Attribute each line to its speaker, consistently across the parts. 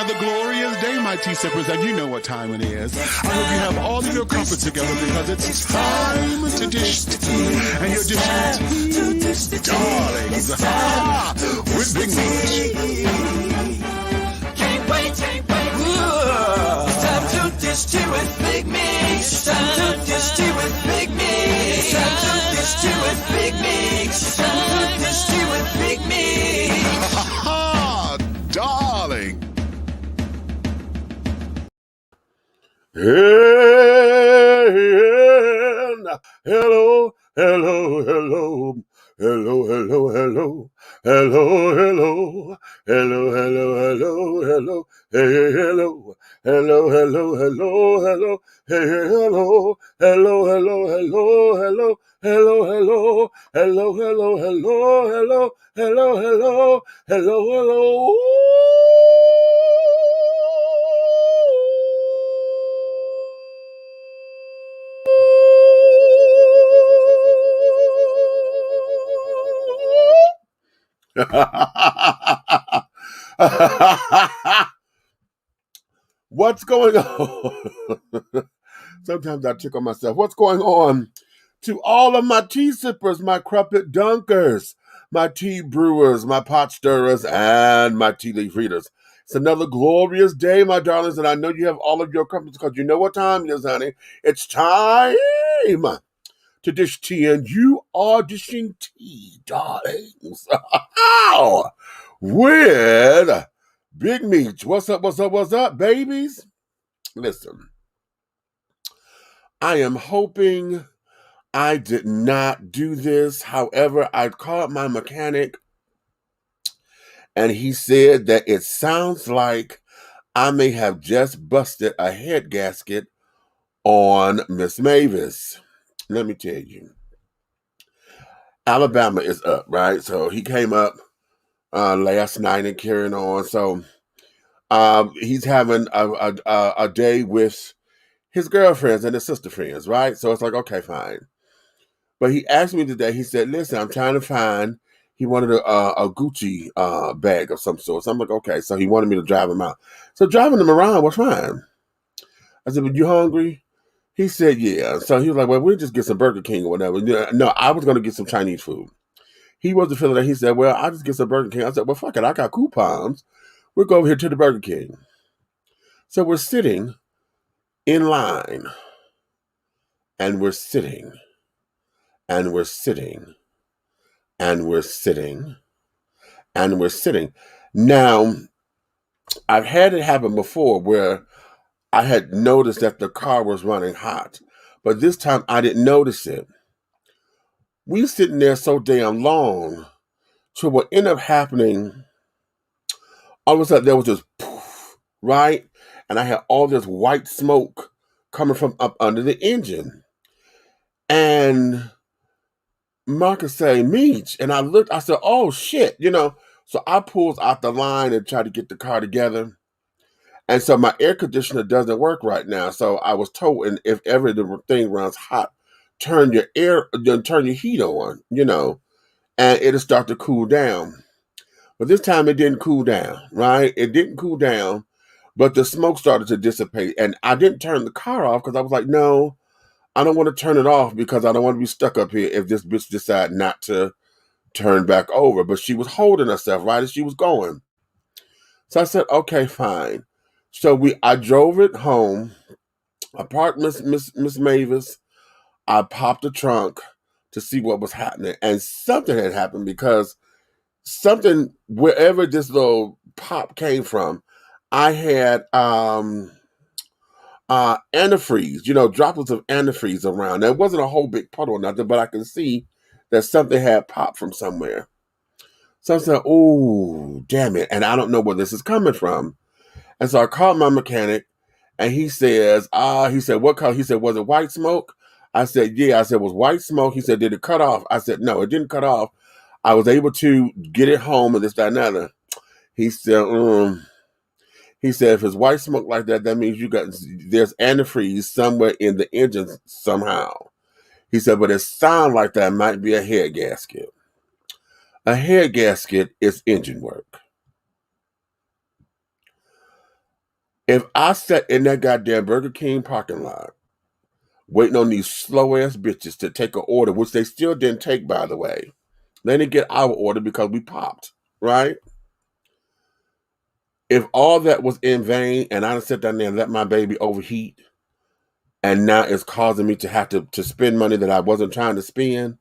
Speaker 1: another glorious day, my tea sippers, and you know what time it is. I hope you have all of your comfort together because it's time to dish tea. And you're dishing tea, darlings, with Big Meat.
Speaker 2: Can't wait. It's time to dish tea with Big Meat. It's time to dish tea with Big Meat. It's time to dish tea with Big Meat. It's time to dish tea with Big Meat.
Speaker 1: Darling.
Speaker 3: Hello, hello, hello. Hello, hello, hello. Hello, hello. Hello, hello, hello, hello. Hey, hello. Hello, hello, hello, hello. Hey, hello. Hello, hello, hello, hello. Hello, hello. Hello, hello, hello, hello. Hello, hello. Hello, hello. What's going on? Sometimes I tickle myself. What's going on to all of my tea sippers, my crumpet dunkers, my tea brewers, my pot stirrers, and my tea leaf readers? It's another glorious day, my darlings, and I know you have all of your crumpets because you know what time it is, honey. It's time to dish tea, and you are dishing tea, darlings. With Big Meat. What's up, babies? Listen, I am hoping I did not do this. However, I called my mechanic, and he said that it sounds like I may have just busted a head gasket on Miss Mavis. Let me tell you. Alabama is up, right? So he came up last night and carrying on. So he's having a day with his girlfriends and his sister friends, right? So it's like, okay, fine. But he asked me today, he said, listen, I'm trying to find, he wanted a Gucci bag of some sort. So I'm like, okay. So he wanted me to drive him out. So driving him around was fine. I said, but you hungry? He said, yeah. So he was like, well, we'll just get some Burger King or whatever. No, I was going to get some Chinese food. He wasn't feeling that. He said, well, I'll just get some Burger King. I said, well, fuck it. I got coupons. We'll go over here to the Burger King. So we're sitting in line. And we're sitting. And we're sitting. And we're sitting. And we're sitting. Now, I've had it happen before where I had noticed that the car was running hot. But this time I didn't notice it. We sitting there so damn long. So what ended up happening, all of a sudden there was this poof, right? And I had all this white smoke coming from up under the engine. And Marcus said, Meech. And I looked, I said, oh shit, So I pulled out the line and tried to get the car together. And so my air conditioner doesn't work right now. So I was told, and if ever the thing runs hot, turn your heat on, and it'll start to cool down. But this time it didn't cool down, right? It didn't cool down, but the smoke started to dissipate. And I didn't turn the car off because I was like, no, I don't want to turn it off because I don't want to be stuck up here if this bitch decide not to turn back over. But she was holding herself, right, as she was going. So I said, okay, fine. So I drove it home. I parked Miss Mavis. I popped the trunk to see what was happening. And something had happened because wherever this little pop came from, I had antifreeze, droplets of antifreeze around. There wasn't a whole big puddle or nothing, but I could see that something had popped from somewhere. So I said, oh, damn it. And I don't know where this is coming from. And so I called my mechanic, and he says, what color? He said, was it white smoke? I said, yeah. I said, was white smoke? He said, did it cut off? I said, no, it didn't cut off. I was able to get it home and this, that, and other. He said, if it's white smoke like that, that means there's antifreeze somewhere in the engine somehow. He said, but it sounds like that might be a head gasket. A head gasket is engine work. If I sat in that goddamn Burger King parking lot waiting on these slow ass bitches to take an order, which they still didn't take, by the way. They didn't get our order because we popped, right? If all that was in vain and I sit down there and let my baby overheat, and now it's causing me to have to spend money that I wasn't trying to spend,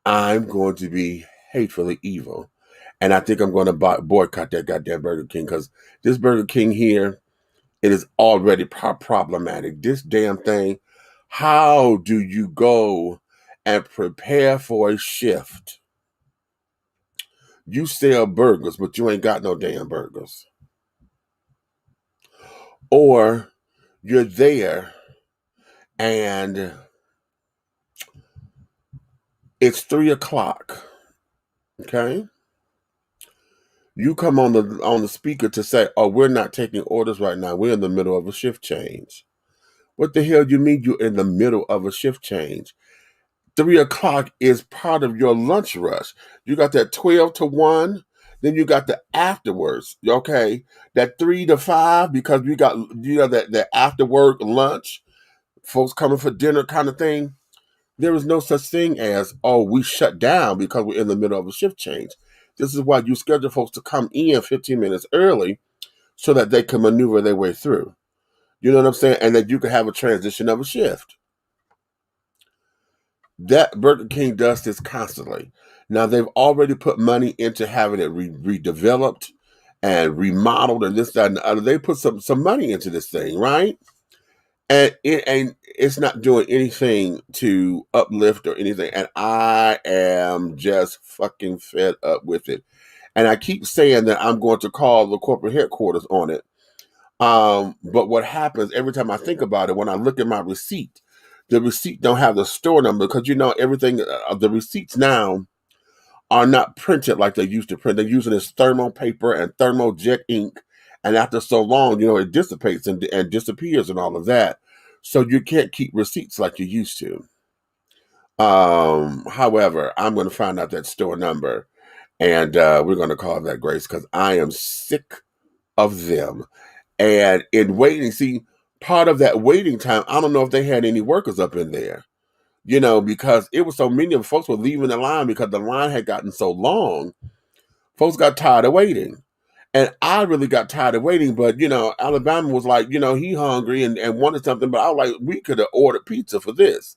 Speaker 3: I'm going to be hatefully evil. And I think I'm going to boycott that goddamn Burger King, because this Burger King here, it is already problematic. This damn thing, how do you go and prepare for a shift? You sell burgers, but you ain't got no damn burgers. Or you're there and it's 3:00. Okay? You come on the speaker to say, "Oh, we're not taking orders right now. We're in the middle of a shift change." What the hell do you mean you're in the middle of a shift change? 3:00 is part of your lunch rush. You got that 12 to 1, then you got the afterwards. Okay, that 3 to 5, because we got that after work lunch, folks coming for dinner kind of thing. There is no such thing as, oh, we shut down because we're in the middle of a shift change. This is why you schedule folks to come in 15 minutes early so that they can maneuver their way through. You know what I'm saying? And that you can have a transition of a shift. That Burger King does this constantly. Now, they've already put money into having it redeveloped and remodeled and this, that, and the other. They put some money into this thing, right? And it's not doing anything to uplift or anything. And I am just fucking fed up with it. And I keep saying that I'm going to call the corporate headquarters on it. But what happens every time I think about it, when I look at my receipt, the receipt don't have the store number, because everything, the receipts now are not printed like they used to print. They're using this thermo paper and thermojet ink. And after so long, it dissipates and disappears and all of that. So you can't keep receipts like you used to. However, I'm going to find out that store number, and we're going to call that Grace, because I am sick of them. And in waiting, see, part of that waiting time, I don't know if they had any workers up in there, because it was so many of folks were leaving the line because the line had gotten so long. Folks got tired of waiting. And I really got tired of waiting, but, Alabama was like, he hungry and wanted something, but I was like, we could have ordered pizza for this,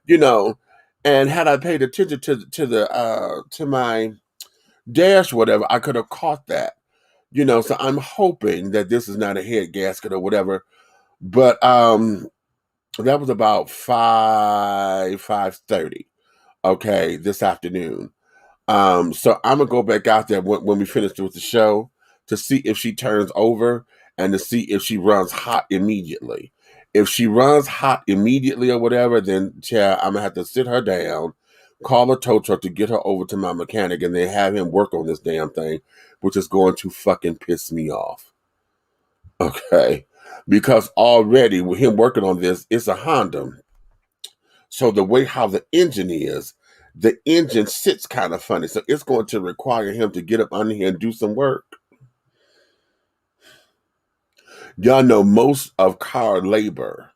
Speaker 3: and had I paid attention to my dash, whatever, I could have caught that, so I'm hoping that this is not a head gasket or whatever, but that was about 5:30, okay, this afternoon. So I'm gonna go back out there when we finish with the show to see if she turns over and to see if she runs hot immediately. If she runs hot immediately or whatever, then I'm gonna have to sit her down, call a tow truck to get her over to my mechanic, and then have him work on this damn thing, which is going to fucking piss me off. Okay, because already with him working on this, it's a Honda. So the way how the engine is, the engine sits kind of funny. So it's going to require him to get up under here and do some work. Y'all know most of car labor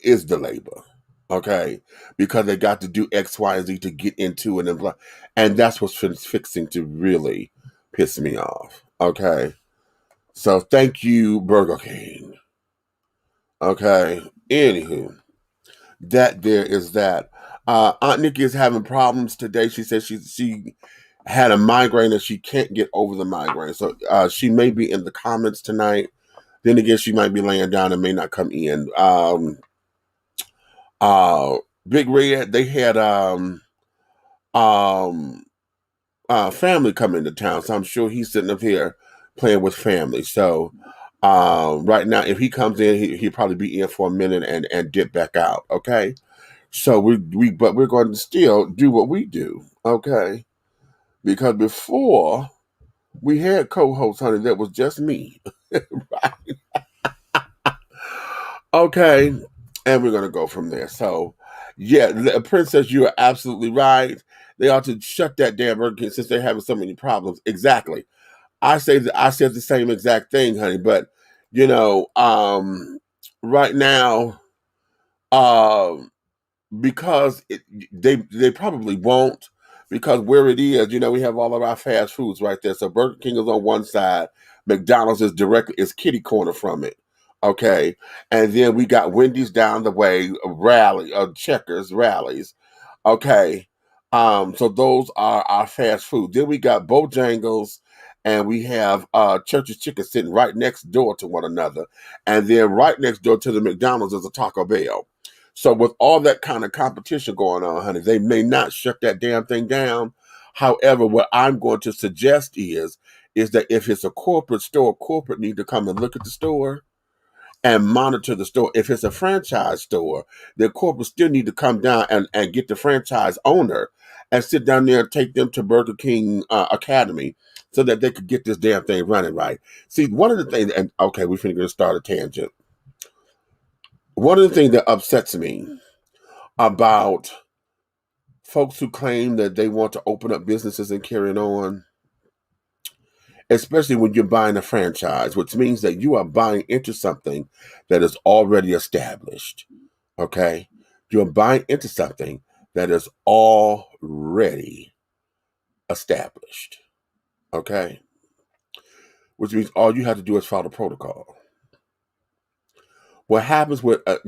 Speaker 3: is the labor, okay? Because they got to do X, Y, and Z to get into it. And that's what's fixing to really piss me off, okay? So thank you, Burger King. Okay, anywho, that there is that. Aunt Nikki is having problems today. She says she had a migraine and she can't get over the migraine. So she may be in the comments tonight. Then again, she might be laying down and may not come in. Big Red, they had family come into town. So I'm sure he's sitting up here playing with family. So right now, if he comes in, he'll probably be in for a minute and dip back out. Okay. So but we're going to still do what we do, okay? Because before we had co-hosts, honey, that was just me, right? Okay, and we're gonna go from there. So, yeah, Princess, you are absolutely right. They ought to shut that damn Burger King since they're having so many problems. Exactly. I said the same exact thing, honey. But you know, right now, um, because they probably won't, because where it is, you know, we have all of our fast foods right there. So Burger King is on one side, McDonald's is kitty corner from it. Okay, and then we got Wendy's down the way, Checkers, Rallies. Okay, so those are our fast food. Then we got Bojangles, and we have Church's Chicken sitting right next door to one another, and then right next door to the McDonald's is a Taco Bell. So with all that kind of competition going on, honey, they may not shut that damn thing down. However, what I'm going to suggest is that if it's a corporate store, corporate need to come and look at the store and monitor the store. If it's a franchise store, the corporate still need to come down and get the franchise owner and sit down there and take them to Burger King Academy so that they could get this damn thing running right. See, one of the things, and okay, we're going to start a tangent. One of the things that upsets me about folks who claim that they want to open up businesses and carry on, especially when you're buying a franchise, which means that you are buying into something that is already established. Okay? You're buying into something that is already established. Okay? Which means all you have to do is follow protocol. What happens with, I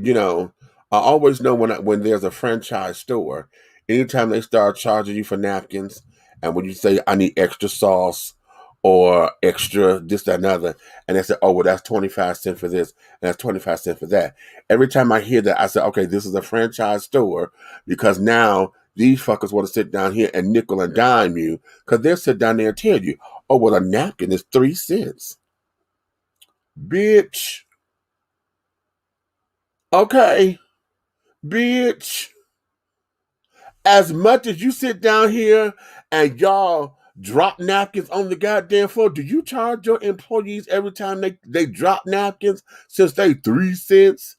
Speaker 3: always know when there's a franchise store, anytime they start charging you for napkins, and when you say, I need extra sauce or extra this, that, and other, and they say, oh, well, that's 25 cents for this, and that's 25 cents for that. Every time I hear that, I say, okay, this is a franchise store, because now these fuckers want to sit down here and nickel and dime you, because they'll sit down there and tell you, oh, well, a napkin is 3 cents. Bitch. Okay, bitch. As much as you sit down here and y'all drop napkins on the goddamn floor, do you charge your employees every time they drop napkins since they 3 cents?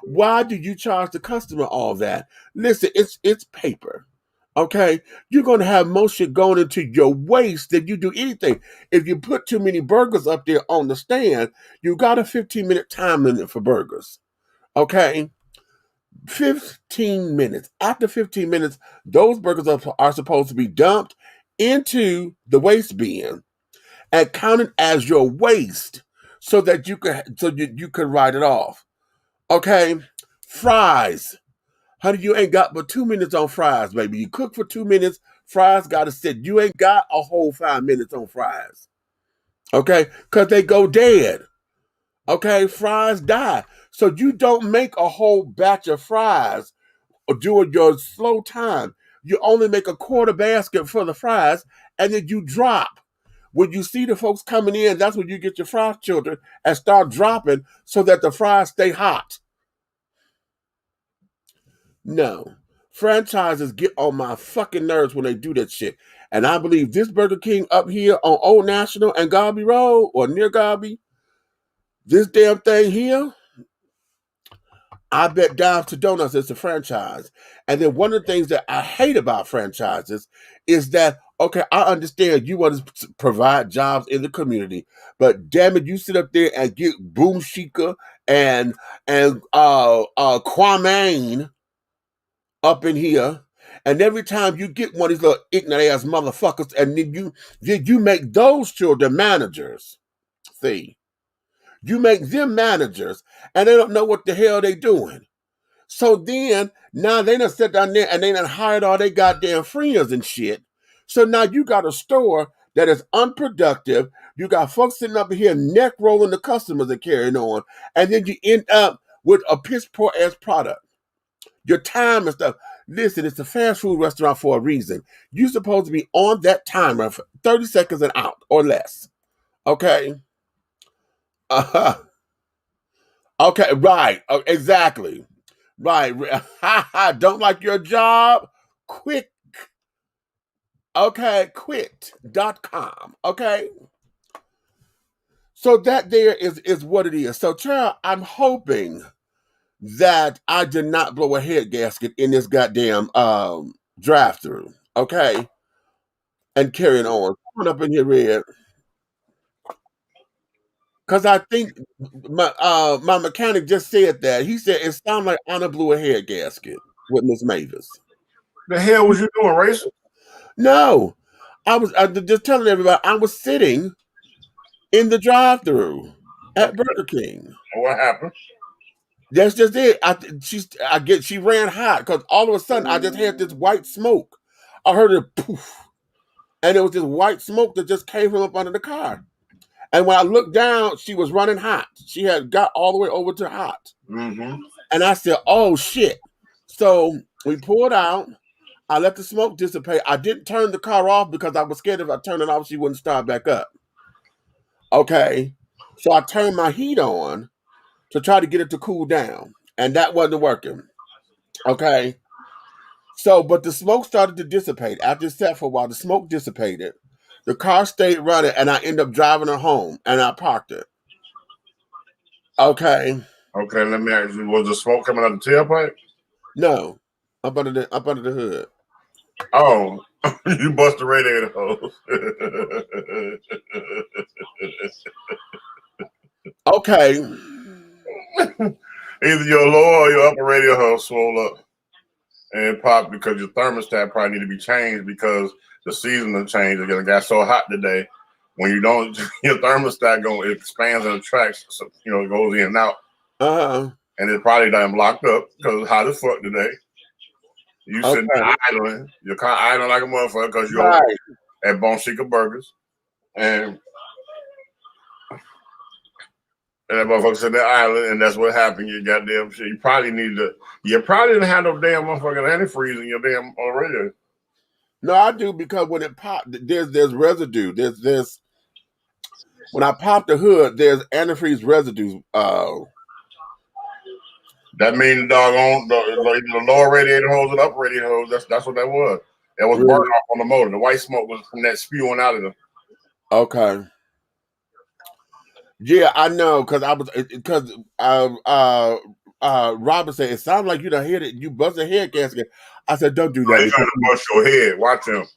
Speaker 3: Why do you charge the customer all that? Listen, it's paper. Okay? You're gonna have more shit going into your waste than you do anything. If you put too many burgers up there on the stand, you got a 15-minute time limit for burgers. Okay? 15 minutes. After 15 minutes, those burgers are supposed to be dumped into the waste bin and counted as your waste so that you could write it off. Okay? Fries. Honey, you ain't got but 2 minutes on fries, baby. You cook for 2 minutes, fries gotta sit. You ain't got a whole 5 minutes on fries. Okay? Because they go dead. Okay, fries die. So you don't make a whole batch of fries during your slow time. You only make a quarter basket for the fries, and then you drop. When you see the folks coming in, that's when you get your fry children and start dropping so that the fries stay hot. No. Franchises get on my fucking nerves when they do that shit. And I believe this Burger King up here on Old National and Garby Road, or near Garby, this damn thing here, I bet Dimes to Donuts is a franchise. And then one of the things that I hate about franchises is that, okay, I understand you want to provide jobs in the community, but damn it, you sit up there and get Boom Shika and Kwame up in here, and every time you get one of these little ignorant ass motherfuckers, and then you make those children managers. See? You make them managers, and they don't know what the hell they doing. So then, now they done sit down there and they done hired all their goddamn friends and shit. So now you got a store that is unproductive. You got folks sitting up here neck rolling the customers and carrying on. And then you end up with a piss poor ass product. Your time and stuff. Listen, it's a fast food restaurant for a reason. You're supposed to be on that timer for 30 seconds and out or less. Okay? Okay, right. Exactly. Right. Don't like your job? Quit. Okay, quit.com. Okay. So that there is what it is. So, child, I'm hoping that I did not blow a head gasket in this goddamn drive-through. Okay. And carrying on. Come on up in here, Red. Because I think my mechanic just said that. He said it sounded like Anna blew a hair gasket with Miss Mavis.
Speaker 4: The hell was you doing, racing?
Speaker 3: No, I was just telling everybody I was sitting in the drive-through at Burger King.
Speaker 4: What happened?
Speaker 3: That's just it. She ran hot because all of a sudden I just had this white smoke. I heard it poof, and it was this white smoke that just came from up under the car. And when I looked down, she was running hot. She had got all the way over to hot.
Speaker 4: Mm-hmm.
Speaker 3: And I said, "Oh shit!" So we pulled out. I let the smoke dissipate. I didn't turn the car off because I was scared if I turned it off, she wouldn't start back up. Okay, so I turned my heat on to try to get it to cool down, and that wasn't working. Okay, so but the smoke started to dissipate. After it sat for a while, the smoke dissipated. The car stayed running, and I ended up driving her home, and I parked it. Okay.
Speaker 4: Okay, let me ask you: was the smoke coming out the tailpipe?
Speaker 3: No, up under the hood.
Speaker 4: Oh, you bust the radiator hose.
Speaker 3: Okay.
Speaker 4: Either your lower or your upper radiator hose swole up and popped because your thermostat probably need to be changed because the season changed. It got so hot today. When you don't, your thermostat it expands and attracts, so it goes in and out. And it probably done locked up because it's hot as fuck today. You sitting there idling, your car idling like a motherfucker because you're at Bonchica Burgers, and that motherfucker sitting there idling, and that's what happened. You goddamn shit. You probably didn't have no damn motherfucking antifreeze in your damn radiator.
Speaker 3: No, I do because when it popped, there's residue. There's when I pop the hood, there's antifreeze residue.
Speaker 4: That means the lower radiator hose and the upper radiator hose. That's what that was. That was burnt off on the motor. The white smoke was from that spewing out of them.
Speaker 3: Okay. Yeah, I know because Robert said it sounded like you done hit it. You bust a head gasket. I said, don't do that.
Speaker 4: He's trying to bust your head. Watch him.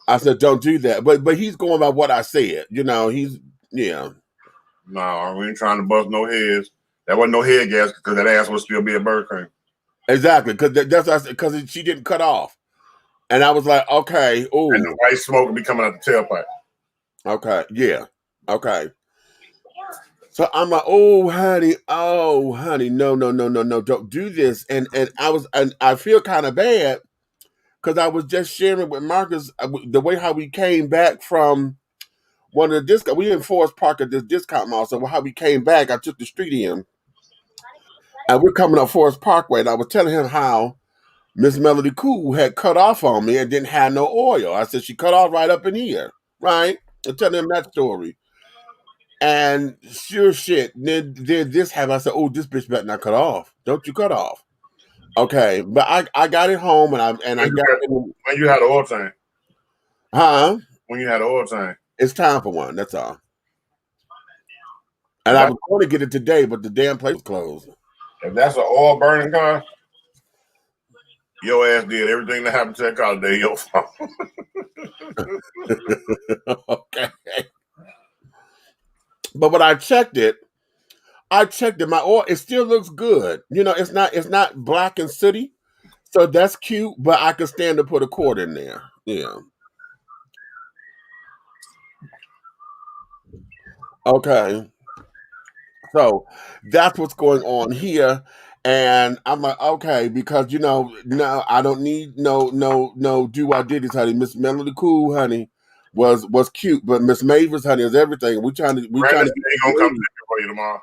Speaker 3: I said, don't do that. But he's going by what I said. He's No,
Speaker 4: we ain't trying to bust no heads. That wasn't no head gasket because that ass would still be a Burger King.
Speaker 3: Exactly, because she didn't cut off, and I was like, okay, ooh,
Speaker 4: and the white smoke would be coming out the tailpipe.
Speaker 3: Okay, yeah, okay. So I'm like, oh honey, no, don't do this. And I feel kind of bad because I was just sharing with Marcus the way how we came back from one of the discount. We in Forest Park at this discount mall. So how we came back, I took the street in. And we're coming up Forest Parkway, and I was telling him how Miss Melody Cool had cut off on me and didn't have no oil. I said, she cut off right up in here, right? And telling him that story. And sure shit, then this happened. I said, oh, this bitch better not cut off. Don't you cut off. Okay, but I got it home, and I got it.
Speaker 4: When you had an oil tank.
Speaker 3: Huh?
Speaker 4: When you had an oil tank.
Speaker 3: It's time for one, that's all. And I was going to get it today, but the damn place was closed.
Speaker 4: If that's an oil burning car, your ass did everything that happened to that car today. Your fault.
Speaker 3: Okay. But when I checked it, my oil, it still looks good. It's not black and sooty. So that's cute, but I could stand to put a quart in there. Yeah. Okay. So that's what's going on here. And I'm like, okay, because no, I don't need no do I did this, honey. Miss Melody Cool, honey, was cute, but Miss Mavis, honey, is everything. We trying to
Speaker 4: ain't gonna come for you tomorrow.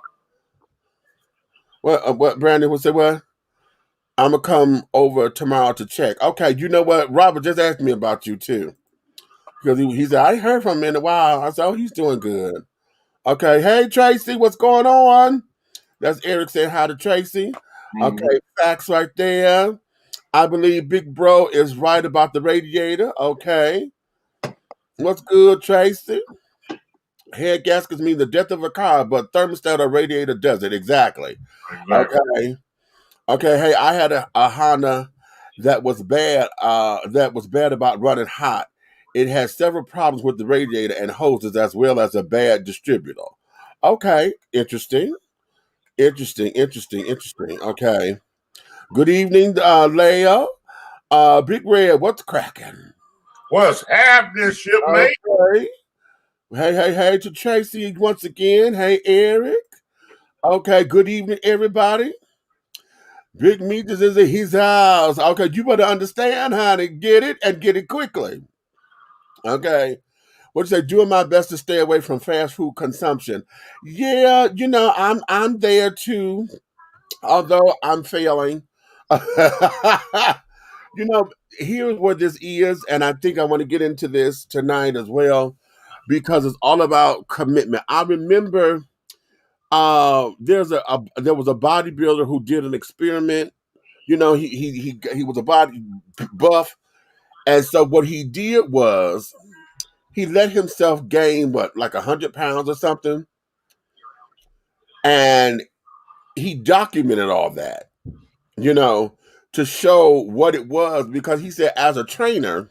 Speaker 3: What Brandon would say? What? I'm gonna come over tomorrow to check. Okay, you know what? Robert just asked me about you too, because he said I ain't heard from him in a while. I said, oh, he's doing good. Okay, hey Tracy, what's going on? That's Eric saying hi to Tracy. Mm-hmm. Okay, facts right there. I believe Big Bro is right about the radiator. Okay. What's good, Tracy? Head gaskets mean the death of a car, but thermostat or radiator does it. Exactly. Okay. Okay, hey, I had a Honda that was bad about running hot. It has several problems with the radiator and hoses as well as a bad distributor. Okay, interesting. Interesting. Okay. Good evening, Leia. Big Red, what's cracking?
Speaker 4: What's happening, shipmate?
Speaker 3: Okay. Hey to Tracy once again. Hey, Eric. Okay, good evening, everybody. Big Meat is in his house. Okay, you better understand how to get it and get it quickly. Okay. What you say? Doing my best to stay away from fast food consumption. Yeah, I'm there too, although I'm failing. you know, Here's what this is, and I think I want to get into this tonight as well, because it's all about commitment. I remember there was a bodybuilder who did an experiment. He was a body buff, and so what he did was he let himself gain like 100 pounds or something, and he documented all that, you know, to show what it was, because he said as a trainer,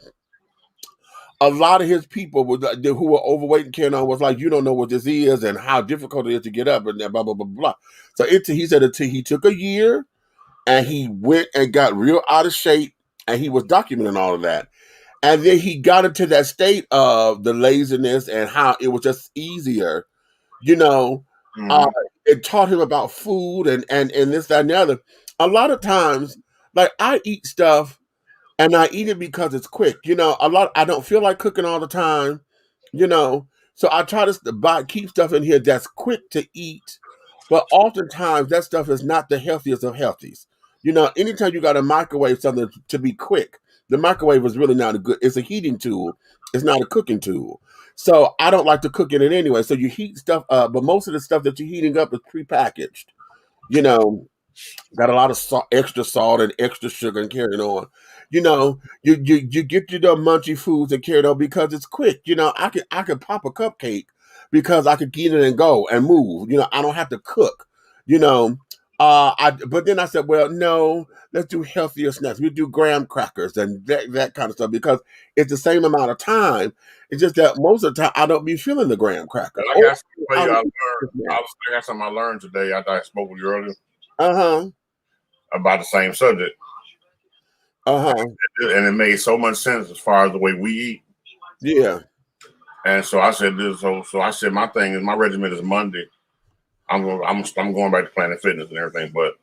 Speaker 3: a lot of his people who were overweight and carrying on was like, you don't know what this is and how difficult it is to get up and blah blah blah blah. So he said until he took a year and he went and got real out of shape, and he was documenting all of that. And then he got into that state of the laziness and how it was just easier, you know.
Speaker 4: Mhm.
Speaker 3: It taught him about food and this, that, and the other. A lot of times, like, I eat stuff and I eat it because it's quick. I don't feel like cooking all the time, you know. So I try to keep stuff in here that's quick to eat, but oftentimes that stuff is not the healthiest of healthies. Anytime you got to microwave something to be quick, the microwave is really not a good. It's a heating tool. It's not a cooking tool. So I don't like to cook in it anyway. So you heat stuff up, but most of the stuff that you're heating up is prepackaged. You know, got a lot of extra salt and extra sugar and carrying on. You get your little munchy foods and carry on because it's quick. I could pop a cupcake because I could get it and go and move. I don't have to cook. But then I said, well, no, let's do healthier snacks. We do graham crackers and that kind of stuff, because it's the same amount of time. It's just that most of the time I don't be feeling the graham crackers.
Speaker 4: I got something I learned today after I spoke with you earlier about the same subject. And it made so much sense as far as the way we eat.
Speaker 3: Yeah.
Speaker 4: And so I said this. So I said my thing is, my regimen is Monday. I'm going back to Planet Fitness and everything, but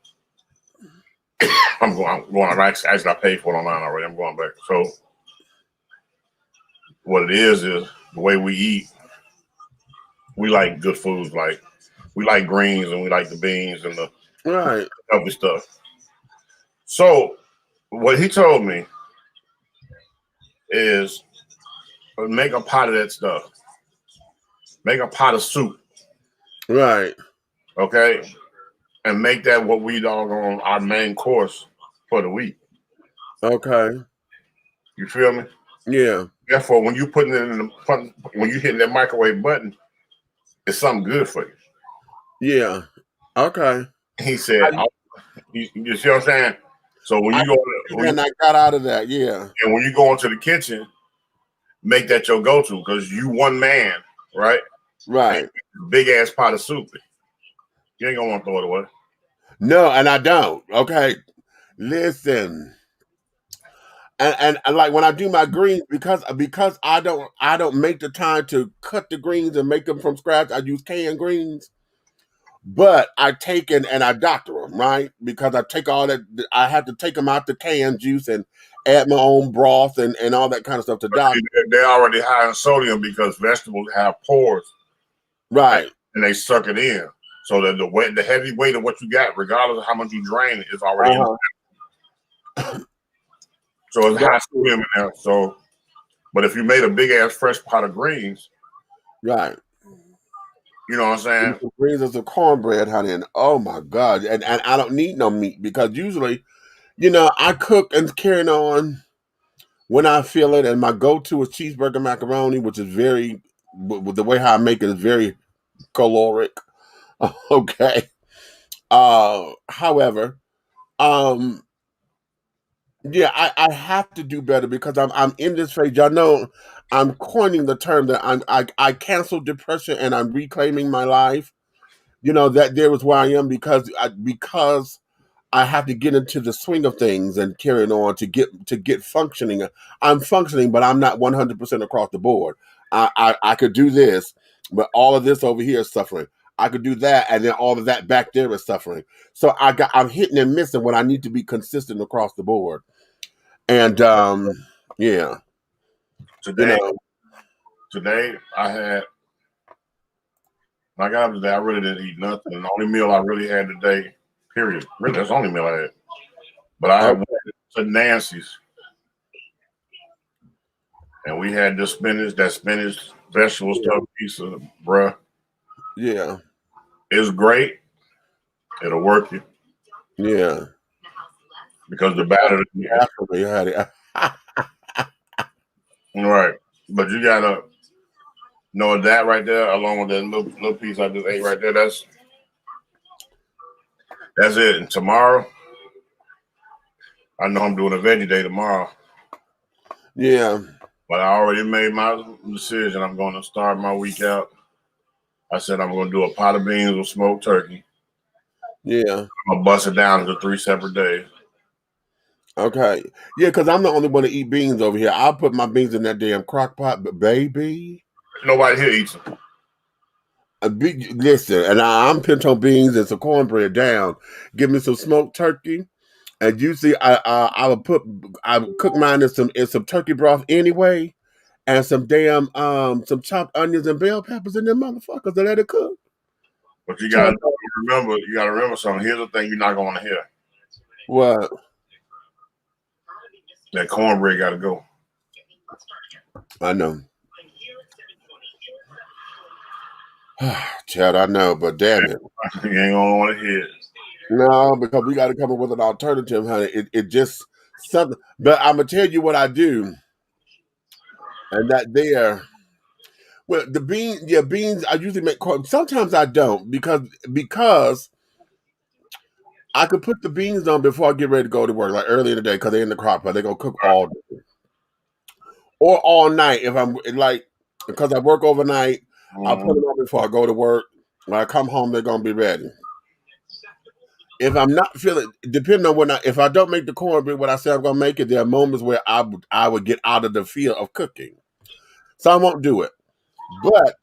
Speaker 4: I'm going. Actually, I paid for it online already. I'm going back. So what it is the way we eat. We like good foods, like we like greens and we like the beans and the healthy stuff. So what he told me is make a pot of that stuff. Make a pot of soup.
Speaker 3: Right.
Speaker 4: Okay. And make that what we on our main course for the week.
Speaker 3: Okay.
Speaker 4: You feel me?
Speaker 3: Yeah.
Speaker 4: Therefore, when you putting it when you hitting that microwave button, it's something good for you.
Speaker 3: Yeah. Okay.
Speaker 4: He said, you see what I'm saying? So when you go,
Speaker 3: I got out of that, yeah.
Speaker 4: And when you go into the kitchen, make that your go-to, because you one man, right?
Speaker 3: Right.
Speaker 4: Big ass pot of soup. You ain't gonna want to throw it away.
Speaker 3: No, and I don't. Okay. Listen. And like when I do my greens, because I don't make the time to cut the greens and make them from scratch. I use canned greens. But I take and I doctor them, right? Because I take all that. I have to take them out the canned juice and add my own broth and all that kind of stuff to doctor.
Speaker 4: They're already high in sodium because vegetables have pores,
Speaker 3: right?
Speaker 4: And they suck it in. So that the heavy weight of what you got, regardless of how much you drain, is already in there. So it's high sodium in there. So, but if you made a big ass fresh pot of greens,
Speaker 3: right?
Speaker 4: You know what I'm saying?
Speaker 3: Greens and some cornbread, honey, and oh my God, and I don't need no meat, because usually, I cook and carry on when I feel it, and my go-to is cheeseburger macaroni, which is with the way how I make it is very caloric. Okay. However, yeah, I have to do better, because I'm in this phase. Y'all know I'm coining the term that I cancel depression and I'm reclaiming my life. You know, that there was where I am because I have to get into the swing of things and carrying on to get functioning. I'm functioning, but I'm not 100% across the board. I could do this, but all of this over here is suffering. I could do that, and then all of that back there is suffering. So I'm hitting and missing when I need to be consistent across the board. And yeah, you
Speaker 4: Today,
Speaker 3: know,
Speaker 4: today I had. When I got up today, I really didn't eat nothing. The only meal I really had today, period. Really, that's the only meal I had. But I went to Nancy's, and we had the spinach, vegetable stuff pizza, bruh.
Speaker 3: yeah,
Speaker 4: It's great. It'll work you
Speaker 3: yeah.
Speaker 4: because the batter.
Speaker 3: After you had it.
Speaker 4: Right. But you gotta know that right there, along with that little piece I just ate right there. That's it. And tomorrow, I know I'm doing a veggie day tomorrow.
Speaker 3: Yeah.
Speaker 4: But I already made my decision. I'm going to start my week out. I said I'm going to do a pot of beans with smoked turkey.
Speaker 3: Yeah.
Speaker 4: I'm going to bust it down into 3 separate days.
Speaker 3: Okay. Yeah, because I'm the only one to eat beans over here. I'll put my beans in that damn crock pot, but baby.
Speaker 4: Nobody here eats them.
Speaker 3: Listen, and I'm pinto beans and some cornbread down. Give me some smoked turkey. And usually I would cook mine in some turkey broth anyway. And some some chopped onions and bell peppers in them motherfuckers and let it cook.
Speaker 4: But you gotta remember something. Here's the thing you're not gonna hear.
Speaker 3: What?
Speaker 4: That cornbread gotta go.
Speaker 3: I know. Chad, I know, but damn it.
Speaker 4: You ain't gonna want to hear it.
Speaker 3: No, because we gotta come up with an alternative, honey. It just something, but I'm gonna tell you what I do. And that there, well, beans. I usually make corn. Sometimes I don't because I could put the beans on before I get ready to go to work, like early in the day, because they're in the crock pot. They're gonna cook all day or all night if I'm like because I work overnight. I'll put them on before I go to work. When I come home, they're gonna be ready. If I'm not feeling, depending on if I don't make the cornbread, what I say I'm gonna make it, there are moments where I would get out of the feel of cooking, so I won't do it. But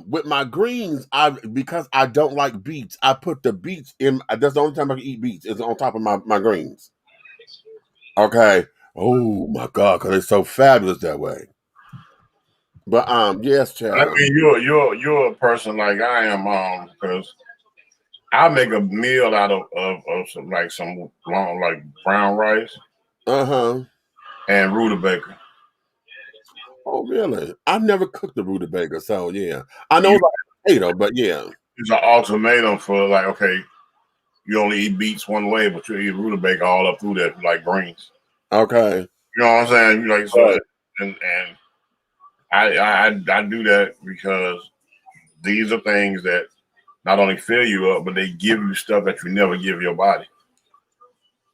Speaker 3: with my greens, because I don't like beets, I put the beets in. That's the only time I can eat beets is on top of my greens. Okay. Oh my God, because it's so fabulous that way. But yes, child.
Speaker 4: I mean, you're a person like I am, because I make a meal out of some long like brown rice. And rutabaga.
Speaker 3: Oh really? I've never cooked the rutabaga, so yeah. I know about potato, but yeah.
Speaker 4: It's an ultimatum for like, okay, you only eat beets one way, but you eat rutabaga all up through that like greens.
Speaker 3: Okay.
Speaker 4: You know what I'm saying? You like so, and I do that because these are things that not only fill you up, but they give you stuff that you never give your body.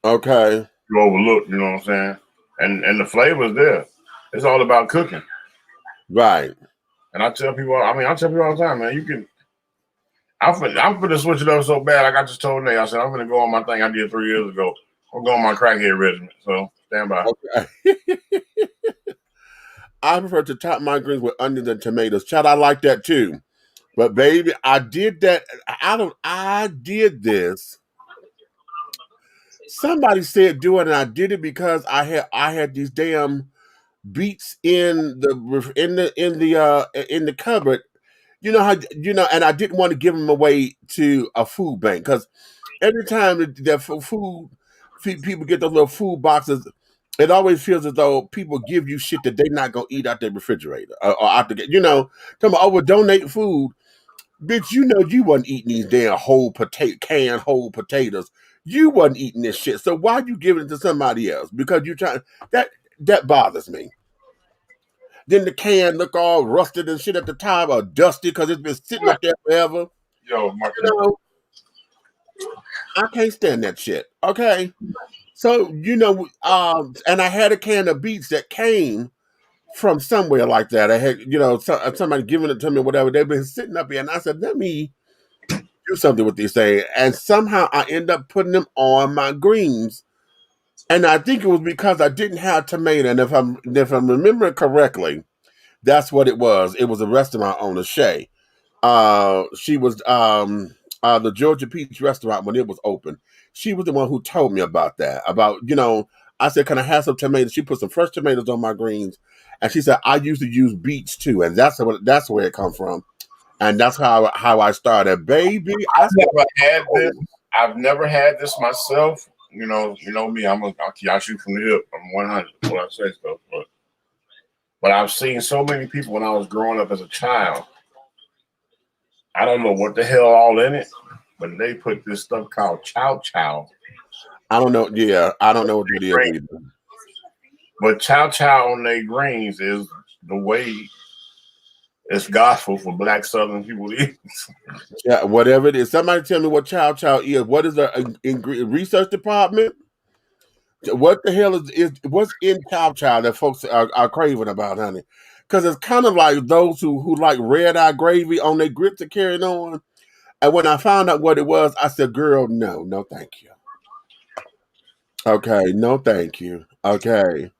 Speaker 3: Okay.
Speaker 4: You overlook, you know what I'm saying? And the flavor is there. It's all about cooking.
Speaker 3: Right.
Speaker 4: And I tell people all the time, man, you can. I'm finna switch it up so bad. Like I just told Nate, I said I'm gonna go on my thing I did 3 years ago. I'm going on my crackhead regimen. So stand by.
Speaker 3: Okay. I prefer to top my greens with onions and tomatoes. Child, I like that too. But baby, I did that. I did this. Somebody said do it, and I did it because I had these damn beets in the cupboard. You know how and I didn't want to give them away to a food bank because every time that people get those little food boxes, it always feels as though people give you shit that they're not gonna eat out their refrigerator or out the come on, we'll donate food. Bitch, you wasn't eating these damn canned whole potatoes. You wasn't eating this shit. So why you giving it to somebody else? Because you trying that bothers me. Then the can look all rusted and shit at the top or dusty because it's been sitting up there forever. I can't stand that shit. Okay. So, and I had a can of beets that came from somewhere like that. I had, somebody giving it to me, or whatever. They've been sitting up here, and I said, let me do something with these things. And somehow I end up putting them on my greens. And I think it was because I didn't have tomato. And if I'm remembering correctly, that's what it was. It was a restaurant owner, Shay. She was the Georgia Peach restaurant when it was open. She was the one who told me about that. I said, can I have some tomatoes? She put some fresh tomatoes on my greens. And she said, I used to use beets too. And that's where it come from. And that's how I started. Baby,
Speaker 4: I've never had this. I've never had this myself. You know me. I'll shoot from the hip. I'm 100 when I say stuff. But I've seen so many people when I was growing up as a child. I don't know what the hell all in it, but they put this stuff called chow chow.
Speaker 3: I don't know. Yeah, I don't know what it is either.
Speaker 4: But chow chow on their greens is the way it's gospel for Black Southern people to eat.
Speaker 3: Yeah, whatever it is. Somebody tell me what chow chow is. What is the research department? What the hell is what's in chow chow that folks are craving about, honey? Because it's kind of like those who like red eye gravy on their grits are carrying on. And when I found out what it was, I said, girl, no, thank you. Okay, no, thank you. Okay.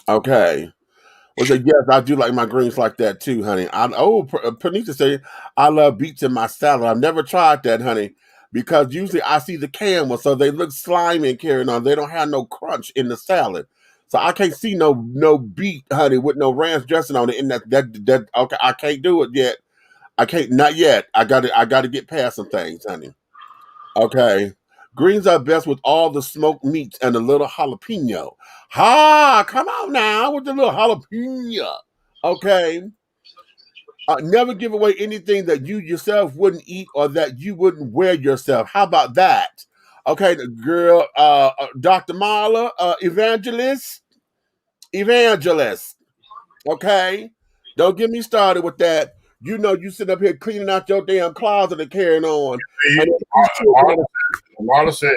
Speaker 3: Well, so yes, I do like my greens like that too, honey. Panita said, I love beets in my salad. I've never tried that, honey, because usually I see the canned ones, so they look slimy and carrying on. They don't have no crunch in the salad. So I can't see no beet, honey, with no ranch dressing on it. And that okay, I can't do it yet. I can't, not yet. I got to get past some things, honey. Okay. Greens are best with all the smoked meats and a little jalapeno. Come on now with the little jalapeno. Okay. Never give away anything that you yourself wouldn't eat or that you wouldn't wear yourself. How about that? Okay, the girl, Dr. Marla, evangelist. Okay. Don't get me started with that. You sit up here cleaning out your damn closet and carrying on.
Speaker 4: Marla said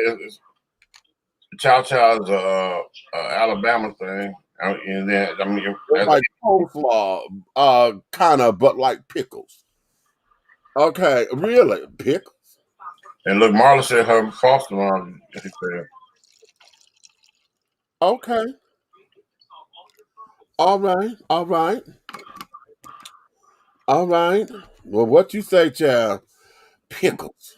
Speaker 4: chow chow is a Alabama thing. And then,
Speaker 3: it's like coleslaw, kind of, but like pickles. Okay, really? Pickles?
Speaker 4: And look, Marla said her foster mom.
Speaker 3: Okay. All right. Well, what you say, child? Pickles.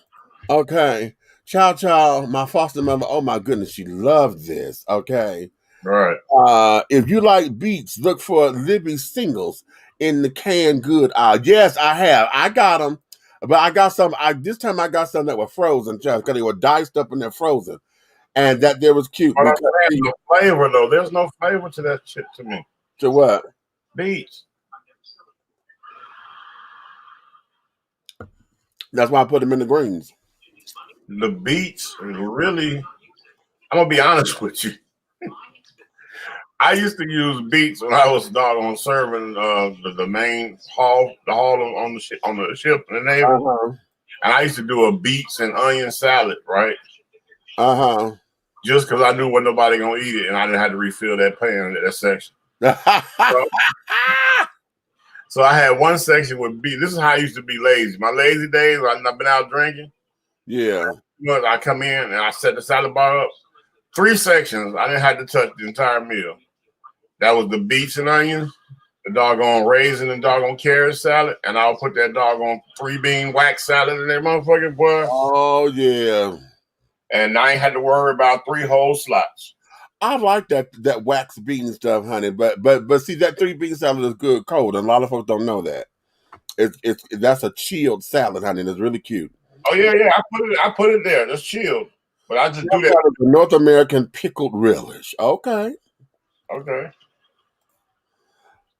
Speaker 3: Okay. Chow, my foster mother, oh my goodness, she loved this. Okay.
Speaker 4: Right.
Speaker 3: If you like beets, look for Libby singles in the canned good aisle. Yes, I have. I got them, but I got some. This time I got some that were frozen, child, because they were diced up and they're frozen, and that there was cute.
Speaker 4: But there's no flavor though. There's no flavor to that shit to me.
Speaker 3: To what?
Speaker 4: Beets.
Speaker 3: That's why I put them in the greens.
Speaker 4: The beets really. I'm gonna be honest with you. I used to use beets when I was on serving the main hall, on the ship in the Navy, and I used to do a beets and onion salad, right? Just because I knew wasn't nobody gonna eat it, and I didn't have to refill that pan in that section. So I had one section with beets. This is how I used to be lazy. My lazy days, I've been out drinking.
Speaker 3: Yeah.
Speaker 4: I come in and I set the salad bar up. 3 sections. I didn't have to touch the entire meal. That was the beets and onions, the doggone raisin and doggone carrot salad, and I'll put that doggone 3-bean wax salad in there, motherfucking boy.
Speaker 3: Oh yeah.
Speaker 4: And I ain't had to worry about 3 whole slots.
Speaker 3: I like that wax bean stuff, honey. But see, that 3-bean salad is good cold, and a lot of folks don't know that. That's a chilled salad, honey. It's really cute.
Speaker 4: Oh yeah. I put it there. It's chilled. But I just do that.
Speaker 3: North American pickled relish. Okay.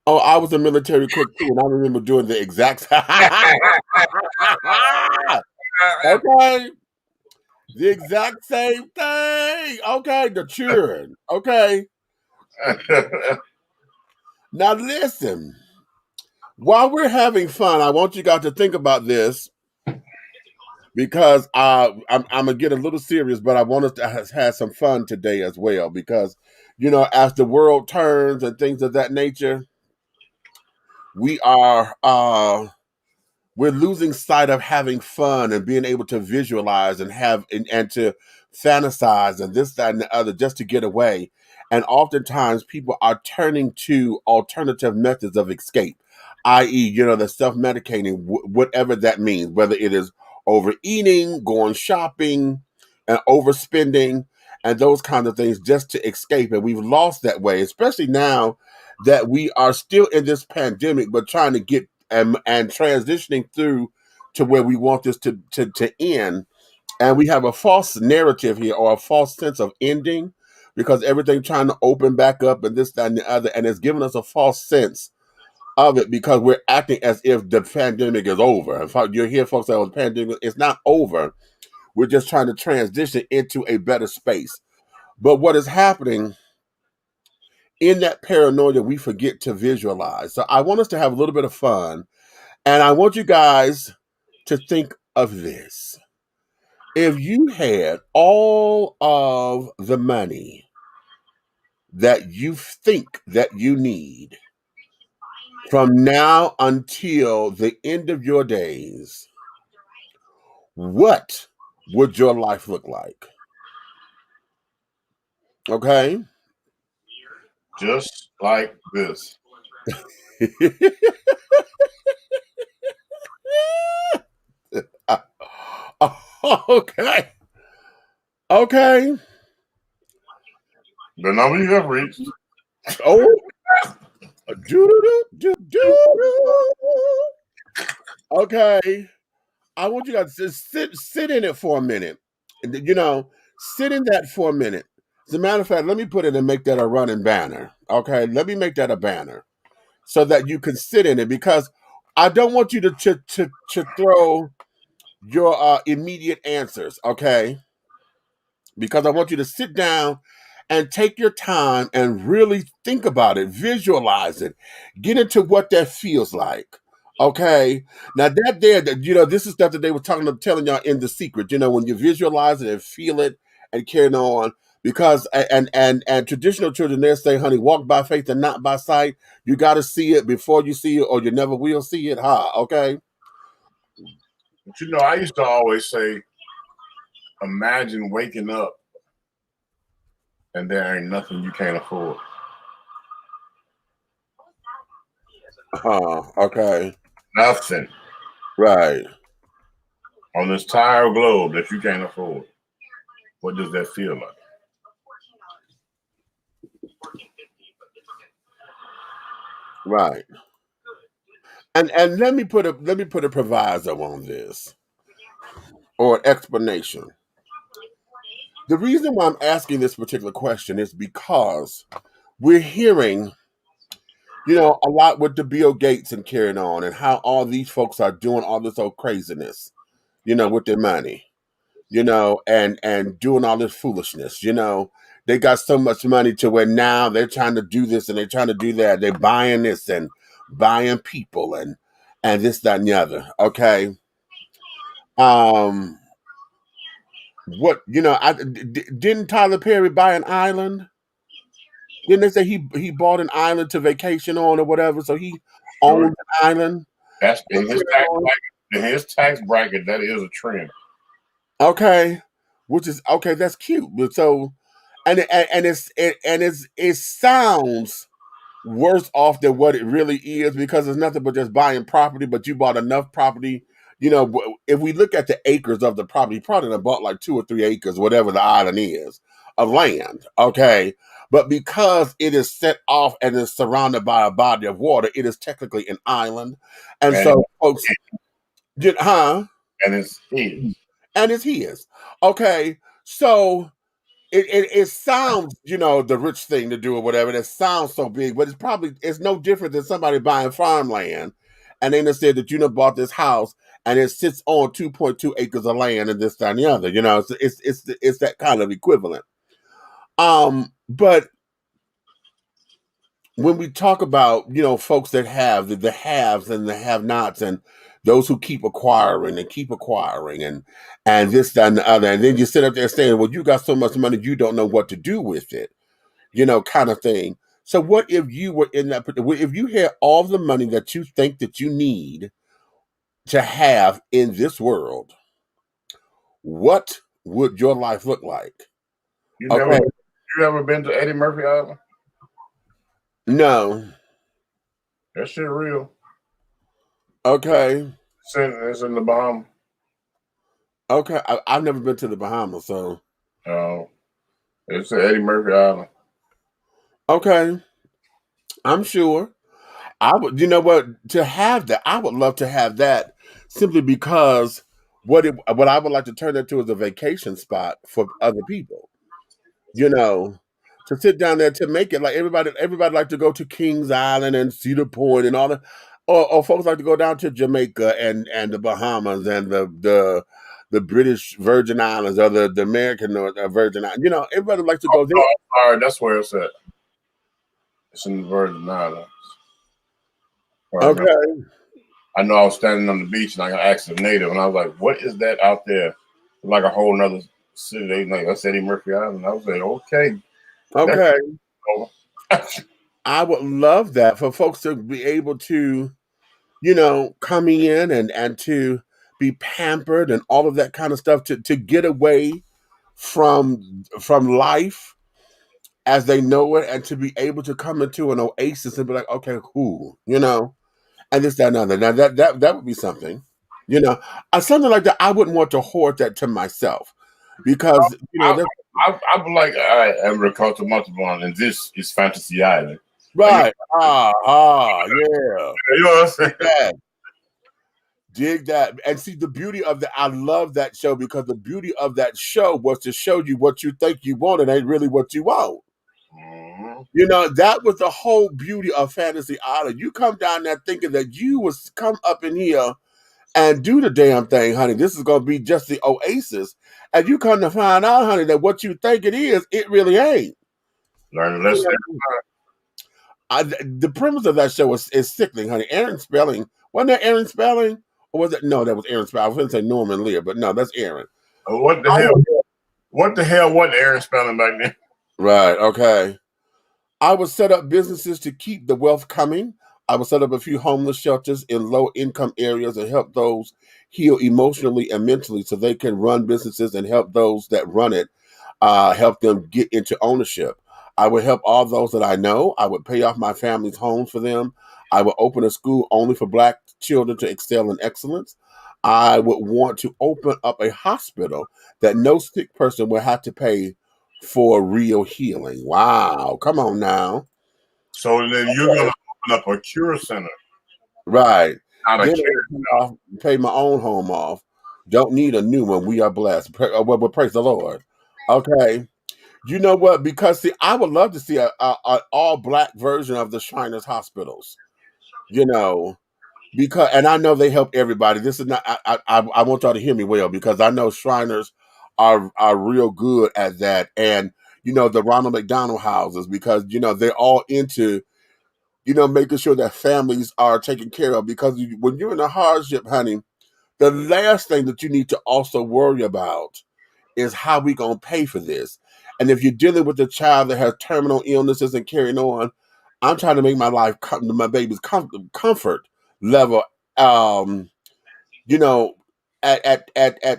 Speaker 3: Oh, I was a military cook too, and I remember doing the exact okay. The exact same thing. Okay, the children. Okay. Now listen. While we're having fun, I want you guys to think about this. because I'm gonna get a little serious, but I want us to have some fun today as well. Because as the world turns and things of that nature, we are we're losing sight of having fun and being able to visualize and have and to fantasize and this, that, and the other just to get away. And oftentimes people are turning to alternative methods of escape, i.e., the self-medicating, whatever that means, whether it is overeating, going shopping, and overspending, and those kinds of things just to escape. And we've lost that way, especially now that we are still in this pandemic, but trying to get and transitioning through to where we want this to end. And we have a false narrative here, or a false sense of ending, because everything trying to open back up and this, that, and the other. And it's giving us a false sense of it because we're acting as if the pandemic is over. In fact, you hear folks say, "Oh, the pandemic is not over." We're just trying to transition into a better space. But what is happening in that paranoia, we forget to visualize. So I want us to have a little bit of fun. And I want you guys to think of this. If you had all of the money that you think that you need from now until the end of your days, what would your life look like? Okay?
Speaker 4: Just like this.
Speaker 3: Okay. Okay.
Speaker 4: The number you have reached.
Speaker 3: Oh. Okay. I want you guys to sit in it for a minute. Sit in that for a minute. As a matter of fact, let me put it and make that a running banner. Okay, let me make that a banner so that you can sit in it, because I don't want you to throw your immediate answers. Okay, because I want you to sit down and take your time and really think about it, visualize it, get into what that feels like. Okay. Now this is stuff that they were telling y'all in The Secret, when you visualize it and feel it and carry on, because, and traditional children, they say, honey, walk by faith and not by sight. You got to see it before you see it, or you never will see it. Okay.
Speaker 4: But I used to always say, imagine waking up and there ain't nothing you can't afford.
Speaker 3: Okay.
Speaker 4: Nothing.
Speaker 3: Right.
Speaker 4: On this entire globe that you can't afford. What does that feel like?
Speaker 3: Right. And let me put a proviso on this, or an explanation. The reason why I'm asking this particular question is because we're hearing, a lot with the Bill Gates and carrying on, and how all these folks are doing all this old craziness, with their money, and doing all this foolishness. They got so much money to where now they're trying to do this and they're trying to do that. They're buying this and buying people and this, that, and the other. Okay. What didn't Tyler Perry buy an island? Didn't they say he bought an island to vacation on or whatever? So he owned an island.
Speaker 4: That's in his tax bracket. In his tax bracket, that is a trend.
Speaker 3: Okay, which is okay. That's cute. But so, it sounds worse off than what it really is, because it's nothing but just buying property. But you bought enough property. If we look at the acres of the property, you probably done bought like 2 or 3 acres, whatever the island is, of land. Okay. But because it is set off and is surrounded by a body of water, it is technically an island. And so folks,
Speaker 4: and it's his.
Speaker 3: And it's his. Okay. So it sounds, the rich thing to do or whatever. That sounds so big, but it's no different than somebody buying farmland. And then they said that bought this house and it sits on 2.2 acres of land and this, that, and the other. It's that kind of equivalent. But when we talk about, folks that have the haves and the have-nots, and those who keep acquiring and this, that, and the other. And then you sit up there saying, well, you got so much money, you don't know what to do with it, kind of thing. So what if you were in that, if you had all the money that you think that you need to have in this world, what would your life look like?
Speaker 4: You ever been to Eddie Murphy Island?
Speaker 3: No.
Speaker 4: That shit real.
Speaker 3: Okay.
Speaker 4: It's in the Bahamas.
Speaker 3: Okay. I've never been to the Bahamas, so.
Speaker 4: It's at Eddie Murphy Island.
Speaker 3: Okay. I'm sure. I would, to have that, I would love to have that simply because what I would like to turn into is a vacation spot for other people. To sit down there to make it like everybody like to go to Kings Island and Cedar Point and all that, or folks like to go down to Jamaica and the Bahamas and the British Virgin Islands or the American Virgin Islands. Everybody likes to go there.
Speaker 4: All right, that's where it's at. It's in the Virgin Islands.
Speaker 3: Okay.
Speaker 4: I know I was standing on the beach and I asked a native and I was like, "What is that out there?" Like a whole nother city. They like, "That's Eddie Murphy Island." I was like, "Okay."
Speaker 3: Okay. I would love that for folks to be able to, come in and to be pampered and all of that kind of stuff to get away from life as they know it and to be able to come into an oasis and be like, okay, cool, and this, that, and other. Now that would be something, something like that. I wouldn't want to hoard that to myself because,
Speaker 4: I would like, I am Ricardo Montalban, and this is Fantasy Island.
Speaker 3: Right. Yeah.
Speaker 4: You know what I'm saying?
Speaker 3: Dig that. And see the beauty of that. I love that show because the beauty of that show was to show you what you think you want and ain't really what you want.
Speaker 4: Mm-hmm.
Speaker 3: That was the whole beauty of Fantasy Island. You come down there thinking that you was come up in here and do the damn thing, honey. This is going to be just the oasis. And you come to find out, honey, that what you think it is, it really ain't.
Speaker 4: Learn a lesson.
Speaker 3: The premise of that show is sickening, honey. Aaron Spelling. Wasn't that Aaron Spelling? Or was it? No, that was Aaron Spelling. I was going to say Norman Lear, but no, that's Aaron.
Speaker 4: What the hell? What the hell was Aaron Spelling back then?
Speaker 3: Right, okay. I would set up businesses to keep the wealth coming. I would set up a few homeless shelters in low-income areas and help those heal emotionally and mentally so they can run businesses and help those that run it, help them get into ownership. I would help all those that I know. I would pay off my family's homes for them. I would open a school only for Black children to excel in excellence. I would want to open up a hospital that no sick person will have to pay for real healing. Wow. Come on now.
Speaker 4: So then you're going to open up a cure center.
Speaker 3: Right.
Speaker 4: Then
Speaker 3: pay my own home off. Don't need a new one. We are blessed. Well, praise the Lord. Okay. You know what? Because see, I would love to see an all Black version of the Shriners hospitals. Because and I know they help everybody. This is not. I want y'all to hear me well because I know Shriners are real good at that. And the Ronald McDonald houses because they're all into making sure that families are taken care of because when you're in a hardship, honey, the last thing that you need to also worry about is how we gonna pay for this. And if you're dealing with a child that has terminal illnesses and carrying on, I'm trying to make my life, my baby's comfort level, at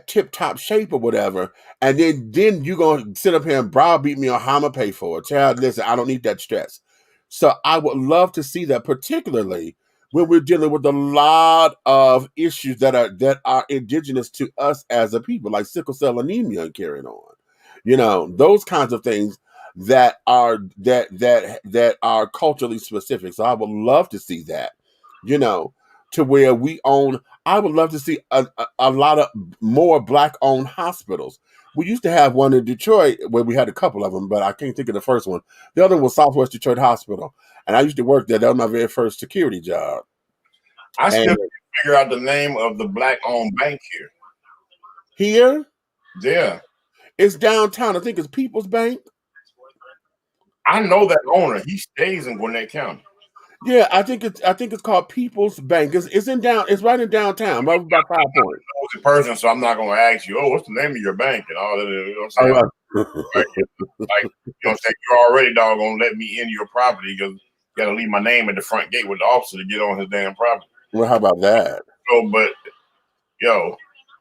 Speaker 3: tip top shape or whatever. And then you gonna sit up here and browbeat me on how I'm gonna pay for it. Child, listen, I don't need that stress. So I would love to see that, particularly when we're dealing with a lot of issues that are indigenous to us as a people, like sickle cell anemia and carrying on. Those kinds of things that are culturally specific. So I would love to see that, to where we own. I would love to see a lot of more Black-owned hospitals. We used to have one in Detroit where we had a couple of them, but I can't think of the first one. The other was Southwest Detroit Hospital, and I used to work there. That was my very first security job.
Speaker 4: I still can't figure out the name of the Black-owned bank here.
Speaker 3: Here?
Speaker 4: Yeah.
Speaker 3: It's downtown. I think it's People's Bank.
Speaker 4: I know that owner. He stays in Gwinnett County.
Speaker 3: Yeah, I think it's called People's Bank. It's right in downtown, right about 5 Points.
Speaker 4: I was a person, so I'm not going to ask you, oh, what's the name of your bank and all that. You know what I'm
Speaker 3: Oh,
Speaker 4: saying?
Speaker 3: right.
Speaker 4: Like, you know what I'm saying? You're already doggone let me into your property because you got to leave my name at the front gate with the officer to get on his damn property.
Speaker 3: Well, how about that?
Speaker 4: So, but yo,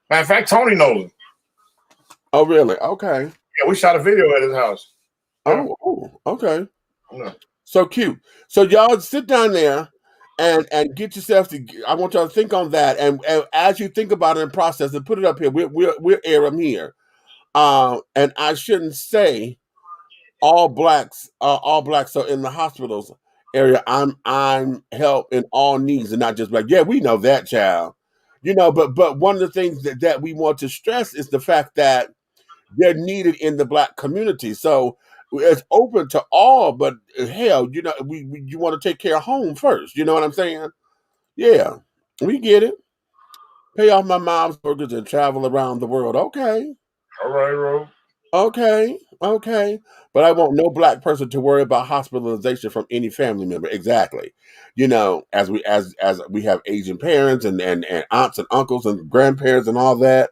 Speaker 4: matter of fact, Tony knows him.
Speaker 3: Oh, really? Okay.
Speaker 4: Yeah, we shot a video at his house. Yeah.
Speaker 3: Oh, okay.
Speaker 4: Yeah.
Speaker 3: So cute. So y'all sit down there and get yourself to. I want y'all to think on that, and as you think about it and process and put it up here, we're air them here. And I shouldn't say all blacks are in the hospitals area. I'm help in all needs and not just like, yeah, we know that, child. But one of the things that we want to stress is the fact that they're needed in the black community. So it's open to all, but hell, you want to take care of home first. You know what I'm saying? Yeah, we get it. Pay off my mom's mortgage and travel around the world. Okay.
Speaker 4: All right, bro.
Speaker 3: Okay. But I want no black person to worry about hospitalization from any family member. Exactly. As we have Asian parents and aunts and uncles and grandparents and all that,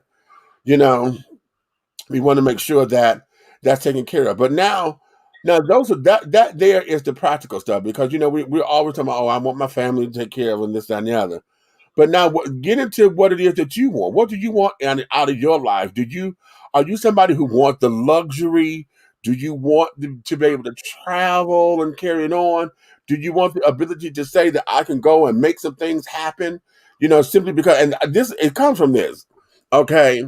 Speaker 3: we want to make sure that that's taken care of. But now those are that there is the practical stuff because we're always talking about, oh, I want my family to take care of and this, that, and the other. But now get into what it is that you want. What do you want out of your life? Are you somebody who wants the luxury? Do you want to be able to travel and carry it on? Do you want the ability to say that I can go and make some things happen? Simply because, and it comes from this. Okay.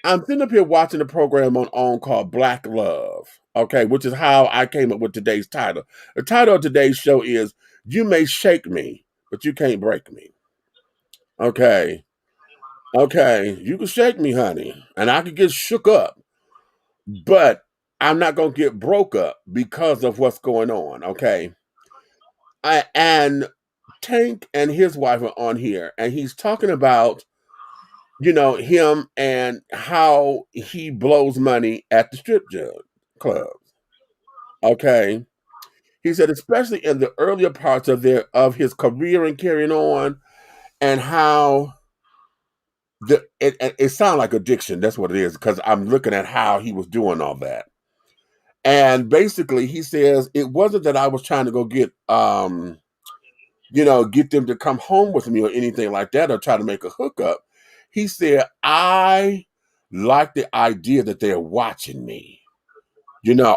Speaker 3: I'm sitting up here watching a program on called Black Love. Okay. Which is how I came up with today's title. The title of today's show is You May Shake Me, but You Can't Break Me. Okay. You can shake me, honey, and I can get shook up, but I'm not going to get broke up because of what's going on. Okay. And Tank and his wife are on here, and he's talking about, him and how he blows money at the strip club. Okay. He said, especially in the earlier parts of his career and carrying on, and how it sounds like addiction. That's what it is, because I'm looking at how he was doing all that. And basically he says it wasn't that I was trying to go get get them to come home with me or anything like that or try to make a hookup. He said, I like the idea that they're watching me.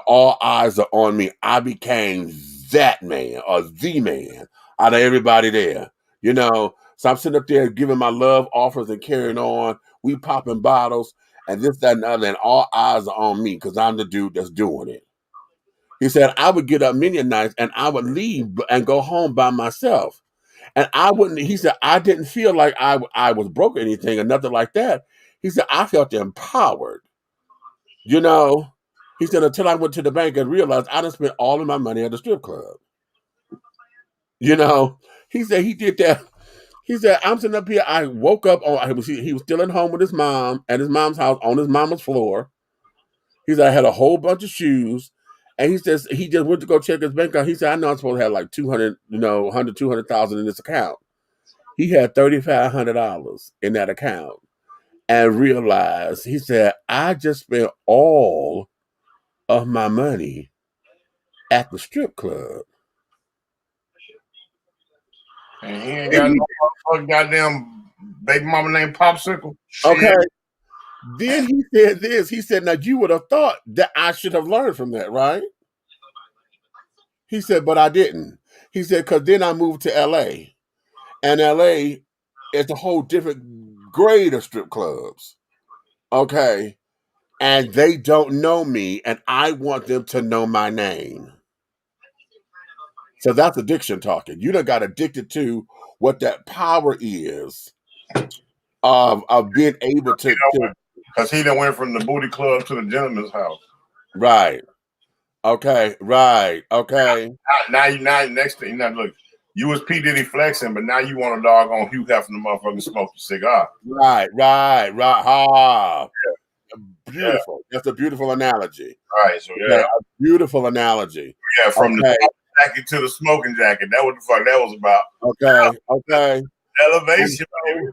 Speaker 3: All eyes are on me. I became that man or the man out of everybody there. So I'm sitting up there giving my love offers and carrying on. We popping bottles and this, that, and other, and all eyes are on me because I'm the dude that's doing it. He said, I would get up many nights and I would leave and go home by myself. And I wouldn't, he said, I didn't feel like I was broke or anything or nothing like that. He said, I felt empowered. He said, until I went to the bank and realized I done spent all of my money at the strip club. He said he did that. He said, I'm sitting up here. I woke up he was still at home with his mom at his mom's house on his mama's floor. He said, I had a whole bunch of shoes. And he says he just went to go check his bank account. He said, I know I'm supposed to have like 200,000 in this account. He had $3,500 in that account and realized, he said, I just spent all of my money at the strip club.
Speaker 4: And he ain't got no motherfucking goddamn baby mama named Popsicle.
Speaker 3: Okay. Then he said this. He said, now you would have thought that I should have learned from that, right? He said, but I didn't. He said, because then I moved to LA. And LA is a whole different grade of strip clubs. Okay. And they don't know me, and I want them to know my name. So that's addiction talking. You done got addicted to what that power is of being able to.
Speaker 4: Because he done went from the booty club to the gentleman's house.
Speaker 3: Right. Okay. Right. Okay.
Speaker 4: Now next thing, look, you was P. Diddy flexing, but now you want a doggone Hugh Hefner motherfucking smoke a cigar.
Speaker 3: Right. Ha. Yeah. Beautiful. Yeah. That's a beautiful analogy.
Speaker 4: All right. So, yeah.
Speaker 3: A beautiful analogy.
Speaker 4: Yeah, from the jacket to the smoking jacket. That what the fuck that was about.
Speaker 3: Okay.
Speaker 4: Elevation, baby.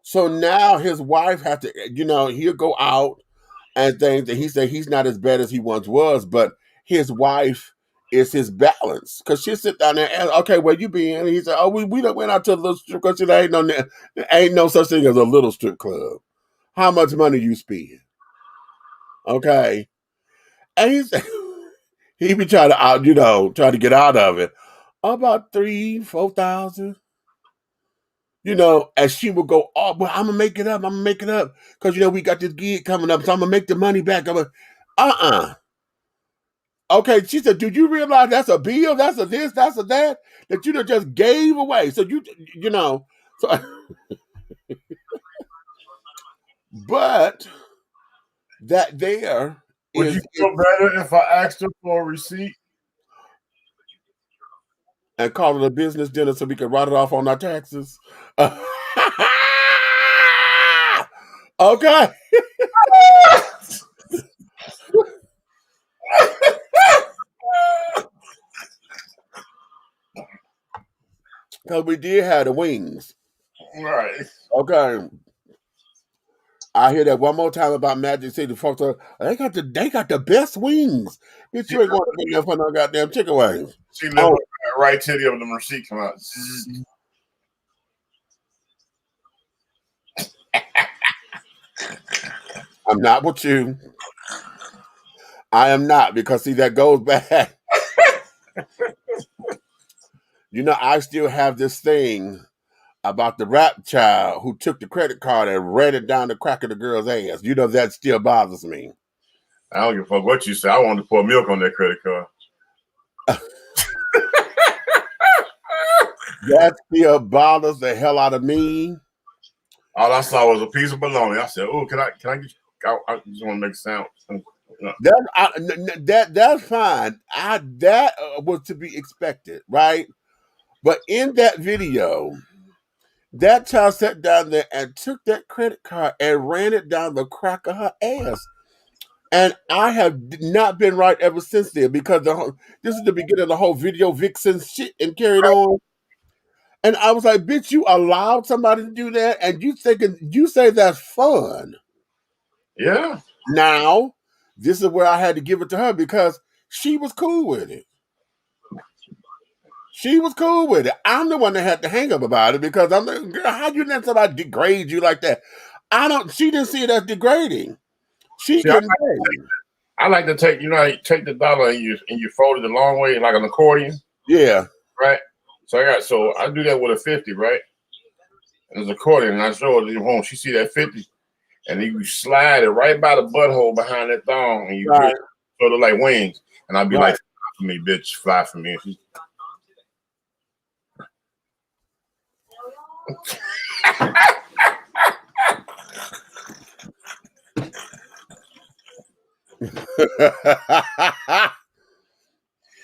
Speaker 3: So now his wife has to, he'll go out and things, and he said he's not as bad as he once was, but his wife is his balance. Because she'll sit down there and, okay, where you been? And he said, oh, we done went out to a little strip club. There ain't no such thing as a little strip club. How much money you spend? Okay. And he said, he be trying to try to get out of it. About 3,000-4,000. And she would go, oh, well, I'm gonna make it up. Because we got this gig coming up, so I'm gonna make the money back. Okay, she said, do you realize that's a bill? That's a this, that's a that you done just gave away. So so but that there
Speaker 4: would you feel better if I asked her for a receipt?
Speaker 3: And call it a business dinner so we can write it off on our taxes. Okay. Because we did have the wings.
Speaker 4: Right.
Speaker 3: Okay. I hear that one more time about Magic City. Folks they got the best wings. Bitch, you ain't going to get there for no goddamn chicken wings.
Speaker 4: She lived right to the them receipt come out.
Speaker 3: I'm not with you. I am not, because see, that goes back. I still have this thing about the rap child who took the credit card and ran it down the crack of the girl's ass. That still bothers me.
Speaker 4: I don't give a fuck what you say. I wanted to pour milk on that credit card.
Speaker 3: That still bothers the hell out of me.
Speaker 4: All I saw was a piece of bologna. I said, "Oh, can I get you?" I just want to make a sound.
Speaker 3: That's fine. That was to be expected, right? But in that video, that child sat down there and took that credit card and ran it down the crack of her ass. And I have not been right ever since then, because this is the beginning of the whole video vixen shit and carried on. And I was like, bitch, you allowed somebody to do that? And you say that's fun.
Speaker 4: Yeah.
Speaker 3: Now, this is where I had to give it to her, because she was cool with it. I'm the one that had to hang up about it, because I'm like, girl, how you let somebody degrade you like that? She didn't see it as degrading.
Speaker 4: I like to take, take the dollar and you fold it the long way like an accordion.
Speaker 3: Yeah.
Speaker 4: Right. So I do that with a 50, right? And it's accordion, and I show her home. She see that 50, and then you slide it right by the butthole behind that thong, and you sort of like wings. And I'll be like, fly for me, bitch, fly for me.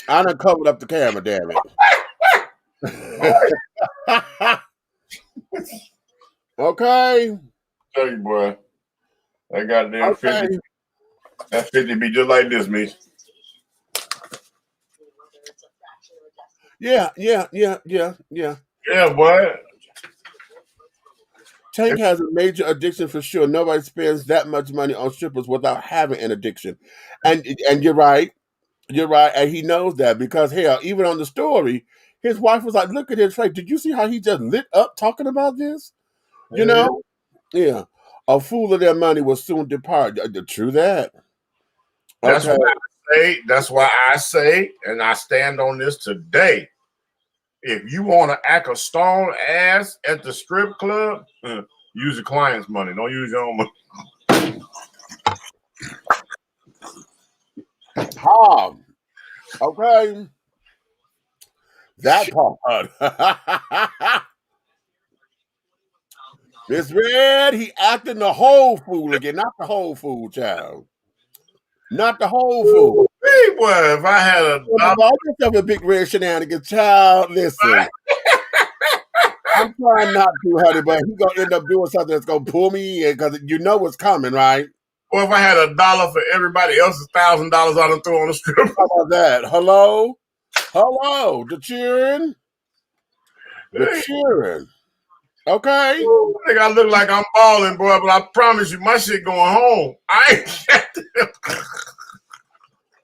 Speaker 3: I done covered up the camera, damn it. Okay.
Speaker 4: Tell you, boy, that goddamn 50. That 50 be just like this, me.
Speaker 3: Yeah.
Speaker 4: Yeah, boy.
Speaker 3: Tank has a major addiction for sure. Nobody spends that much money on strippers without having an addiction. And you're right. And he knows that, because hell, even on the story, his wife was like, look at his face. Did you see how he just lit up talking about this? Yeah. A fool of their money will soon depart. True that.
Speaker 4: Okay. That's why I say, and I stand on this today. If you want to act a stone ass at the strip club, use the client's money. Don't use your own money.
Speaker 3: Okay. That part. Miss Red, he acting the whole fool again, not the whole fool, child. Not the whole fool.
Speaker 4: Hey, boy, if I had a
Speaker 3: yourself a big red shenanigans, child. Listen. I'm trying not to, honey, but he's gonna end up doing something that's gonna pull me in, because you know what's coming, right?
Speaker 4: Well, if I had $1 for everybody else's $1,000 I done threw on the strip.
Speaker 3: How about that? Hello? Hello, the cheering. The cheering. Okay.
Speaker 4: I think I look like I'm balling, boy, but I promise you, my shit going home. I ain't.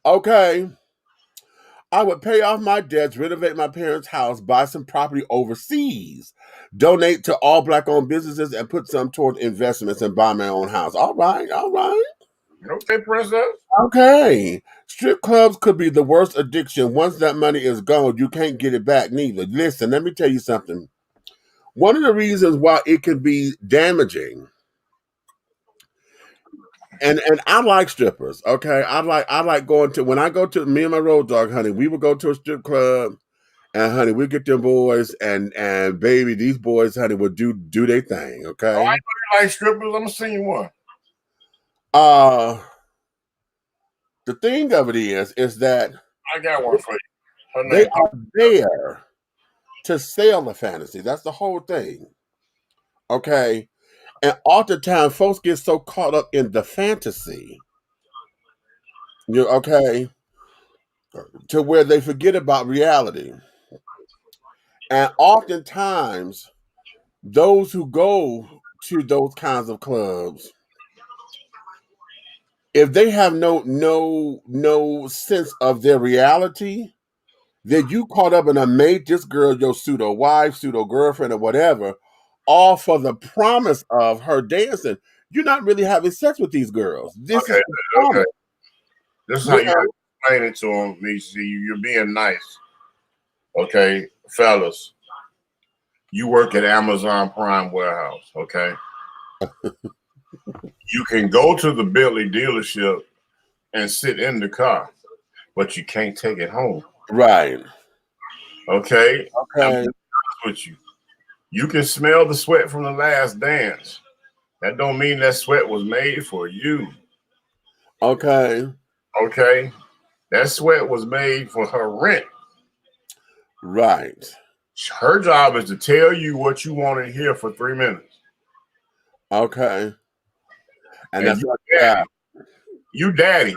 Speaker 3: Okay. I would pay off my debts, renovate my parents' house, buy some property overseas, donate to all Black-owned businesses, and put some towards investments and buy my own house. All right, all right.
Speaker 4: Okay, princess.
Speaker 3: Okay. Strip clubs could be the worst addiction. Once that money is gone, you can't get it back neither. Listen, let me tell you something. One of the reasons why it can be damaging, and I like strippers, okay? I like going to, when I go to, me and my road dog, honey, we would go to a strip club. And honey, we get them boys, and baby, these boys, honey, will do their thing,
Speaker 4: Oh,
Speaker 3: okay?
Speaker 4: I know you like strippers. I'm gonna send you one.
Speaker 3: The thing of it is that
Speaker 4: I got one for you. Her
Speaker 3: they
Speaker 4: name.
Speaker 3: are there to sell the fantasy. That's the whole thing, okay? And oftentimes, folks get so caught up in the fantasy, okay, to where they forget about reality. And oftentimes, those who go to those kinds of clubs, if they have no sense of their reality, then you caught up and made this girl your pseudo wife, pseudo girlfriend, or whatever, all for the promise of her dancing. You're not really having sex with these girls. This is
Speaker 4: Okay,
Speaker 3: the promise.
Speaker 4: okay. This is how you explain it to them. You're being nice. Okay, fellas. You work at Amazon Prime Warehouse, okay? You can go to the Bentley dealership and sit in the car, but you can't take it home.
Speaker 3: Right.
Speaker 4: Okay?
Speaker 3: Okay.
Speaker 4: I'm honest with you. You can smell the sweat from the last dance. That don't mean that sweat was made for you.
Speaker 3: Okay.
Speaker 4: Okay? That sweat was made for her rent.
Speaker 3: Right.
Speaker 4: Her job is to tell you what you want to hear for 3 minutes.
Speaker 3: Okay. And that's
Speaker 4: you
Speaker 3: what
Speaker 4: daddy. You daddy.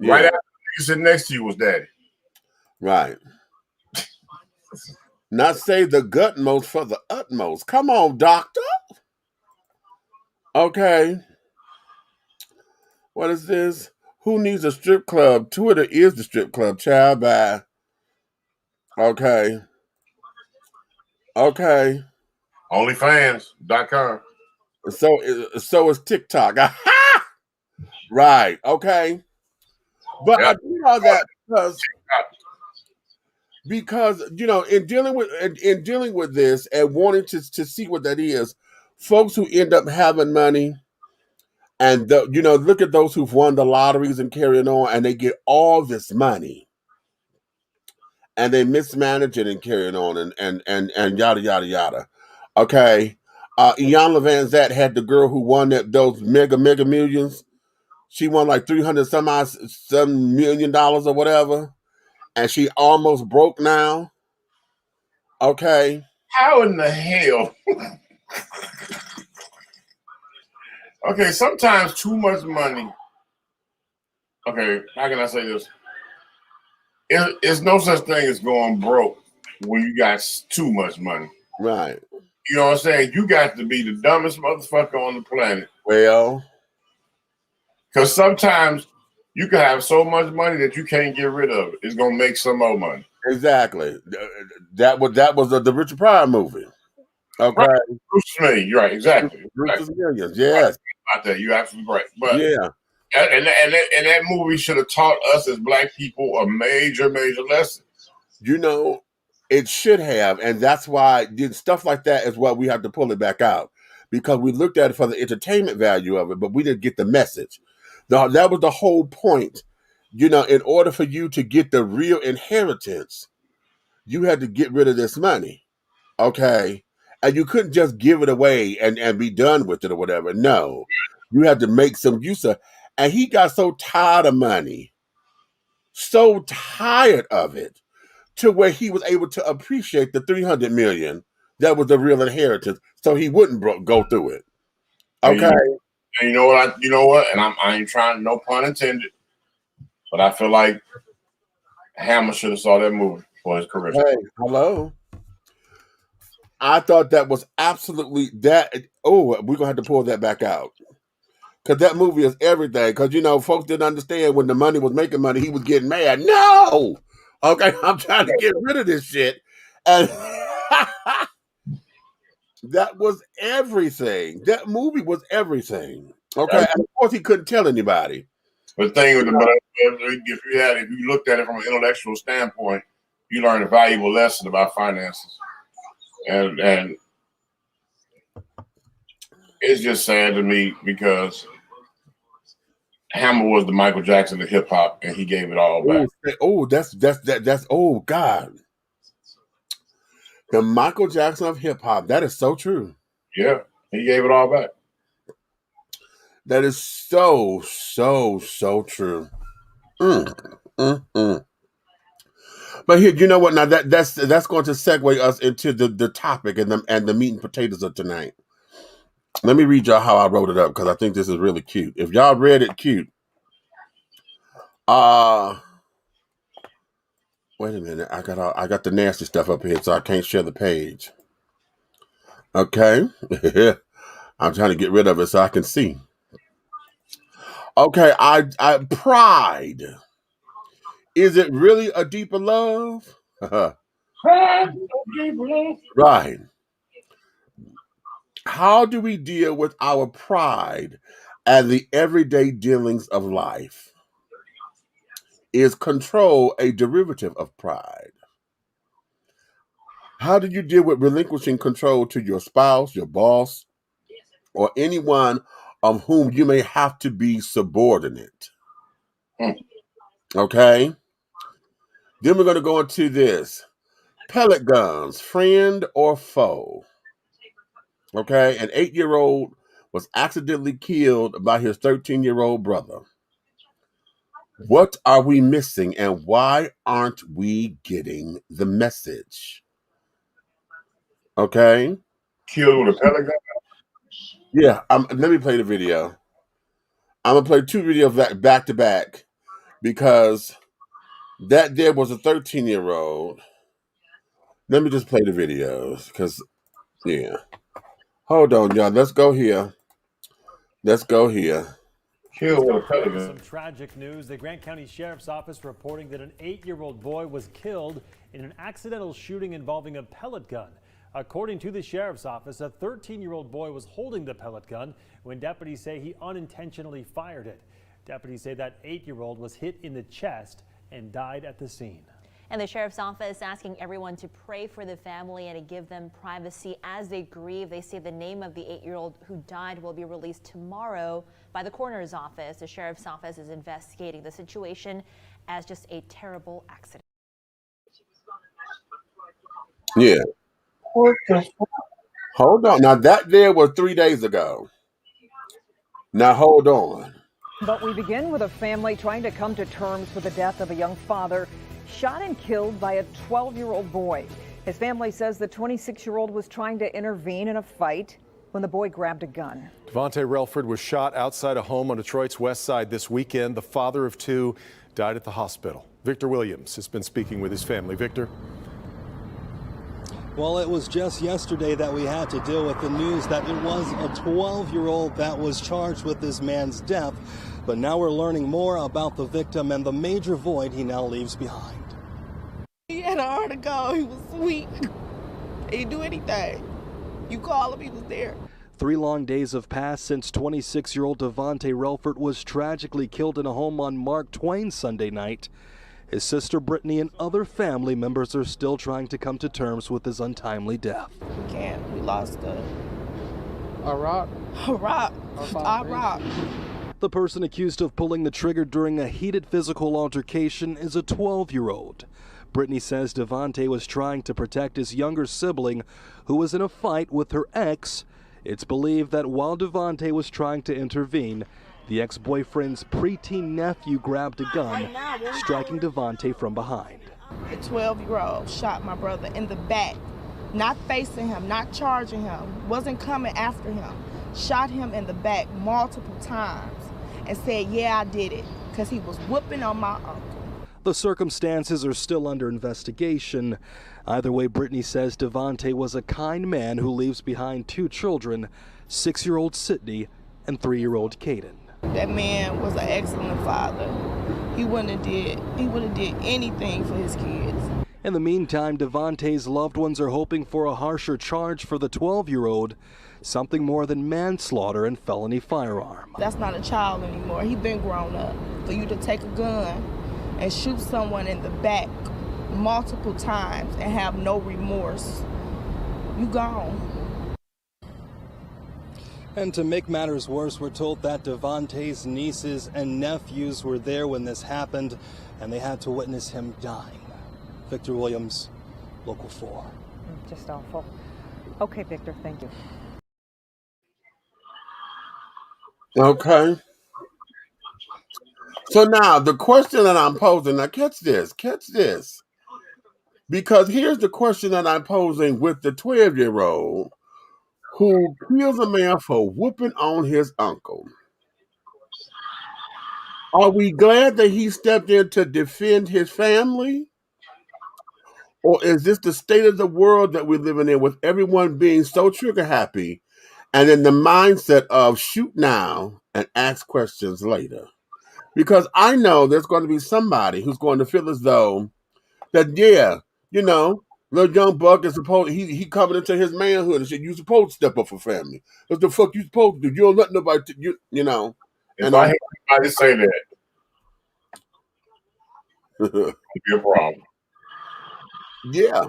Speaker 3: Yeah.
Speaker 4: Right after you sitting next to you was daddy.
Speaker 3: Right. Not say the gutmost for the utmost. Come on, doctor. Okay. What is this? Who needs a strip club? Twitter is the strip club. Child, bye. Okay. Okay.
Speaker 4: OnlyFans.com.
Speaker 3: So is TikTok. Right. Okay. But
Speaker 4: Yep.
Speaker 3: I do all that because in dealing with this and wanting to see what that is, folks who end up having money and look at those who've won the lotteries and carrying on, and they get all this money and they mismanage it and carrying on and yada yada yada. Okay. Iyanla Vanzant had the girl who won those mega millions. She won like 300 some million dollars or whatever, and she almost broke now. Okay.
Speaker 4: How in the hell? Okay, sometimes too much money. Okay, how can I say this? It's no such thing as going broke when you got too much money.
Speaker 3: Right.
Speaker 4: You know what I'm saying? You got to be the dumbest motherfucker on the planet.
Speaker 3: Well,
Speaker 4: because sometimes you can have so much money that you can't get rid of it. It's gonna make some more money.
Speaker 3: Exactly. That was the Richard Pryor movie. Okay.
Speaker 4: Right. Bruce Lee. You're right. Exactly.
Speaker 3: Bruce's Millions. Yes.
Speaker 4: About that. You're absolutely right. But
Speaker 3: yeah.
Speaker 4: And that movie should have taught us as Black people a major lesson.
Speaker 3: It should have, and that's why stuff like that is why we have to pull it back out, because we looked at it for the entertainment value of it, but we didn't get the message. That was the whole point. In order for you to get the real inheritance, you had to get rid of this money. Okay. And you couldn't just give it away and be done with it or whatever. No. You had to make some use of it. And he got so tired of money, so tired of it, to where he was able to appreciate the $300 million that was the real inheritance, so he wouldn't go through it. Okay.
Speaker 4: And you know what? And I ain't trying, no pun intended, but I feel like Hammer should have saw that movie for his career.
Speaker 3: Hey, hello. I thought that was absolutely that. Oh, we're gonna have to pull that back out because that movie is everything. Because folks didn't understand when the money was making money, he was getting mad. No, okay, I'm trying to get rid of this shit, and that was everything. That movie was everything. Okay, and of course he couldn't tell anybody.
Speaker 4: The thing with if you looked at it from an intellectual standpoint, you learned a valuable lesson about finances. And it's just sad to me because Hammer was the Michael Jackson of hip hop, and he gave it all back.
Speaker 3: Oh, that's oh God. The Michael Jackson of hip hop. That is so true.
Speaker 4: Yeah, he gave it all back.
Speaker 3: That is so true. But here, you know what? Now that's going to segue us into the topic and the meat and potatoes of tonight. Let me read y'all how I wrote it up because I think this is really cute. If y'all read it, cute. Wait a minute. I got the nasty stuff up here, so I can't share the page. Okay. I'm trying to get rid of it so I can see. Okay, I pride. Is it really a deeper love? Right. How do we deal with our pride and the everyday dealings of life? Is control a derivative of pride? How do you deal with relinquishing control to your spouse, your boss, or anyone of whom you may have to be subordinate? Okay. Then we're going to go into this. Pellet guns, friend or foe? Okay. An 8-year-old was accidentally killed by his 13-year-old brother. What are we missing and why aren't we getting the message? Okay.
Speaker 4: Killed with a pellet gun?
Speaker 3: Yeah. Let me play the video. I'm going to play 2 videos back to back because that there was a 13-year-old. Let me just play the videos because, yeah. Hold on, y'all. Let's go here.
Speaker 5: Some tragic news. The Grant County Sheriff's Office reporting that an 8-year-old boy was killed in an accidental shooting involving a pellet gun. According to the Sheriff's Office, a 13-year-old boy was holding the pellet gun when deputies say he unintentionally fired it. Deputies say that 8-year-old was hit in the chest and died at the scene.
Speaker 6: And the Sheriff's Office asking everyone to pray for the family and to give them privacy as they grieve. They say the name of the 8-year-old who died will be released tomorrow by the coroner's office. The Sheriff's Office is investigating the situation as just a terrible accident.
Speaker 3: Yeah. Hold on. Now that there was 3 days ago. Now hold on.
Speaker 7: But we begin with a family trying to come to terms with the death of a young father shot and killed by a 12-year-old boy. His family says the 26-year-old was trying to intervene in a fight when the boy grabbed a gun.
Speaker 8: Devontae Relford was shot outside a home on Detroit's west side this weekend. The father of 2 died at the hospital. Victor Williams has been speaking with his family. Victor?
Speaker 9: Well, it was just yesterday that we had to deal with the news that it was a 12-year-old that was charged with this man's death. But now we're learning more about the victim and the major void he now leaves behind.
Speaker 10: He had a heart to go. He was sweet. He didn't do anything. You call him, he was there.
Speaker 9: 3 long days have passed since 26-year-old Devontae Relford was tragically killed in a home on Mark Twain Sunday night. His sister Brittany and other family members are still trying to come to terms with his untimely death.
Speaker 10: We can't. We lost
Speaker 11: a rock.
Speaker 9: The person accused of pulling the trigger during a heated physical altercation is a 12-year-old. Brittany says Devontae was trying to protect his younger sibling who was in a fight with her ex. It's believed that while Devontae was trying to intervene, the ex-boyfriend's preteen nephew grabbed a gun, striking Devontae from behind.
Speaker 10: The 12-year-old shot my brother in the back, not facing him, not charging him, wasn't coming after him. Shot him in the back multiple times and said, yeah, I did it, because he was whooping on my uncle.
Speaker 9: The circumstances are still under investigation. Either way, Brittany says Devontae was a kind man who leaves behind 2 children, 6-year-old Sydney and 3-year-old Caden.
Speaker 10: That man was an excellent father. He wouldn't have did anything for his kids.
Speaker 9: In the meantime, Devontae's loved ones are hoping for a harsher charge for the 12-year-old, something more than manslaughter and felony firearm.
Speaker 10: That's not a child anymore. He's been grown up. For you to take a gun and shoot someone in the back multiple times and have no remorse, you gone.
Speaker 9: And to make matters worse, we're told that Devontae's nieces and nephews were there when this happened, and they had to witness him dying. Victor Williams, Local 4.
Speaker 7: Just awful. Okay, Victor, thank you.
Speaker 3: Okay. So now the question that I'm posing, now catch this. Because here's the question that I'm posing with the 12-year-old who kills a man for whooping on his uncle. Are we glad that he stepped in to defend his family? Or is this the state of the world that we're living in with everyone being so trigger happy and in the mindset of shoot now and ask questions later? Because I know there's going to be somebody who's going to feel as though that, yeah, you know, little young buck is supposed, he coming into his manhood and shit. You supposed to step up for family. What the fuck you supposed to do? You don't let nobody, you know.
Speaker 4: If I hear anybody say that, it'd be a problem.
Speaker 3: Yeah.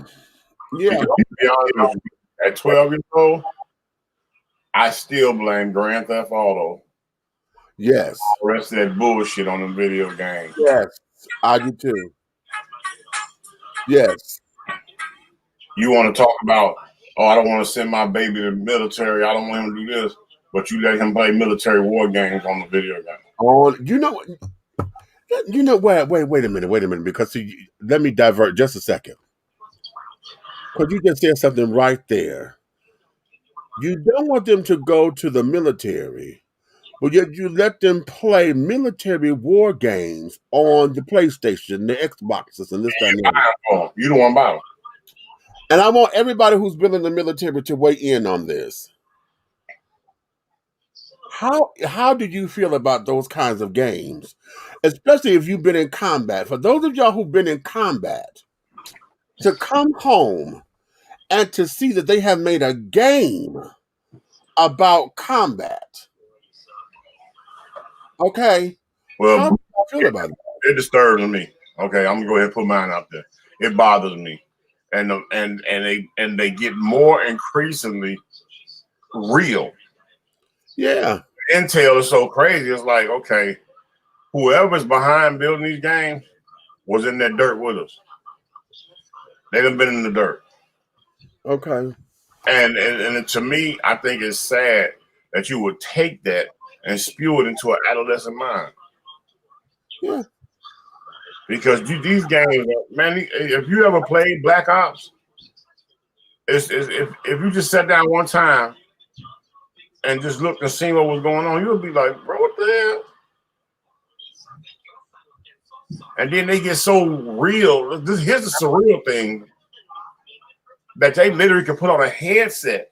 Speaker 3: Yeah.
Speaker 4: To be honest, at 12 years old, I still blame Grand Theft Auto.
Speaker 3: Yes.
Speaker 4: The rest of that bullshit on the video game.
Speaker 3: Yes. I do too. Yes.
Speaker 4: You want to talk about, oh, I don't want to send my baby to the military. I don't want him to do this. But you let him play military war games on the video game.
Speaker 3: Oh, you know what? Wait a minute. Because see, let me divert just a second. Because you just said something right there. You don't want them to go to the military, but yet you let them play military war games on the PlayStation, the Xboxes, and this, that, and that.
Speaker 4: You don't want to buy them.
Speaker 3: And I want everybody who's been in the military to weigh in on this. How do you feel about those kinds of games? Especially if you've been in combat. For those of y'all who've been in combat, to come home and to see that they have made a game about combat. Okay.
Speaker 4: Well,
Speaker 3: how do you feel about it?
Speaker 4: It disturbs me. Okay, I'm gonna go ahead and put mine out there. It bothers me. And they get more increasingly real.
Speaker 3: Yeah.
Speaker 4: Intel is so crazy. It's like, okay, whoever's behind building these games was in that dirt with us. They done been in the dirt.
Speaker 3: Okay.
Speaker 4: And to me, I think it's sad that you would take that and spew it into an adolescent mind.
Speaker 3: Yeah.
Speaker 4: Because these games, man, if you ever played Black Ops, if you just sat down one time and just looked and seen what was going on, you'll be like, bro, what the hell? And then they get so real. Here's the surreal thing, that they literally can put on a headset,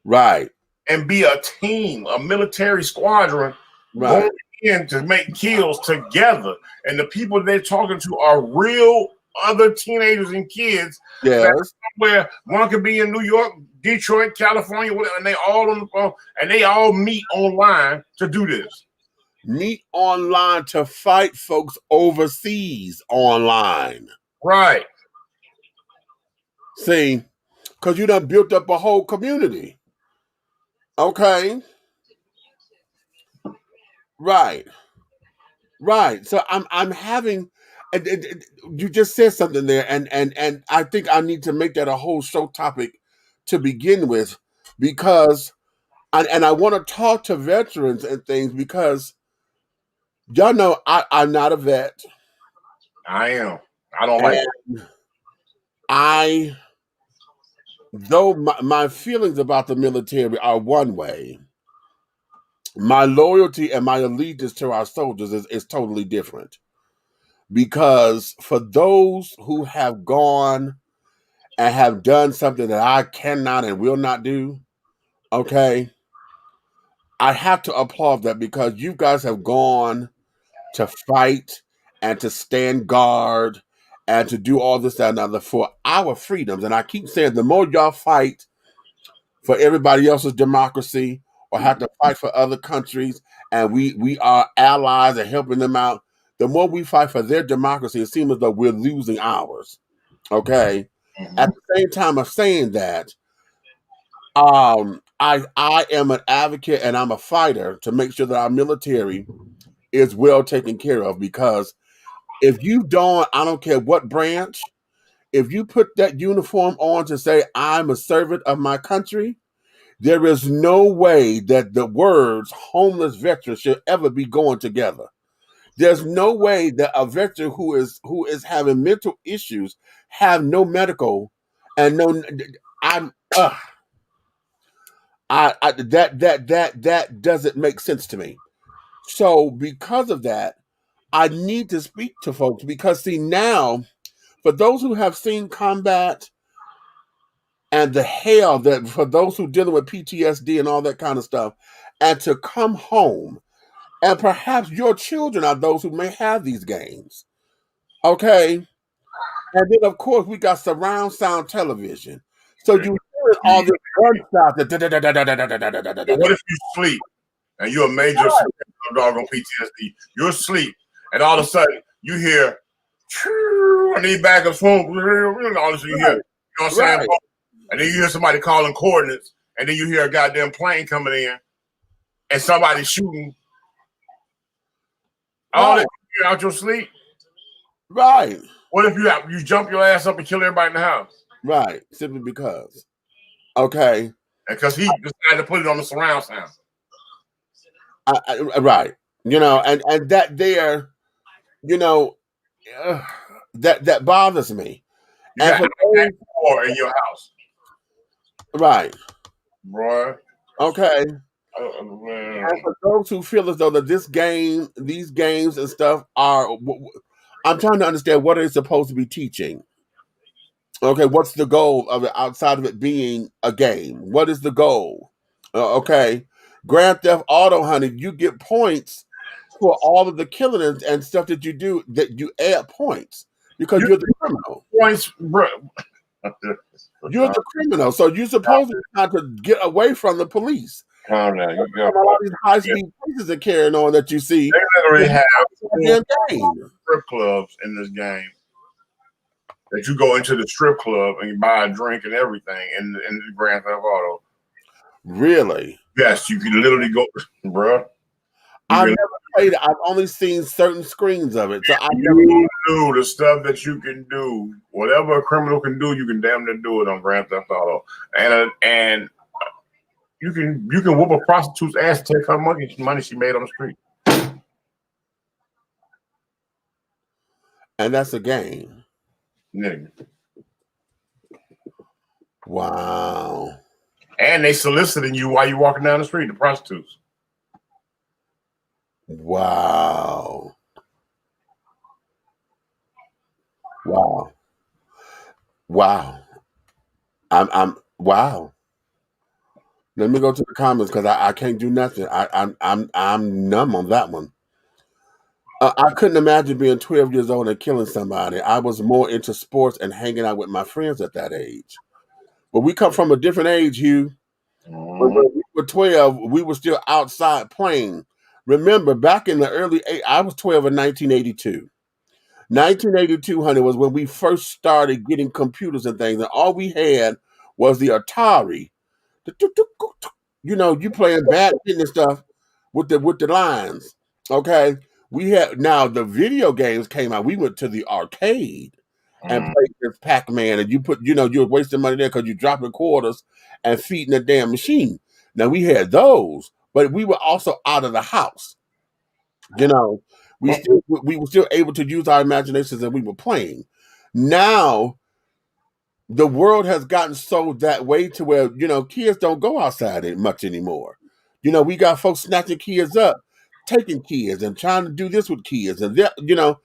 Speaker 3: right,
Speaker 4: and be a team, a military squadron,
Speaker 3: right,
Speaker 4: going in to make kills together. And the people they're talking to are real other teenagers and kids.
Speaker 3: Yes.
Speaker 4: Where one could be in New York, Detroit, California, whatever, and they all on the phone, and they all meet online to do this.
Speaker 3: Meet online to fight folks overseas online.
Speaker 4: Right.
Speaker 3: See, because you done built up a whole community. Okay. Right. So I'm having, you just said something there, and I think I need to make that a whole show topic to begin with, because I want to talk to veterans and things, because y'all know I'm not a vet.
Speaker 4: I am. I don't like it. Though my feelings about the military are one way, my loyalty and my allegiance to our soldiers is totally different.
Speaker 3: because for those who have gone and have done something that I cannot and will not do, okay, I have to applaud that because you guys have gone to fight and to stand guard and to do all this and another for our freedoms. And I keep saying the more y'all fight for everybody else's democracy or have to fight for other countries and we are allies and helping them out, the more we fight for their democracy, it seems as though we're losing ours. Okay. At the same time of saying that, I am an advocate and I'm a fighter to make sure that our military is well taken care of, because if you don't, I don't care what branch, if you put that uniform on to say I'm a servant of my country, there is no way that the words homeless veteran should ever be going together. There's no way that a veteran who is having mental issues have no medical and no. I'm. That doesn't make sense to me. So because of that, I need to speak to folks because see now, for those who have seen combat and the hell that for those who dealing with PTSD and all that kind of stuff, and to come home, and perhaps your children are those who may have these games. Okay. And then of course we got surround sound television. So you hear all this gunshot.
Speaker 4: What if you sleep and you're a major dog on PTSD? You're asleep, and all of a sudden you hear, I need backup phone. All of a sudden you hear, you know what I'm saying? Right. And then you hear somebody calling coordinates, and then you hear a goddamn plane coming in, and somebody shooting. All that you hear out your sleep.
Speaker 3: Right.
Speaker 4: What if you jump your ass up and kill everybody in the house?
Speaker 3: Right. Simply because. Okay.
Speaker 4: Because he decided to put it on the surround sound.
Speaker 3: Right. You know, and that there, you know, that bothers me.
Speaker 4: You
Speaker 3: and
Speaker 4: got
Speaker 3: for those,
Speaker 4: in your house.
Speaker 3: Right.
Speaker 4: Boy.
Speaker 3: Okay.
Speaker 4: Man.
Speaker 3: And for those who feel as though that these games and stuff are, I'm trying to understand what are they supposed to be teaching. Okay, what's the goal of it outside of it being a game? What is the goal? Okay, Grand Theft Auto, honey, you get points for all of the killing and stuff that you do. That you add points because you're the criminal.
Speaker 4: Points, bro.
Speaker 3: You're the criminal, so you're supposed to try to get away from the police.
Speaker 4: Calm down. You got
Speaker 3: all these high-speed places are carrying on that you see.
Speaker 4: They literally have strip clubs in this game. That you go into the strip club and you buy a drink and everything in the Grand Theft Auto.
Speaker 3: Really?
Speaker 4: Yes, you can literally go, bro.
Speaker 3: I've never played it. I've only seen certain screens of it. So I
Speaker 4: you do the stuff that you can do. Whatever a criminal can do, you can damn near do it on Grand Theft Auto. And you can whoop a prostitute's ass and take her money she made on the street.
Speaker 3: And that's a game.
Speaker 4: Nigga.
Speaker 3: Wow.
Speaker 4: And they soliciting you while you're walking down the street, the prostitutes.
Speaker 3: Wow. Wow. Wow. I'm wow. Let me go to the comments because I can't do nothing. I'm numb on that one. I couldn't imagine being 12 years old and killing somebody. I was more into sports and hanging out with my friends at that age. But we come from a different age, Hugh. When we were 12, we were still outside playing. Remember, back in the early I was 12 in 1982. 1982, honey, was when we first started getting computers and things, and all we had was the Atari. You know, you playing badminton and stuff with the lines. Okay, we had now the video games came out. We went to the arcade and played this Pac-Man, and you were wasting money there because you dropping quarters and feeding the damn machine. Now we had those, but we were also out of the house. You know, we were still able to use our imaginations and we were playing. Now the world has gotten so that way to where, you know, kids don't go outside much anymore. You know, we got folks snatching kids up, taking kids and trying to do this with kids. And, you know,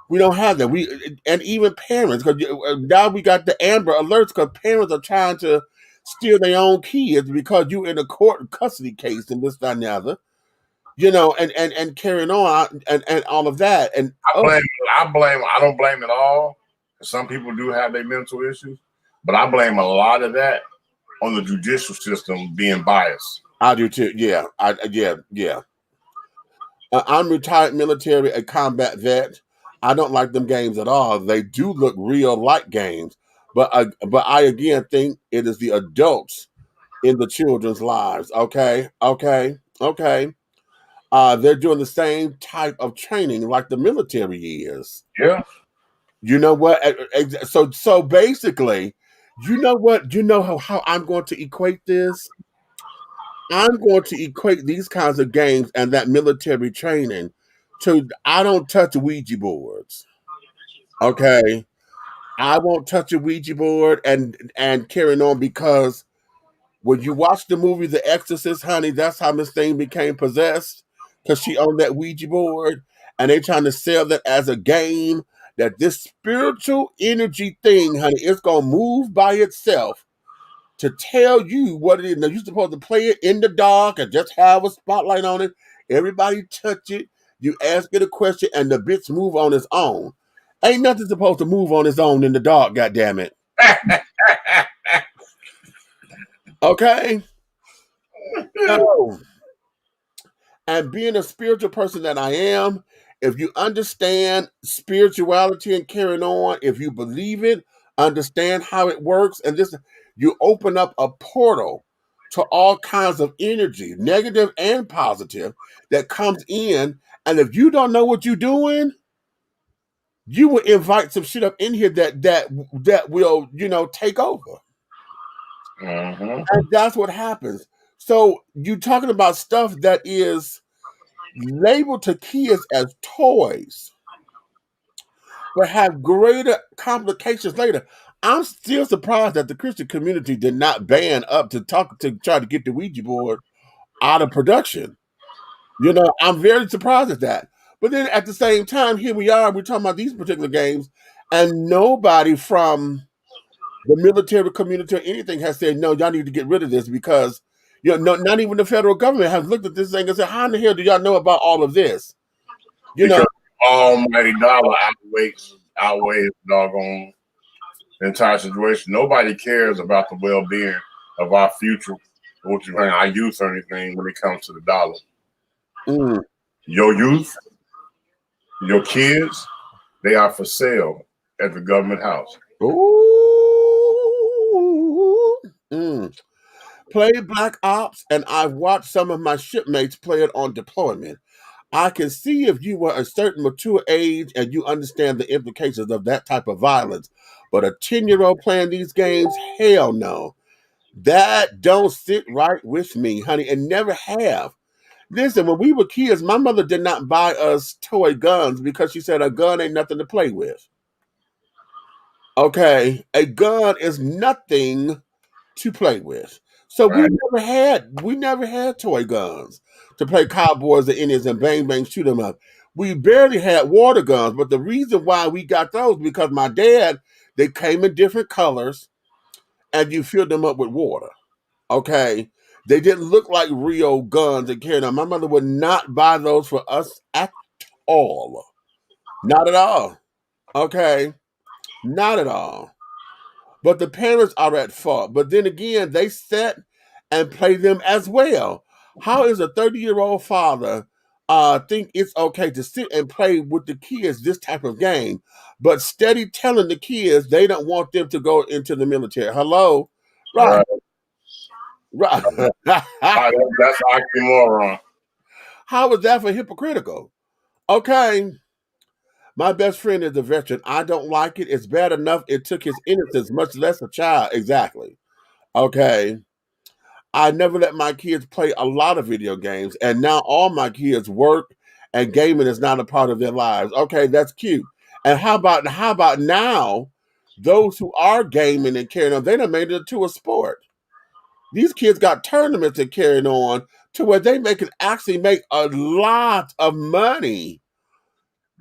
Speaker 3: We don't have that. And even parents, because now we got the Amber Alerts, because parents are trying to steal their own kids because you in a court custody case and this, that, and the other. And carrying on and all of that. And
Speaker 4: I don't blame it all. Some people do have their mental issues, but I blame a lot of that on the judicial system being biased.
Speaker 3: I do too. Yeah. I'm retired military, a combat vet. I don't like them games at all. They do look real like games, but I again think it is the adults in the children's lives. Okay. They're doing the same type of training like the military is.
Speaker 4: Yeah.
Speaker 3: You know what? So basically, you know what? You know how I'm going to equate this? I'm going to equate these kinds of games and that military training to I don't touch Ouija boards. Okay. I won't touch a Ouija board and carrying on, because when you watch the movie The Exorcist, honey, that's how Miss Thing became possessed, because she owned that Ouija board, and they trying to sell that as a game, that this spiritual energy thing, honey, it's gonna move by itself to tell you what it is. Now, you're supposed to play it in the dark and just have a spotlight on it. Everybody touch it. You ask it a question, and the bitch move on its own. Ain't nothing supposed to move on its own in the dark, goddammit. Okay? No. And being a spiritual person that I am, if you understand spirituality and carrying on, if you believe it, understand how it works, and this, you open up a portal to all kinds of energy, negative and positive, that comes in. And if you don't know what you're doing, you will invite some shit up in here that will, take over.
Speaker 4: Mm-hmm.
Speaker 3: And that's what happens. So you're talking about stuff that is labeled to kids as toys, but have greater complications later. I'm still surprised that the Christian community did not ban up to try to get the Ouija board out of production. I'm very surprised at that. But then at the same time, here we are, we're talking about these particular games, and nobody from the military community or anything has said, no, y'all need to get rid of this, because not even the federal government has looked at this thing and said, how in the hell do y'all know about all of this?
Speaker 4: Because almighty dollar outweighs the doggone entire situation. Nobody cares about the well-being of our future, our youth or anything when it comes to the dollar. Your youth, your kids, they are for sale at the government house.
Speaker 3: Play Black Ops, and I've watched some of my shipmates play it on deployment. I can see if you were a certain mature age and you understand the implications of that type of violence. But a 10-year-old playing these games, hell no. That don't sit right with me, honey, and never have. Listen, when we were kids, my mother did not buy us toy guns because she said a gun ain't nothing to play with. Okay, a gun is nothing to play with. So
Speaker 4: Right.
Speaker 3: we never had toy guns to play cowboys or Indians and bang bang shoot them up. We barely had water guns, but the reason why we got those because my dad, they came in different colors, and you filled them up with water. Okay, they didn't look like real guns and carrying on. My mother would not buy those for us at all, not at all. Okay, not at all. But the parents are at fault. But then again, they set and play them as well. How is a 30-year-old father think it's okay to sit and play with the kids this type of game, but steady telling the kids they don't want them to go into the military? Hello? Right.
Speaker 4: That's oxymoron.
Speaker 3: How is that for hypocritical? Okay. My best friend is a veteran. I don't like it. It's bad enough it took his innocence, much less a child. Exactly. Okay. I never let my kids play a lot of video games, and now all my kids work, and gaming is not a part of their lives. Okay, that's cute. And how about now, those who are gaming and carrying on, they done made it to a sport. These kids got tournaments and carrying on to where they can actually make a lot of money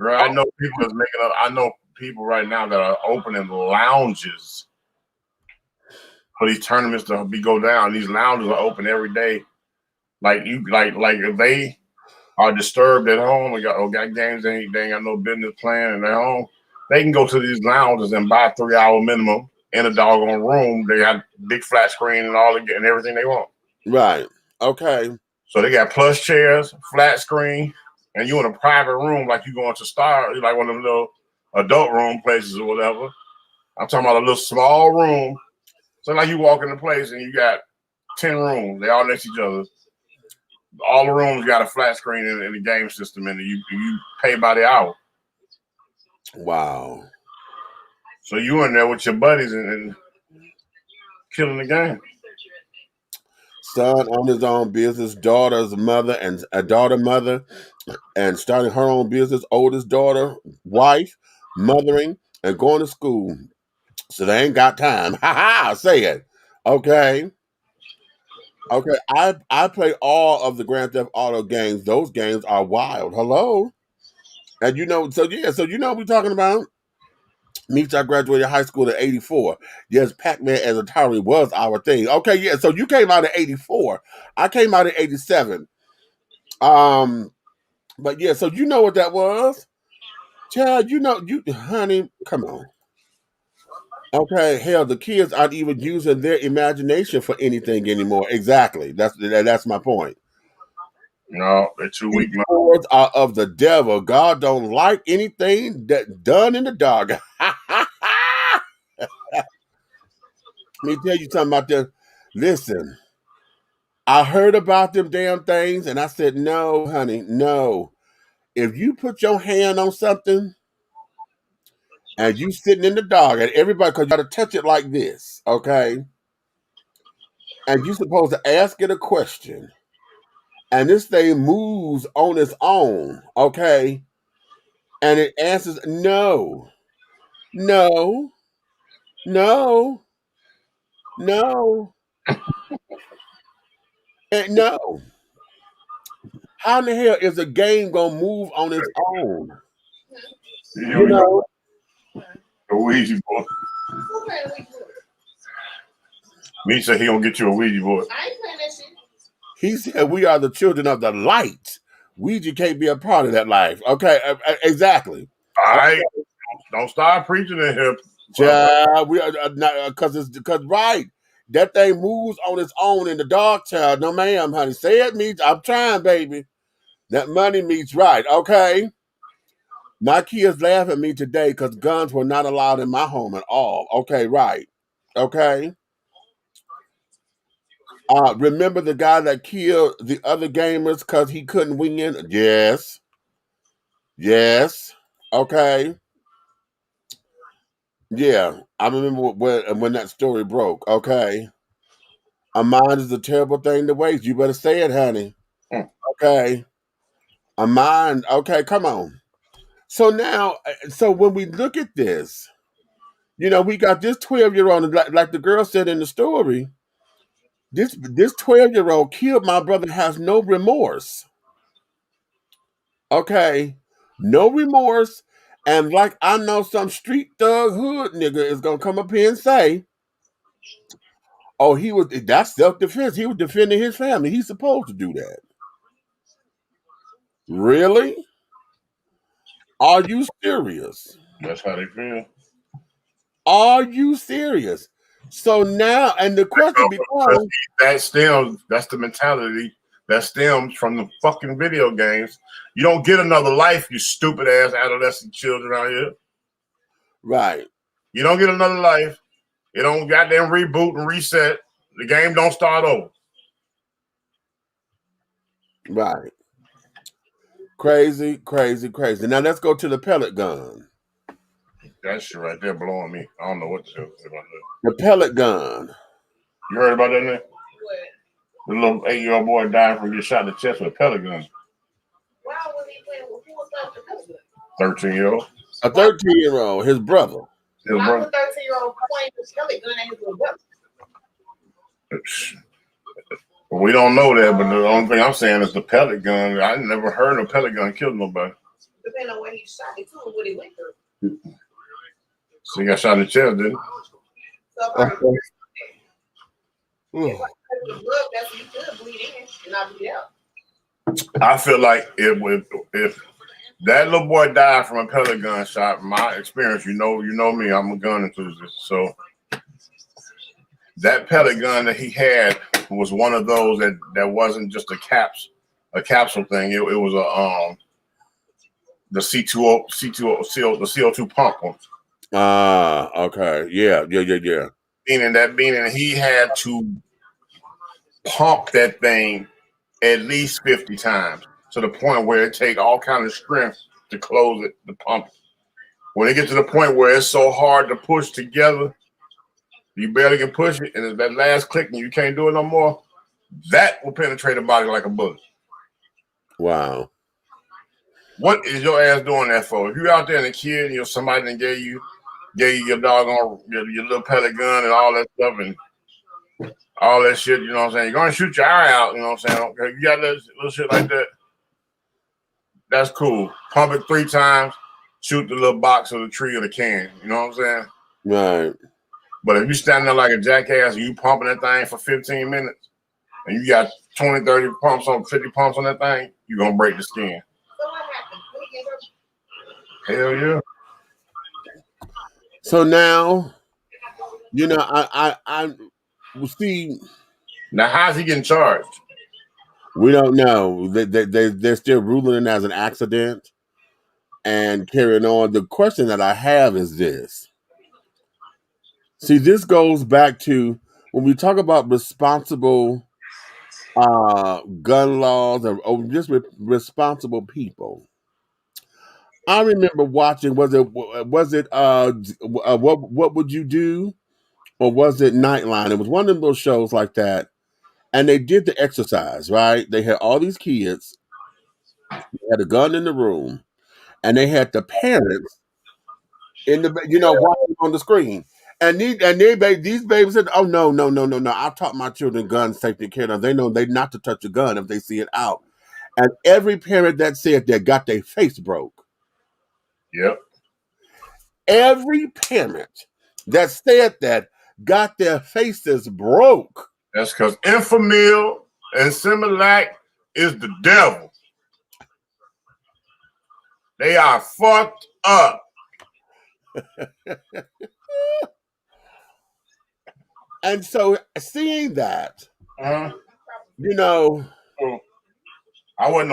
Speaker 4: Girl, I know people that's making up. I know people right now that are opening lounges for these tournaments to go down. These lounges are open every day. Like if they are disturbed at home or got games they ain't got no business playing and they're home, they can go to these lounges and buy a 3-hour minimum in a doggone room. They got big flat screen and and everything they want.
Speaker 3: Right. Okay.
Speaker 4: So they got plush chairs, flat screen, and you in a private room like you going to Star, like one of them little adult room places or whatever. I'm talking about a little small room. So like you walk into place and you got 10 rooms. They all next to each other. All the rooms got a flat screen and the game system in it. You pay by the hour.
Speaker 3: Wow.
Speaker 4: So you in there with your buddies and killing the game.
Speaker 3: Son on his own business, daughter's mother and a daughter mother, and starting her own business, oldest daughter, wife, mothering, and going to school. So they ain't got time. Ha ha, say it. Okay. Okay. I play all of the Grand Theft Auto games. Those games are wild. Hello. And you know, so you know what we're talking about? Meets I graduated high school in 84. Yes, Pac-Man as Atari was our thing. Okay, yeah. So you came out in 84. I came out in 87. But yeah, so you know what that was? Child, honey, come on. Okay, hell, the kids aren't even using their imagination for anything anymore. Exactly. That's my point.
Speaker 4: No, they're too weak.
Speaker 3: Words are of the devil. God don't like anything that done in the dark. Let me tell you something about this. Listen, I heard about them damn things, and I said, no, honey, no. If you put your hand on something and you sitting in the dark, and everybody, because you got to touch it like this, okay? And you supposed to ask it a question. And this thing moves on its own, okay? And it answers no, no, no, no, and no. How in the hell is a game gonna move on its own? You know?
Speaker 4: A Ouija board. Me said he gonna get you a Ouija board.
Speaker 10: I ain't playing that shit.
Speaker 3: He said we are the children of the light. Ouija can't be a part of that life. Okay, exactly.
Speaker 4: All right, don't start preaching in here.
Speaker 3: Yeah, we are not because right. That thing moves on its own in the dark, child. No, ma'am, honey. Say it means I'm trying, baby. That money meets right. Okay. My kids laugh at me today because guns were not allowed in my home at all. Okay, right. Okay. Remember the guy that killed the other gamers because he couldn't win? Yes. Yes. Okay. Yeah. I remember when that story broke. Okay. A mind is a terrible thing to waste. You better say it, honey. Okay. A mind. Okay, come on. So now, when we look at this, we got this 12-year-old, like the girl said in the story, this 12-year-old killed my brother, has no remorse. Okay. No remorse. And like I know some street thug hood nigga is going to come up here and say, oh, that's self-defense. He was defending his family. He's supposed to do that. Really? Are you serious?
Speaker 4: That's how they feel.
Speaker 3: Are you serious? So now, and the question becomes,
Speaker 4: that's the mentality that stems from the fucking video games. You don't get another life, you stupid ass adolescent children out here.
Speaker 3: Right.
Speaker 4: You don't get another life. You don't goddamn reboot and reset. The game don't start over.
Speaker 3: Right. Crazy, crazy, crazy. Now let's go to the pellet gun.
Speaker 4: That shit right there blowing me. I don't know what to do about that.
Speaker 3: The pellet gun.
Speaker 4: You heard about that, Nick? The little 8-year-old boy died from getting shot in the chest with a pellet gun.
Speaker 10: Why was he playing with who was that the pellet gun?
Speaker 4: 13-year-old.
Speaker 3: A 13-year-old, his brother.
Speaker 10: Why was 13-year-old playing with pellet gun and his little brother?
Speaker 4: We don't know that, but the only thing I'm saying is the pellet gun. I never heard a pellet gun kill nobody.
Speaker 12: Depending on where he shot it to and what he went through.
Speaker 4: So he got shot in the chest, didn't he?
Speaker 12: So if I the blood vessel, you could bleed in and not bleed out.
Speaker 4: I feel like if that little boy died from a pellet gun shot, my experience, you know me, I'm a gun enthusiast. So that pellet gun that he had was one of those that wasn't just a capsule thing. It was the the CO2 pump one.
Speaker 3: Okay. Yeah.
Speaker 4: Meaning he had to pump that thing at least 50 times to the point where it take all kind of strength to close it, to pump it. When it gets to the point where it's so hard to push together, you barely can push it, and it's that last click and you can't do it no more, that will penetrate a body like a bullet.
Speaker 3: Wow.
Speaker 4: What is your ass doing that for? If you're out there and a kid, somebody that gave you your doggone your little pellet gun and all that stuff and all that shit, you know what I'm saying? You're gonna shoot your eye out, you know what I'm saying? Okay, you got little shit like that. That's cool. Pump it 3 times, shoot the little box or the tree or the can, you know what I'm saying?
Speaker 3: Right.
Speaker 4: But if you standing there like a jackass and you pumping that thing for 15 minutes and you got 20, 30 pumps on 50 pumps on that thing, you're gonna break the skin. Hell yeah.
Speaker 3: So now, I see.
Speaker 4: Now, how's he getting charged?
Speaker 3: We don't know. They're still ruling it as an accident and carrying on. The question that I have is this. See, this goes back to when we talk about responsible gun laws or just responsible people. I remember watching. Was it what would you do, or was it Nightline? It was one of those shows like that, and they did the exercise. Right? They had all these kids, they had a gun in the room, and they had the parents in the watching on the screen. And these babies said, "Oh no! I taught my children gun safety care. They know they not to touch a gun if they see it out." And every parent that said that got their face broke.
Speaker 4: Yep.
Speaker 3: Every parent that said that got their faces broke.
Speaker 4: That's because Infamil and Similac is the devil. They are fucked up.
Speaker 3: And so seeing that,
Speaker 4: I wasn't no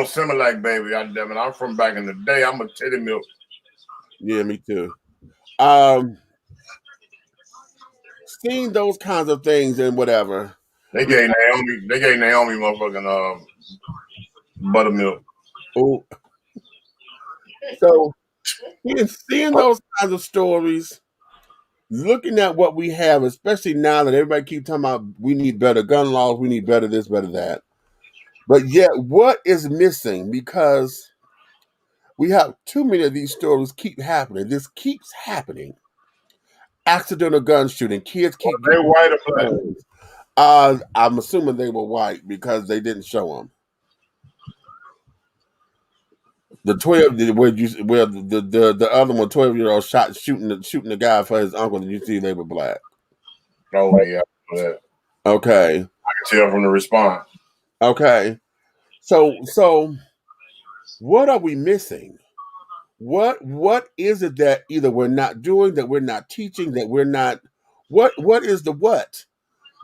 Speaker 4: Similac baby. I'm from back in the day. I'm a titty milk.
Speaker 3: Yeah, me too. Seeing those kinds of things and whatever.
Speaker 4: They gave Naomi motherfucking buttermilk.
Speaker 3: Oh. So seeing those kinds of stories, looking at what we have, especially now that everybody keeps talking about we need better gun laws, we need better this, better that. But yet what is missing? Because we have too many of these stories keep happening. This keeps happening. Accidental gun shooting. Kids keep
Speaker 4: they white or black?
Speaker 3: I'm assuming they were white because they didn't show them. The 12 where the other one, 12-year-old shooting the guy for his uncle, and you see they were black.
Speaker 4: Oh yeah.
Speaker 3: Okay.
Speaker 4: I can tell from the response.
Speaker 3: Okay. So what are we missing? What is it that either we're not doing, that we're not teaching, that we're not what is the what?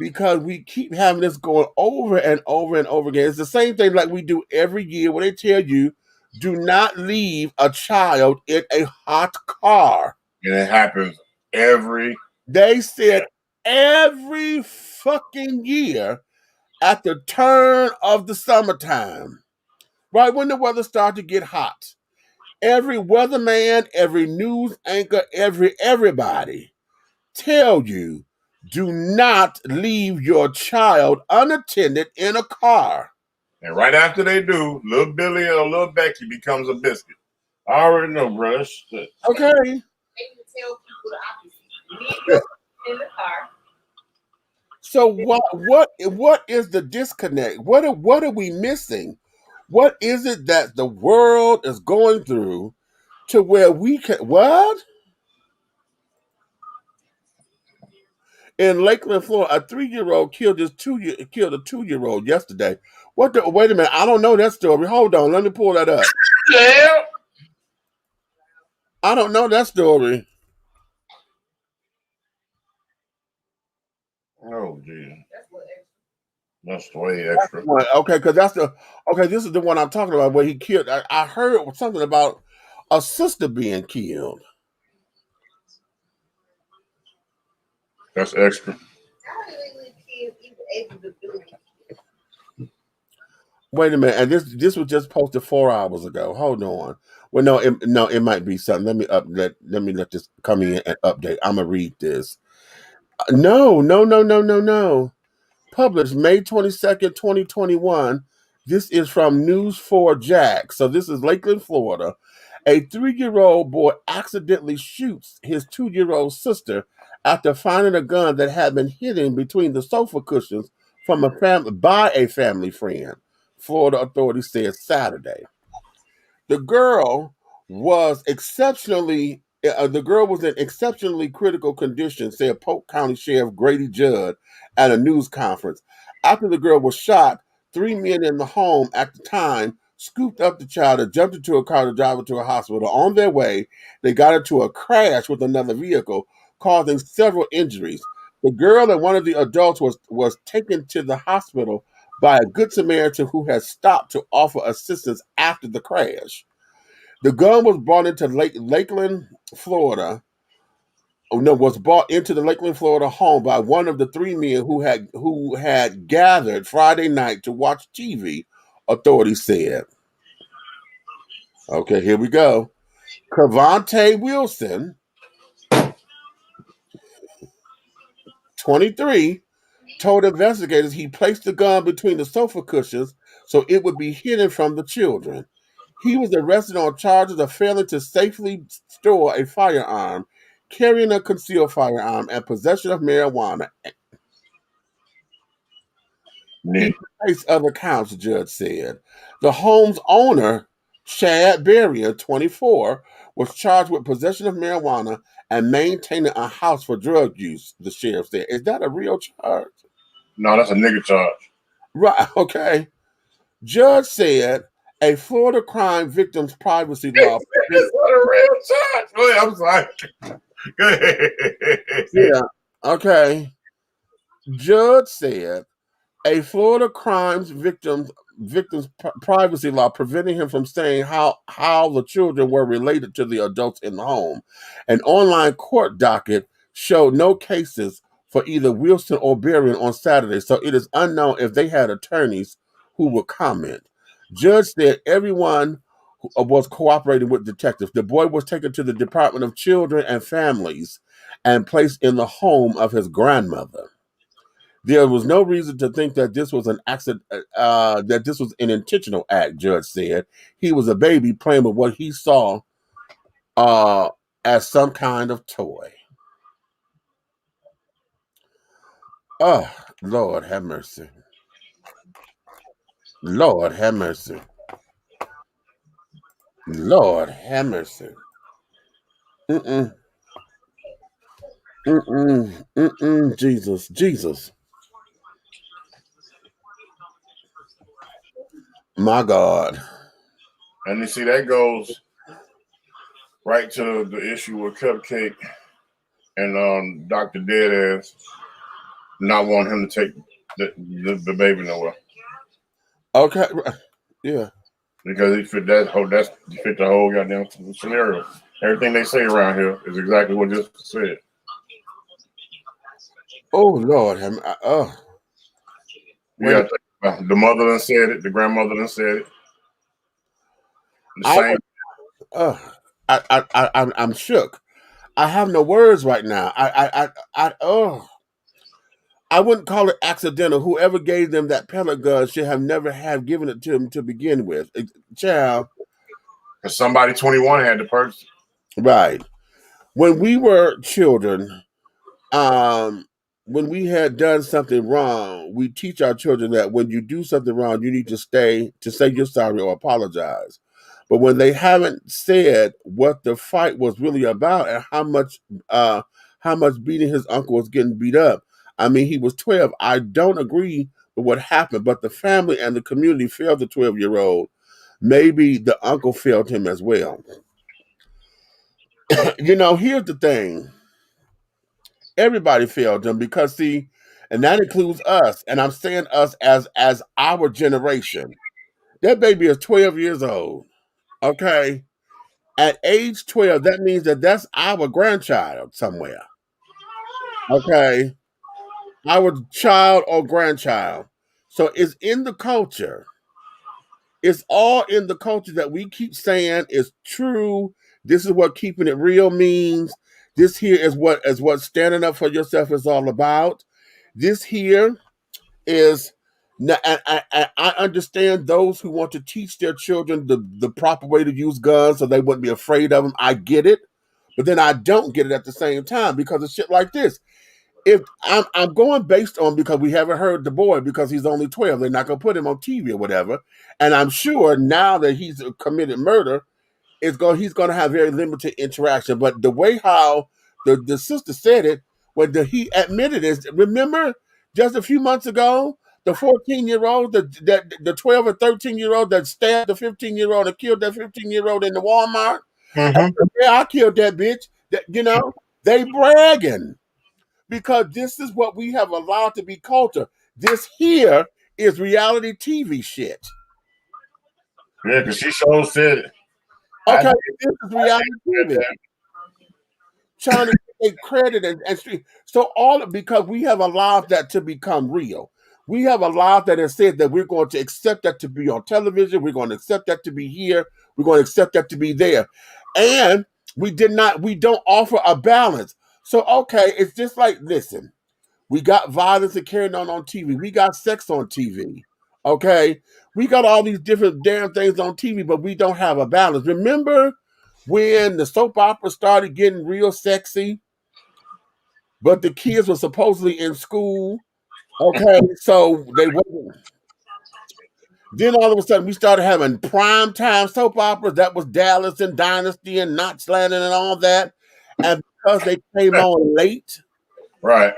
Speaker 3: Because we keep having this going over and over and over again. It's the same thing like we do every year when they tell you do not leave a child in a hot car.
Speaker 4: And it happens every
Speaker 3: They said every fucking year at the turn of the summertime, right when the weather starts to get hot. Every weatherman, every news anchor, everybody tell you, do not leave your child unattended in a car.
Speaker 4: And right after they do, little Billy or little Becky becomes a biscuit. I already know, brush.
Speaker 3: Okay.
Speaker 12: They can tell people the opposite. Leave them in the car.
Speaker 3: So what is the disconnect? What are we missing? What is it that the world is going through to where we can what? In Lakeland, Florida, a 3-year-old killed a 2-year-old yesterday. What the wait a minute, I don't know that story. Hold on, let me pull that up.
Speaker 4: Yeah.
Speaker 3: I don't know that story.
Speaker 4: Oh, geez. That's way extra.
Speaker 3: Okay, because this is the one I'm talking about where he killed. I heard something about a sister being killed.
Speaker 4: That's extra.
Speaker 3: Wait a minute, and this was just posted 4 hours ago. Hold on. Well, no, it might be something. Let me let this come in and update. I'm gonna read this. No. Published May 22nd, 2021. This is from News4Jack. So this is Lakeland, Florida. A 3-year-old boy accidentally shoots his 2-year-old sister after finding a gun that had been hidden between the sofa cushions by a family friend. Florida authorities said Saturday. The girl was in exceptionally critical condition, said Polk County Sheriff Grady Judd at a news conference. After the girl was shot, 3 men in the home at the time scooped up the child and jumped into a car to drive her to a hospital. On their way, they got into a crash with another vehicle, causing several injuries. The girl and one of the adults was taken to the hospital by a Good Samaritan who had stopped to offer assistance after the crash. The gun was brought into Lakeland, Florida. Was brought into the Lakeland, Florida home by one of the 3 men who had gathered Friday night to watch TV. Authorities said. Okay, here we go. Cavante Wilson, 23, told investigators he placed the gun between the sofa cushions so it would be hidden from the children. He was arrested on charges of failing to safely store a firearm, carrying a concealed firearm, and possession of marijuana. He faced other counts, the judge said. The home's owner, Chad Berrien, 24, was charged with possession of marijuana and maintaining a house for drug use, the sheriff said. Is that a real charge?
Speaker 4: No, that's a nigga charge.
Speaker 3: Right, okay. Judge said a Florida crime victim's privacy law.
Speaker 4: It's not a real charge. Go ahead, I'm sorry. Go ahead.
Speaker 3: Yeah, okay. Judge said a Florida crimes victim's privacy law preventing him from saying how the children were related to the adults in the home. An online court docket showed no cases for either Wilson or Berrien on Saturday, so it is unknown if they had attorneys who would comment. Judge said everyone was cooperating with detectives. The boy was taken to the Department of Children and Families and placed in the home of his grandmother. There was no reason to think that this was an accident, that this was an intentional act, Judge said. He was a baby playing with what he saw as some kind of toy. Oh, Lord have mercy. Lord have mercy. Lord have mercy. Jesus. My God.
Speaker 4: And you see, that goes right to the issue with Cupcake and Dr. Deadass not wanting him to take the baby nowhere.
Speaker 3: Okay. Yeah.
Speaker 4: Because he fit the whole goddamn scenario. Everything they say around here is exactly what just said.
Speaker 3: Oh Lord,
Speaker 4: You gotta think about it. The mother done said it, the grandmother done said it. The same.
Speaker 3: I'm shook. I have no words right now. I wouldn't call it accidental. Whoever gave them that pellet gun should have never have given it to them to begin with. Child.
Speaker 4: Because somebody 21 had the purchase.
Speaker 3: Right. When we were children, when we had done something wrong, we teach our children that when you do something wrong, you need to say you're sorry or apologize. But when they haven't said what the fight was really about and how much beating his uncle was getting beat up, I mean, he was 12. I don't agree with what happened, but the family and the community failed the 12-year-old. Maybe the uncle failed him as well. Here's the thing. Everybody failed him because see, and that includes us, and I'm saying us as our generation. That baby is 12 years old. Okay. At age 12, that means that's our grandchild somewhere. Okay. Our child or grandchild. So it's in the culture. It's all in the culture that we keep saying is true. This is what keeping it real means. This here is what standing up for yourself is all about. This here is, I understand those who want to teach their children the proper way to use guns so they wouldn't be afraid of them. I get it, but then I don't get it at the same time because of shit like this. If I'm going based on because we haven't heard the boy because he's only 12, they're not gonna put him on TV or whatever. And I'm sure now that he's committed murder, he's going to have very limited interaction. But the way how the sister said it, when he admitted it, remember just a few months ago, the 14-year-old, the 12 or 13-year-old that stabbed the 15-year-old and killed that 15-year-old in the Walmart.
Speaker 4: Mm-hmm.
Speaker 3: Yeah, I killed that bitch. They bragging because this is what we have allowed to be culture. This here is reality TV shit.
Speaker 4: Yeah, because she sure said it.
Speaker 3: Okay, this is reality TV. Trying to take credit and so because we have allowed that to become real. We have allowed that and said that we're going to accept that to be on television. We're going to accept that to be here. We're going to accept that to be there. And we don't offer a balance. So, okay, it's just like, listen, we got violence and carrying on TV. We got sex on TV. Okay. We got all these different damn things on TV, but we don't have a balance. Remember when the soap opera started getting real sexy, but the kids were supposedly in school? Okay. So they wasn't. Then all of a sudden we started having primetime soap operas. That was Dallas and Dynasty and Knots Landing and all that. And because they came on late,
Speaker 4: right?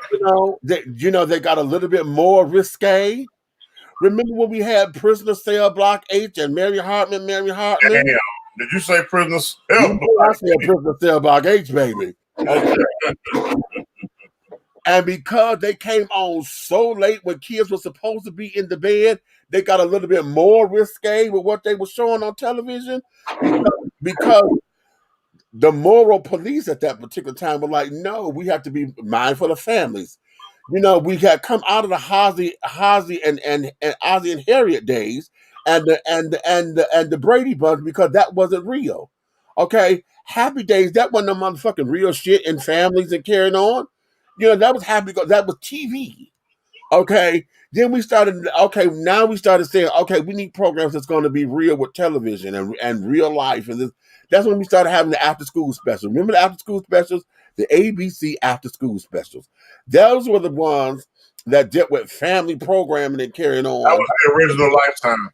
Speaker 3: They got a little bit more risque. Remember when we had Prisoner Cell Block H and Mary Hartman?
Speaker 4: Damn. Did you say Prisoner Cell?
Speaker 3: I said Prisoner Cell Block H, baby. Okay. And because they came on so late when kids were supposed to be in the bed, they got a little bit more risque with what they were showing on television because the moral police at that particular time were like, no, we have to be mindful of families. We had come out of the Hossie and Ozzie and Harriet days and the Brady Bunch because that wasn't real. Okay, Happy Days, that wasn't no motherfucking real shit in families and carrying on. That was happy because that was TV. Okay, then now we started saying, okay, we need programs that's going to be real with television and real life. And that's when we started having the after school specials. Remember the after school specials? The ABC after school specials. Those were the ones that dealt with family programming and carrying on.
Speaker 4: That was the original Lifetime.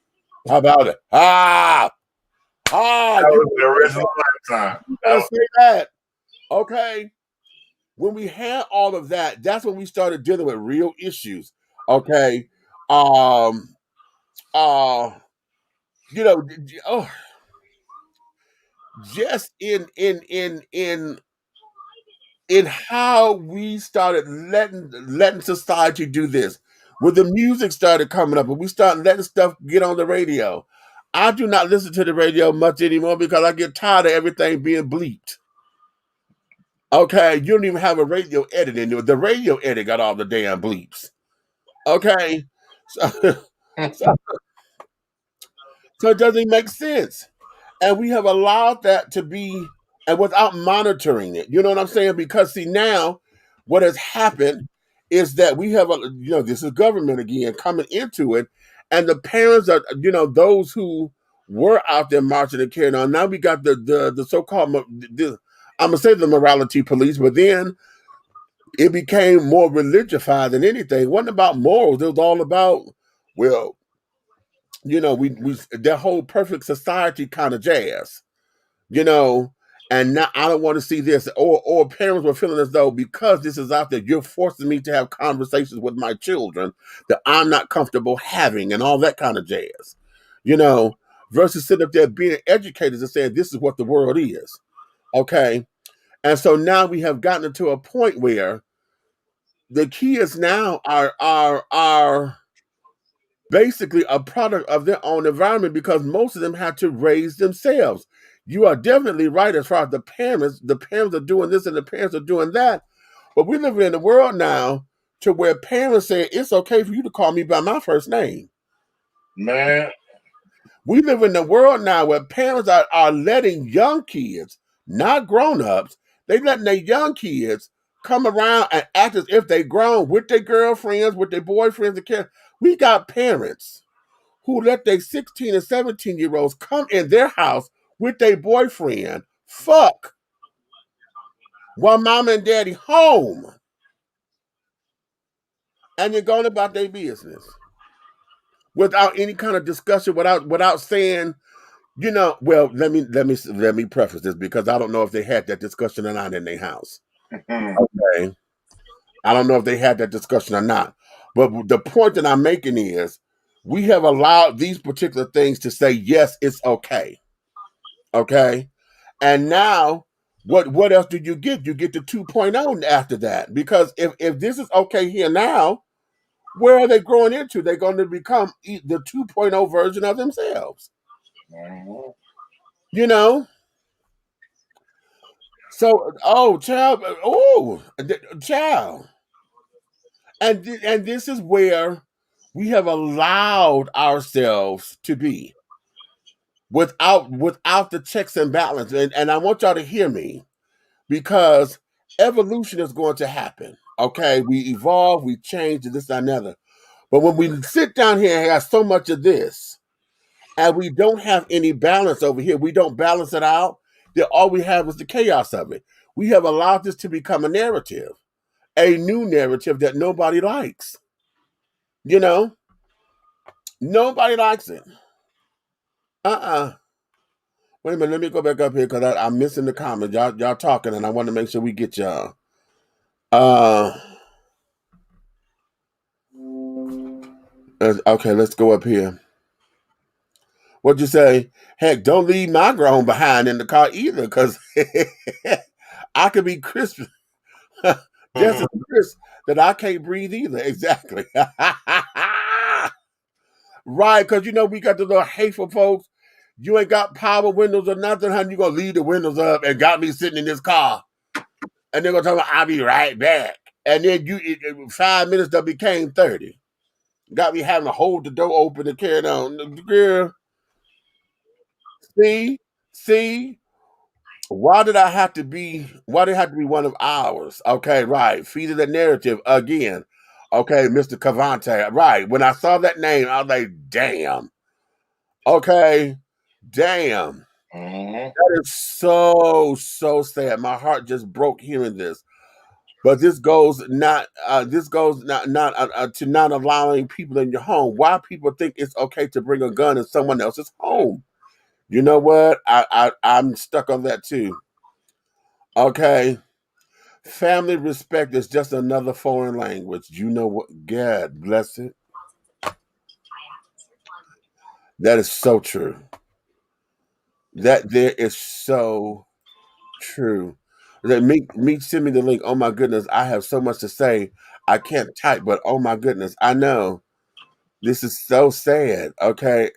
Speaker 3: How about it?
Speaker 4: That was the original Lifetime.
Speaker 3: Say that. Okay. When we had all of that, that's when we started dealing with real issues. Okay. Just in how we started letting society do this. When the music started coming up and we started letting stuff get on the radio. I do not listen to the radio much anymore because I get tired of everything being bleeped. Okay, you don't even have a radio edit in there. The radio edit got all the damn bleeps. Okay, so it doesn't make sense. And we have allowed that to be, and without monitoring it. You know what I'm saying? Because see, now what has happened is that we have, this is government again coming into it. And the parents are, those who were out there marching and carrying on. Now we got the so-called, I'm going to say the morality police, but then it became more religified than anything. It wasn't about morals. It was all about, well, we that whole perfect society kind of jazz, and now I don't want to see this, or parents were feeling as though because this is out there, you're forcing me to have conversations with my children that I'm not comfortable having, and all that kind of jazz, versus sitting up there being educated and saying this is what the world is, okay. And so now we have gotten to a point where the kids now are basically a product of their own environment because most of them had to raise themselves. You are definitely right as far as the parents. The parents are doing this and the parents are doing that. But we're living in a world now to where parents say it's okay for you to call me by my first name.
Speaker 4: Man.
Speaker 3: We live in a world now where parents are letting young kids, not grown-ups, they letting their young kids come around and act as if they grown with their girlfriends, with their boyfriends and kids. We got parents who let their 16 and 17-year-olds come in their house with their boyfriend, fuck, while mom and daddy home. And you're going about their business without any kind of discussion, without saying, well, let me preface this because I don't know if they had that discussion or not in their house. Okay. I don't know if they had that discussion or not. But the point that I'm making is we have allowed these particular things to say, yes, it's okay. Okay. And now what else do you get? You get the 2.0 after that. Because if this is okay here now, where are they growing into? They're going to become the 2.0 version of themselves. So, child. And this is where we have allowed ourselves to be without the checks and balance. And I want y'all to hear me because evolution is going to happen. Okay, we evolve, we change, and this and another. But when we sit down here and have so much of this, and we don't have any balance over here, we don't balance it out, then all we have is the chaos of it. We have allowed this to become a narrative, a new narrative that nobody likes. Nobody likes it. Wait a minute, let me go back up here because I'm missing the comments. Y'all talking, and I want to make sure we get y'all. Okay, let's go up here. What'd you say? Heck, don't leave my grown behind in the car either, because I could be crisp, just as crisp that I can't breathe either. Exactly. Right, because we got the little hateful folks. You ain't got power windows or nothing, honey. You gonna leave the windows up and got me sitting in this car. And they're gonna tell me I'll be right back. And then 5 minutes that became 30. Got me having to hold the door open and carry on. Girl. See? Why did it have to be one of ours? Okay, right. Feeding the narrative again. Okay, Mr. Cavante. Right. When I saw that name, I was like, damn. Okay. Damn. That is so sad. My heart just broke hearing this. But this goes not to not allowing people in your home. Why people think it's okay to bring a gun in someone else's home? You know what? I'm stuck on that too. Okay. Family respect is just another foreign language. You know what? God bless it. That is so true. That there is so true. Send me the link. Oh my goodness, I have so much to say. I can't type, but oh my goodness, I know. This is so sad. Okay.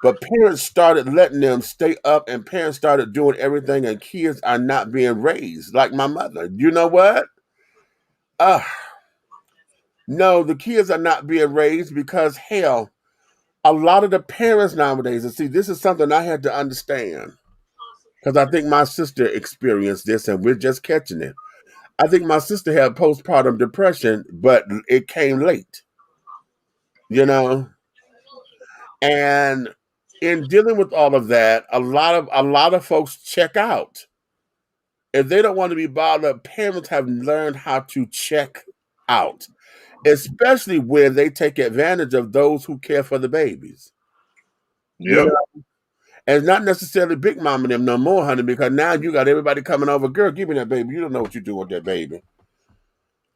Speaker 3: But parents started letting them stay up and parents started doing everything and kids are not being raised like my mother. You know what? No, the kids are not being raised because hell, a lot of the parents nowadays, and see, this is something I had to understand because I think my sister experienced this and we're just catching it. I think my sister had postpartum depression, but it came late, and in dealing with all of that, a lot of folks check out. If they don't want to be bothered, parents have learned how to check out, especially when they take advantage of those who care for the babies.
Speaker 4: Yep.
Speaker 3: And it's not necessarily Big Mama and them no more, honey, because now you got everybody coming over. Girl, give me that baby. You don't know what you're doing with that baby.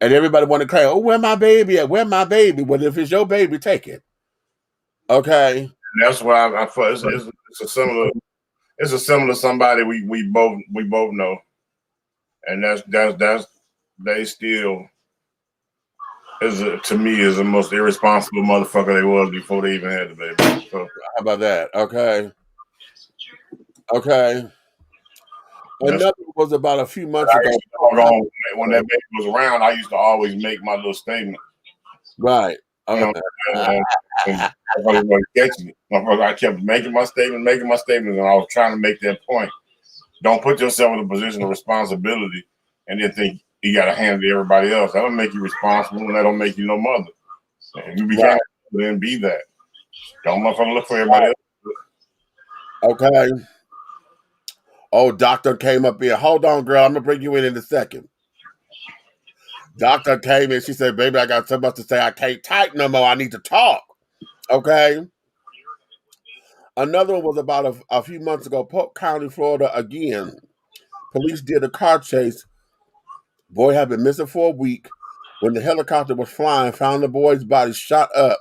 Speaker 3: And everybody want to cry, oh, where my baby at? Where my baby? Well, if it's your baby, take it. Okay.
Speaker 4: And that's why I thought it's a similar somebody we both know. And that's they still to me is the most irresponsible motherfucker they was before they even had the baby. So
Speaker 3: how about that? Okay. Another was about a few months ago.
Speaker 4: When that baby was around, I used to always make my little statement.
Speaker 3: Right.
Speaker 4: Okay. I kept making my statement, and I was trying to make that point. Don't put yourself in a position of responsibility and then think you got to hand it to everybody else. That don't make you responsible, and that don't make you no mother. If you become then be that. Don't motherfucker look for everybody else.
Speaker 3: Okay. Oh, doctor came up here. Hold on, girl. I'm gonna bring you in a second. Doctor came in. She said, "Baby, I got so much to say. I can't type no more. I need to talk." Okay. Another one was about a few months ago, Polk County, Florida. Again, police did a car chase. Boy had been missing for a week. When the helicopter was flying, found the boy's body shot up.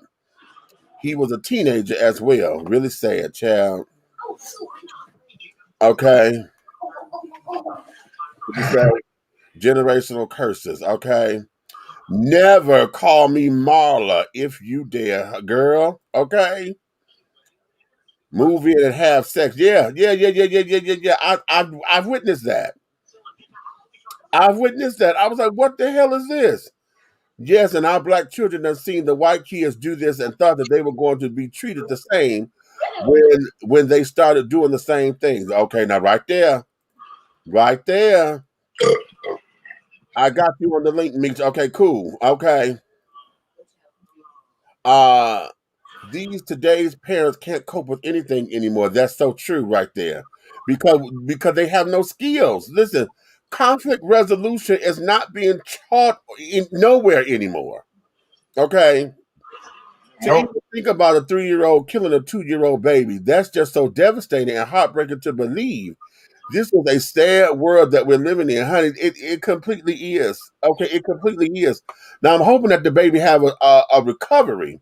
Speaker 3: He was a teenager as well. Really sad, child. Okay. Generational curses. Okay. Never call me Marla if you dare, girl. Okay. Move in and have sex. Yeah. I've witnessed that. I was like, what the hell is this? Yes, and our black children have seen the white kids do this and thought that they were going to be treated the same when they started doing the same things. Okay, now right there. I got you on the link, Meeks. Okay, cool. Okay. Today's parents can't cope with anything anymore. That's so true right there. Because they have no skills. Listen, conflict resolution is not being taught nowhere anymore. Okay. So think about a 3-year-old killing a 2-year-old baby. That's just so devastating and heartbreaking to believe. This is a sad world that we're living in, honey. It completely is. Okay, it completely is. Now I'm hoping that the baby have a recovery,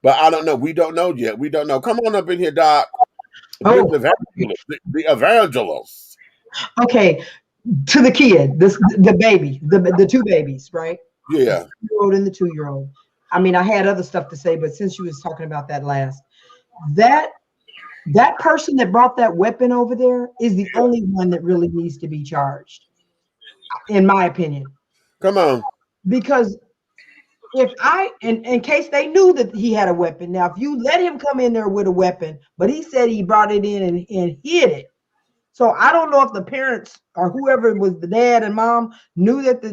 Speaker 3: but I don't know. We don't know yet. We don't know. Come on up in here, Doc. The evangelist.
Speaker 13: Okay, to the kid, the baby, the two babies, right?
Speaker 3: Yeah.
Speaker 13: The 3-year-old and the 2-year-old. I mean, I had other stuff to say, but since you was talking about that last, that person that brought that weapon over there is the only one that really needs to be charged, in my opinion.
Speaker 3: Come on.
Speaker 13: Because in case they knew that he had a weapon, now if you let him come in there with a weapon, but he said he brought it in and hid it. So I don't know if the parents or whoever was the dad and mom knew that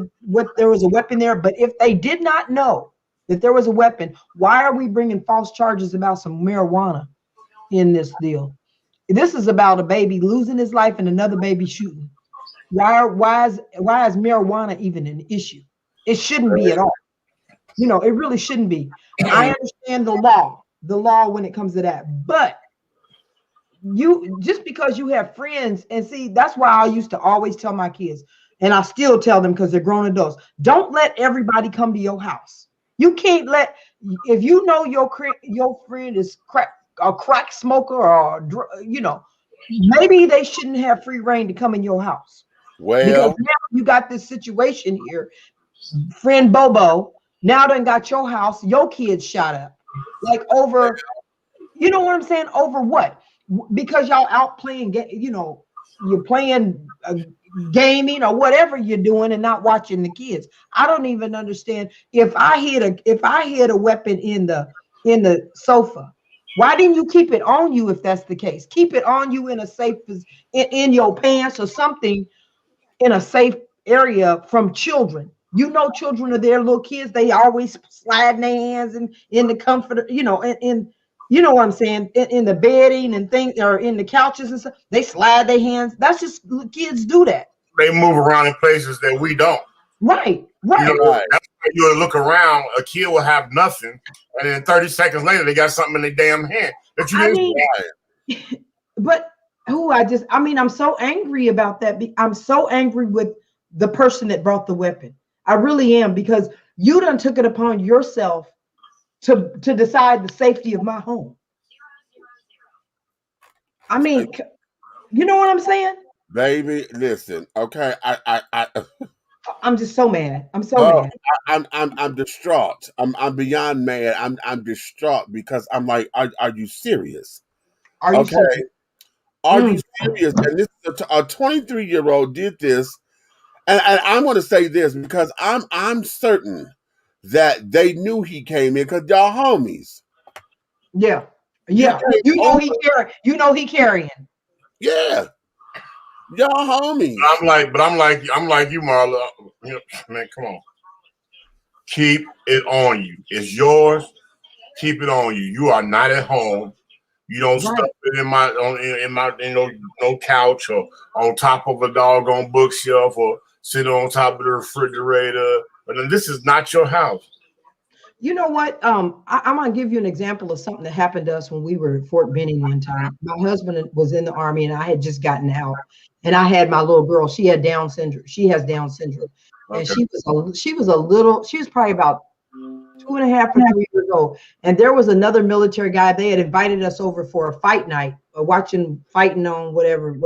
Speaker 13: there was a weapon there, but if they did not know that there was a weapon, why are we bringing false charges about some marijuana in this deal? This is about a baby losing his life and another baby shooting. Why is marijuana even an issue? It shouldn't be at all. You know, it really shouldn't be. I understand the law when it comes to that, but you just because you have friends, and see, that's why I used to always tell my kids, and I still tell them because they're grown adults, don't let everybody come to your house. You can't let, if you know your friend is a crack smoker or, you know, maybe they shouldn't have free reign to come in your house.
Speaker 3: Well,
Speaker 13: because now you got this situation here. Friend Bobo now done got your house, your kids shot up. Like over, you know what I'm saying? Over what? Because y'all out playing, you know, you're playing gaming or whatever you're doing and not watching the kids. I don't even understand. If I hid a weapon in the sofa, why didn't you keep it on you if that's the case? Keep it on you in a safe, in your pants or something, in a safe area from children. You know, children are there, little kids, they always slide their hands in the comforter, you know, in you know what I'm saying, in the bedding and things, or in the couches and stuff, they slide their hands. That's just, kids do that.
Speaker 4: they move around in places that we don't.
Speaker 13: Right.
Speaker 4: You know, that's why you look around, a kid will have nothing, and then 30 seconds later, they got something in their damn hand that you didn't
Speaker 13: But I'm so angry about that. I'm so angry with the person that brought the weapon. I really am, because you done took it upon yourself to decide the safety of my home. I mean, you know what I'm saying?
Speaker 3: Baby, listen, okay.
Speaker 13: I'm just so mad. I'm so mad.
Speaker 3: I'm distraught. I'm beyond mad. I'm distraught because I'm like, are you serious?
Speaker 13: Are you serious?
Speaker 3: Are you serious? And this is a 23-year-old did this, and I'm going to say this because I'm certain that they knew he came in because y'all homies.
Speaker 13: Yeah. You know he carrying.
Speaker 3: Yeah. Y'all homies.
Speaker 4: I'm like you, Marla. You know, man, come on. Keep it on you. It's yours. Keep it on you. You are not at home. You don't stuff it in my no couch or on top of a doggone bookshelf or sit on top of the refrigerator. But this is not your house.
Speaker 13: You know what? I'm gonna give you an example of something that happened to us when we were at Fort Benning one time. My husband was in the Army, and I had just gotten out, and I had my little girl. She had Down syndrome. She has Down syndrome, and she was probably about 2.5 or 3 years old. And there was another military guy. They had invited us over for a fight night, fighting on whatever.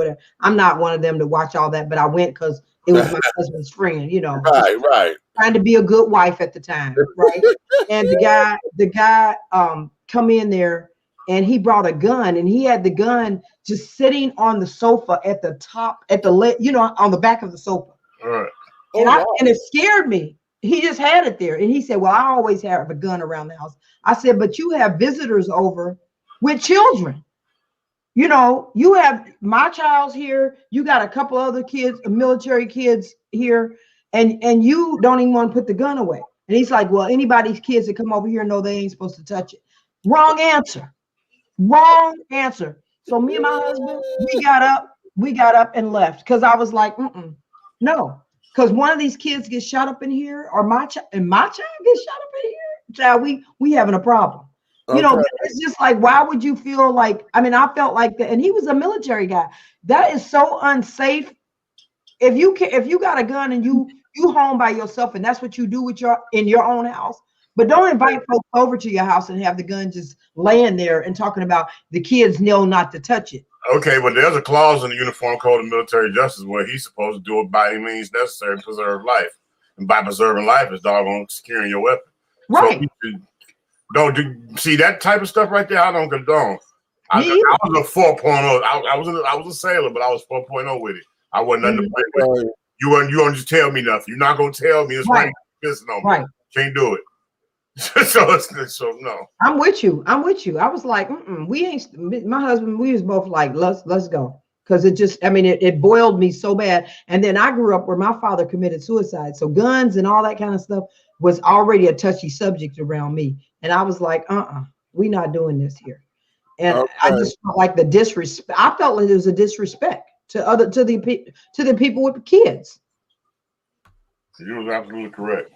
Speaker 13: I'm not one of them to watch all that, but I went because it was my husband's friend, you know.
Speaker 3: Right.
Speaker 13: Trying to be a good wife at the time, right? And the guy come in there, and he brought a gun, and he had the gun just sitting on the sofa at the top, on the back of the sofa.
Speaker 4: All right.
Speaker 13: And it scared me. He just had it there, and he said, "Well, I always have a gun around the house." I said, "But you have visitors over with children. You know, you have my child's here. You got a couple other kids, military kids here, and you don't even want to put the gun away." And he's like, "Well, anybody's kids that come over here know they ain't supposed to touch it." Wrong answer. Wrong answer. So me and my husband, we got up and left because I was like, no. Because one of these kids gets shot up in here, or my child gets shot up in here, child, we having a problem. You know, it's just like, why would you feel like, I felt like that. And he was a military guy. That is so unsafe. If you got a gun and you home by yourself, and that's what you do in your own house, but don't invite folks over to your house and have the gun just laying there and talking about the kids know not to touch it.
Speaker 4: Okay, but there's a clause in the Uniform Code of Military Justice where he's supposed to do it by any means necessary to preserve life. And by preserving life is doggone securing your weapon.
Speaker 13: Right.
Speaker 4: So see that type of stuff right there, I don't condone. I was a 4.0. I was a sailor, but I was 4.0 with it. I wasn't nothing to play with. You won't just tell me nothing. You're not gonna tell me it's right. Pissing on me. Right. Can't do it. so no.
Speaker 13: I'm with you. I was like, we ain't. My husband, we was both like, let's go, because it just, it boiled me so bad. And then I grew up where my father committed suicide, so guns and all that kind of stuff was already a touchy subject around me. And I was like, we not doing this here. And I just felt like the disrespect. I felt like it was a disrespect to the people with the kids.
Speaker 4: You was absolutely correct.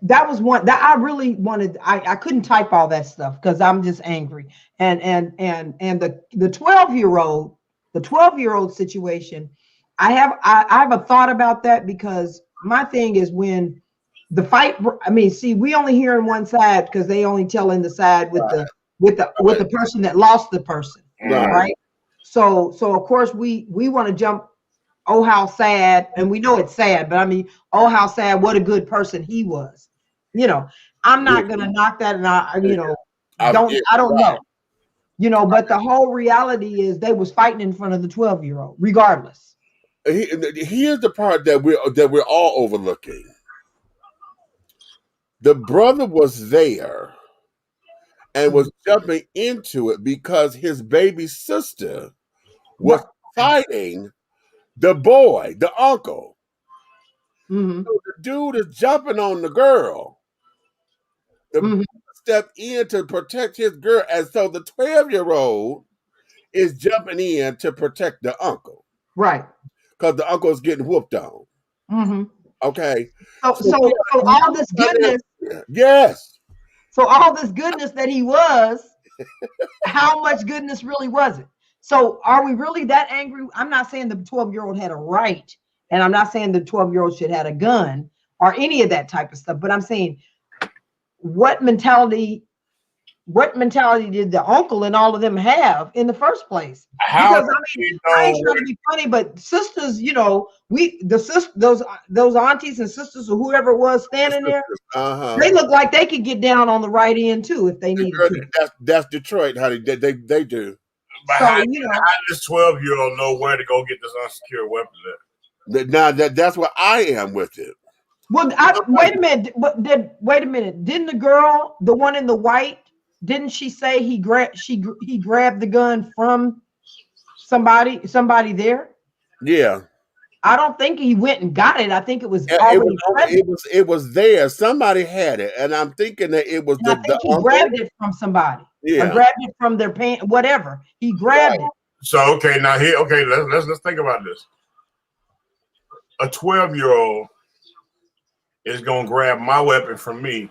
Speaker 13: That was one that I really wanted. I couldn't type all that stuff because I'm just angry. And the 12-year-old situation, I have a thought about that, because my thing is when the fight, we only hearing one side because they only telling the side with the person that lost the person, right? So of course we want to jump. Oh, how sad. And we know it's sad, but oh, how sad. What a good person he was. I'm not going to knock that. And I don't know, but the whole reality is they was fighting in front of the 12-year-old, regardless.
Speaker 3: Here's the part that we're all overlooking. The brother was there and was jumping into it because his baby sister was fighting the boy, the uncle. So the dude is jumping on the girl. The brother stepped in to protect his girl, and so the 12-year-old is jumping in to protect the uncle.
Speaker 13: Right.
Speaker 3: Because the uncle is getting whooped on.
Speaker 13: Mm-hmm.
Speaker 3: Okay.
Speaker 13: So all this goodness.
Speaker 3: Yes.
Speaker 13: So all this goodness that he was, how much goodness really was it? So are we really that angry? I'm not saying the 12-year-old had a right, and I'm not saying the 12-year-old should have a gun or any of that type of stuff, but I'm saying what mentality did the uncle and all of them have in the first place? Because I mean, I ain't trying to be funny, but sisters, you know, those aunties and sisters or whoever it was standing there, they look like they could get down on the right end too if they needed to.
Speaker 3: That's Detroit, honey. They do.
Speaker 4: But how does 12-year-old know where to go get this unsecured weapon at?
Speaker 3: Now that's where I am with it.
Speaker 13: Well, wait a minute. Wait a minute. Didn't the girl, the one in the white, didn't she say he grabbed the gun from somebody there?
Speaker 3: Yeah.
Speaker 13: I don't think he went and got it. I think it was already present.
Speaker 3: It was there. Somebody had it, and I'm thinking that it was
Speaker 13: I think he grabbed it from somebody.
Speaker 3: Yeah.
Speaker 13: Or grabbed it from their pants, whatever. He grabbed it.
Speaker 4: So okay, now here, okay, let's think about this. A 12-year-old is gonna grab my weapon from me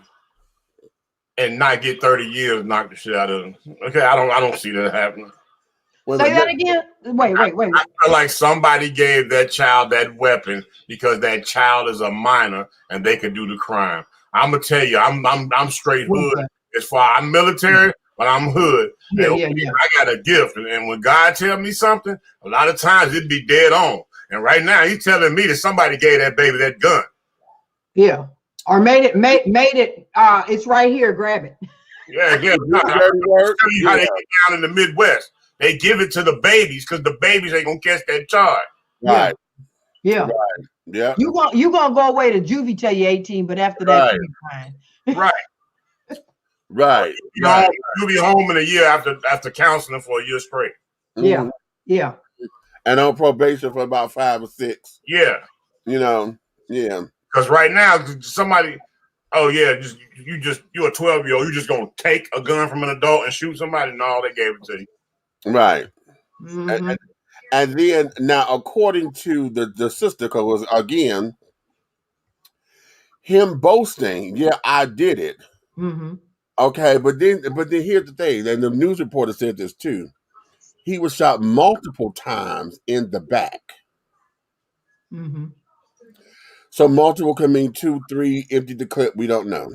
Speaker 4: and not get 30 years knocked the shit out of him. Okay, I don't see that happening.
Speaker 13: Say that again. Wait.
Speaker 4: I feel like somebody gave that child that weapon because that child is a minor and they could do the crime. I'm gonna tell you, I'm straight hood. As far I'm military, but I'm hood.
Speaker 13: Yeah.
Speaker 4: I got a gift, and when God tells me something, a lot of times it'd be dead on. And right now, he's telling me that somebody gave that baby that gun.
Speaker 13: Yeah, or made it. It's right here. Grab it.
Speaker 4: Yeah. I'll tell you how they get down in the Midwest. They give it to the babies because the babies ain't gonna catch that charge.
Speaker 3: Right.
Speaker 13: Yeah.
Speaker 3: Right. Yeah.
Speaker 13: You gonna go away to juvie till you're 18, but after that, you'll be fine.
Speaker 4: Right.
Speaker 3: Right.
Speaker 4: You'll be home in a year after counseling for a year straight.
Speaker 13: Yeah. Yeah.
Speaker 3: And on probation for about 5 or 6.
Speaker 4: Yeah.
Speaker 3: You know. Yeah.
Speaker 4: Because right now, somebody, you're a 12-year-old. You just gonna take a gun from an adult and shoot somebody? No, they gave it to you.
Speaker 3: Right.
Speaker 13: Mm-hmm.
Speaker 3: And then now, according to the sister, because again, him boasting, yeah, I did it.
Speaker 13: Mm-hmm.
Speaker 3: Okay, but then here's the thing, and the news reporter said this too. He was shot multiple times in the back.
Speaker 13: Mm-hmm.
Speaker 3: So multiple can mean 2, 3, empty the clip. We don't know.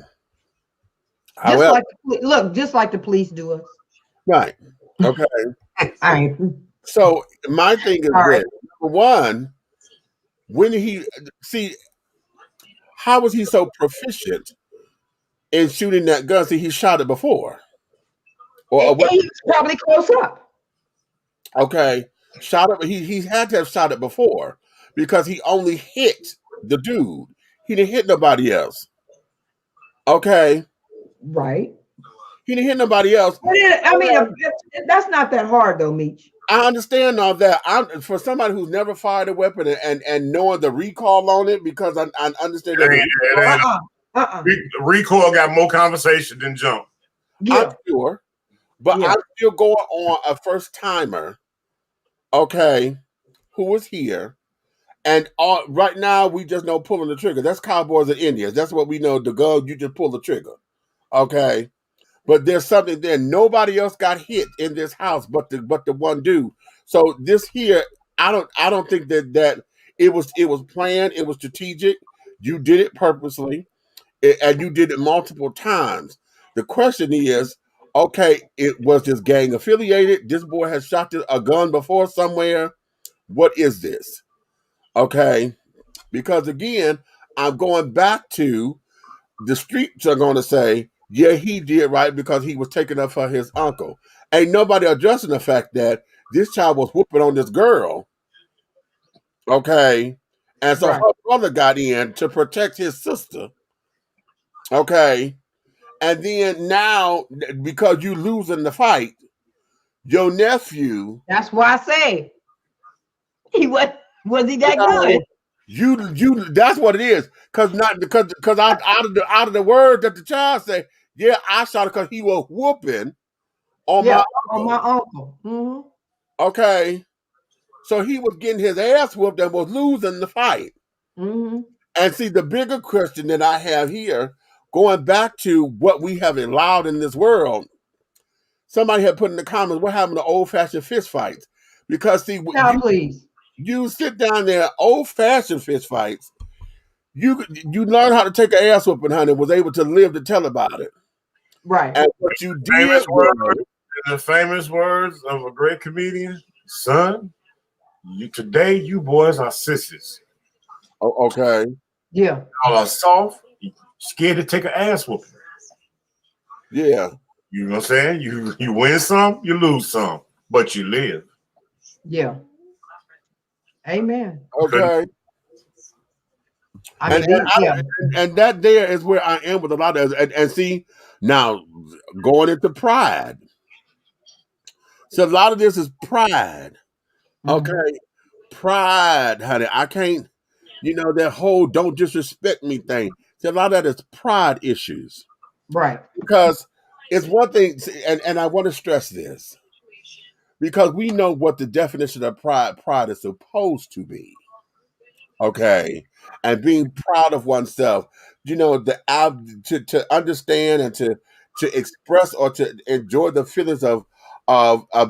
Speaker 13: Just like the police do us.
Speaker 3: Right. Okay. So my thing is this. Number one, how was he so proficient in shooting that gun? See, he shot it before.
Speaker 13: He was probably close up.
Speaker 3: Okay. Shot it. He had to have shot it before because he only hit the dude. He didn't hit nobody else. Okay.
Speaker 13: Right.
Speaker 3: He didn't hit nobody else.
Speaker 13: I mean, that's not that hard though, Meech.
Speaker 3: I understand all that. For somebody who's never fired a weapon and knowing the recall on it, because I understand that
Speaker 4: recoil got more conversation than jump.
Speaker 13: Yeah.
Speaker 3: I'm sure, but I'm still going on a first timer. Okay, who was here, and right now we just know pulling the trigger. That's cowboys and Indians. That's what we know. The gun, you just pull the trigger. Okay. But there's something there. Nobody else got hit in this house, but the one dude. So this here, I don't think that it was planned. It was strategic. You did it purposely, and you did it multiple times. The question is, okay, it was this gang affiliated. This boy has shot a gun before somewhere. What is this? Okay, because again, I'm going back to the streets are going to say, yeah, he did right because he was taking up for his uncle. Ain't nobody addressing the fact that this child was whooping on this girl. Okay. And so her brother got in to protect his sister. Okay. And then now, because you losing the fight, your nephew.
Speaker 13: That's why I say he was he that good?
Speaker 3: You that's what it is. Because out of the word that the child said, yeah, I shot it because he was whooping on my uncle.
Speaker 13: Mm-hmm.
Speaker 3: Okay. So he was getting his ass whooped and was losing the fight.
Speaker 13: Mm-hmm.
Speaker 3: And see, the bigger question that I have here, going back to what we have allowed in this world, somebody had put in the comments, what happened to old-fashioned fist fights? Because see,
Speaker 13: Please.
Speaker 3: you sit down there, old-fashioned fist fights, you learn how to take an ass whooping, honey, was able to live to tell about it.
Speaker 13: Right.
Speaker 3: And what you did
Speaker 4: the famous words of a great comedian, son, today you boys are sissies.
Speaker 3: Oh, okay.
Speaker 13: Yeah.
Speaker 4: Y'all are soft, scared to take an ass whooping.
Speaker 3: Yeah.
Speaker 4: You know what I'm saying? You win some, you lose some, but you live.
Speaker 13: Yeah. Amen.
Speaker 3: Okay. And that there is where I am with a lot of, and see, now going into pride. So a lot of this is pride. Okay. Pride, honey. I can't, that whole don't disrespect me thing. See, a lot of that is pride issues.
Speaker 13: Right.
Speaker 3: Because it's one thing, and I want to stress this, because we know what the definition of pride is supposed to be. Okay. And being proud of oneself, to understand and to express or to enjoy the feelings of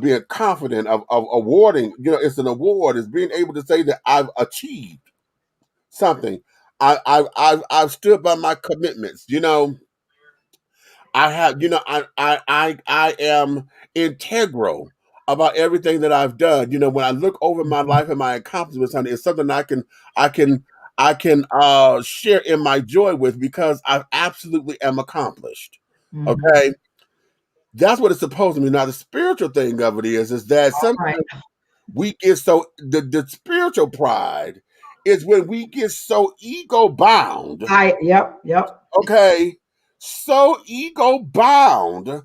Speaker 3: being confident, of awarding, it's an award, is being able to say that I've achieved something. I've stood by my commitments, I have, I am integral about everything that I've done. When I look over my life and my accomplishments, honey, it's something I can share in my joy with, because I absolutely am accomplished. Okay. That's what it's supposed to be. Now, the spiritual thing of it is that sometimes we get so, the spiritual pride is when we get so ego bound.
Speaker 13: Yep.
Speaker 3: Okay. So ego bound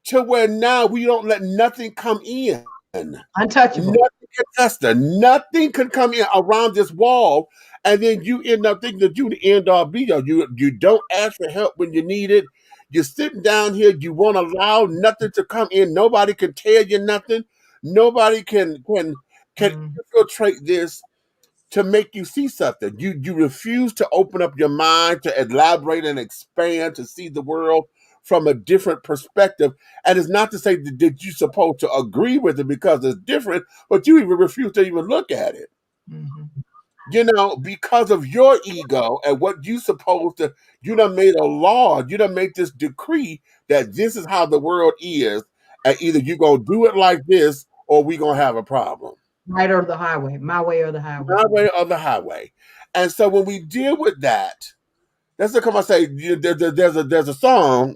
Speaker 3: to where now we don't let nothing come in.
Speaker 13: Untouchable.
Speaker 3: Nothing can tester. Nothing can come in around this wall. And then you end up thinking that you the end all be all. You don't ask for help when you need it. You're sitting down here. You won't allow nothing to come in. Nobody can tell you nothing. Nobody can infiltrate this to make you see something. You refuse to open up your mind, to elaborate and expand, to see the world from a different perspective. And it's not to say that you're supposed to agree with it because it's different, but you even refuse to even look at it. Because of your ego and what you supposed to, you done made a law, you done made this decree that this is how the world is, and either you're going to do it like this or we're going to have a problem.
Speaker 13: Right, or the highway, my way or the highway.
Speaker 3: My way or the highway. And so when we deal with that, that's to come and say, there's a song,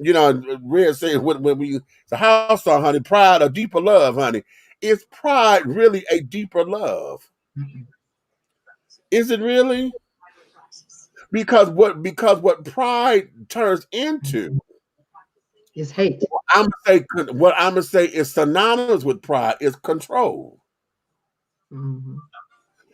Speaker 3: Red saying when it's a house song, honey, pride, a deeper love, honey. Is pride really a deeper love? Is it really? Because what pride turns into
Speaker 13: is hate.
Speaker 3: What I'm gonna say is synonymous with pride is control.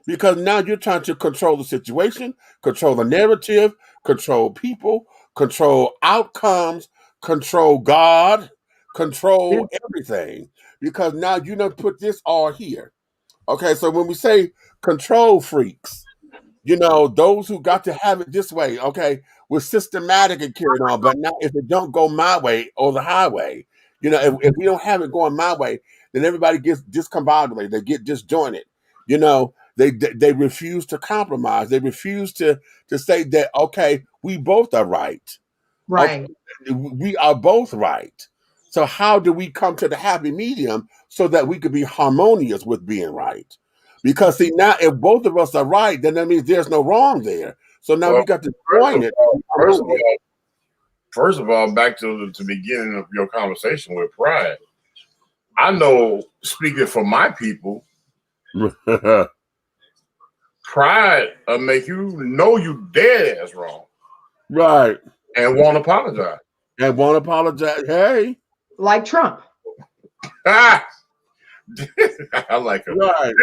Speaker 3: Because now you're trying to control the situation, control the narrative, control people, control outcomes, control God, control everything. Because now you don't put this all here. Okay, so when we say control freaks, those who got to have it this way, okay, we're systematic and carrying on. But now if it don't go my way or the highway, if we don't have it going my way, then everybody gets discombobulated. They get disjointed. They refuse to compromise. They refuse to say that, okay, we both are right.
Speaker 13: Right.
Speaker 3: Okay, we are both right. So how do we come to the happy medium so that we could be harmonious with being right? Because see, now if both of us are right, then that means there's no wrong there. So now we got to join it.
Speaker 4: First of all, back to the beginning of your conversation with pride. I know, speaking for my people, pride make you know you dead ass wrong.
Speaker 3: Right.
Speaker 4: And won't apologize.
Speaker 3: Hey.
Speaker 13: Like Trump.
Speaker 4: I like him.
Speaker 3: Right.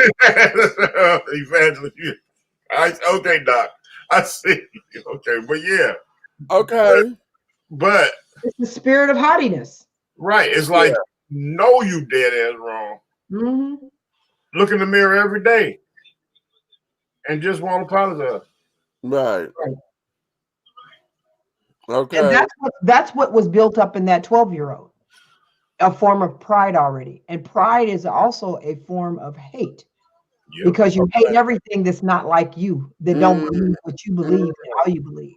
Speaker 4: Evangelist. Okay, Doc. I see. Okay, but yeah.
Speaker 3: Okay.
Speaker 4: But
Speaker 13: it's the spirit of haughtiness.
Speaker 4: Right. It's like, know you dead ass wrong. look in the mirror every day and just won't apologize.
Speaker 3: Right. Okay.
Speaker 13: And that's what was built up in that 12-year-old, a form of pride already. And pride is also a form of hate. Yep. Because you hate everything that's not like you, that don't believe what you believe and how you believe.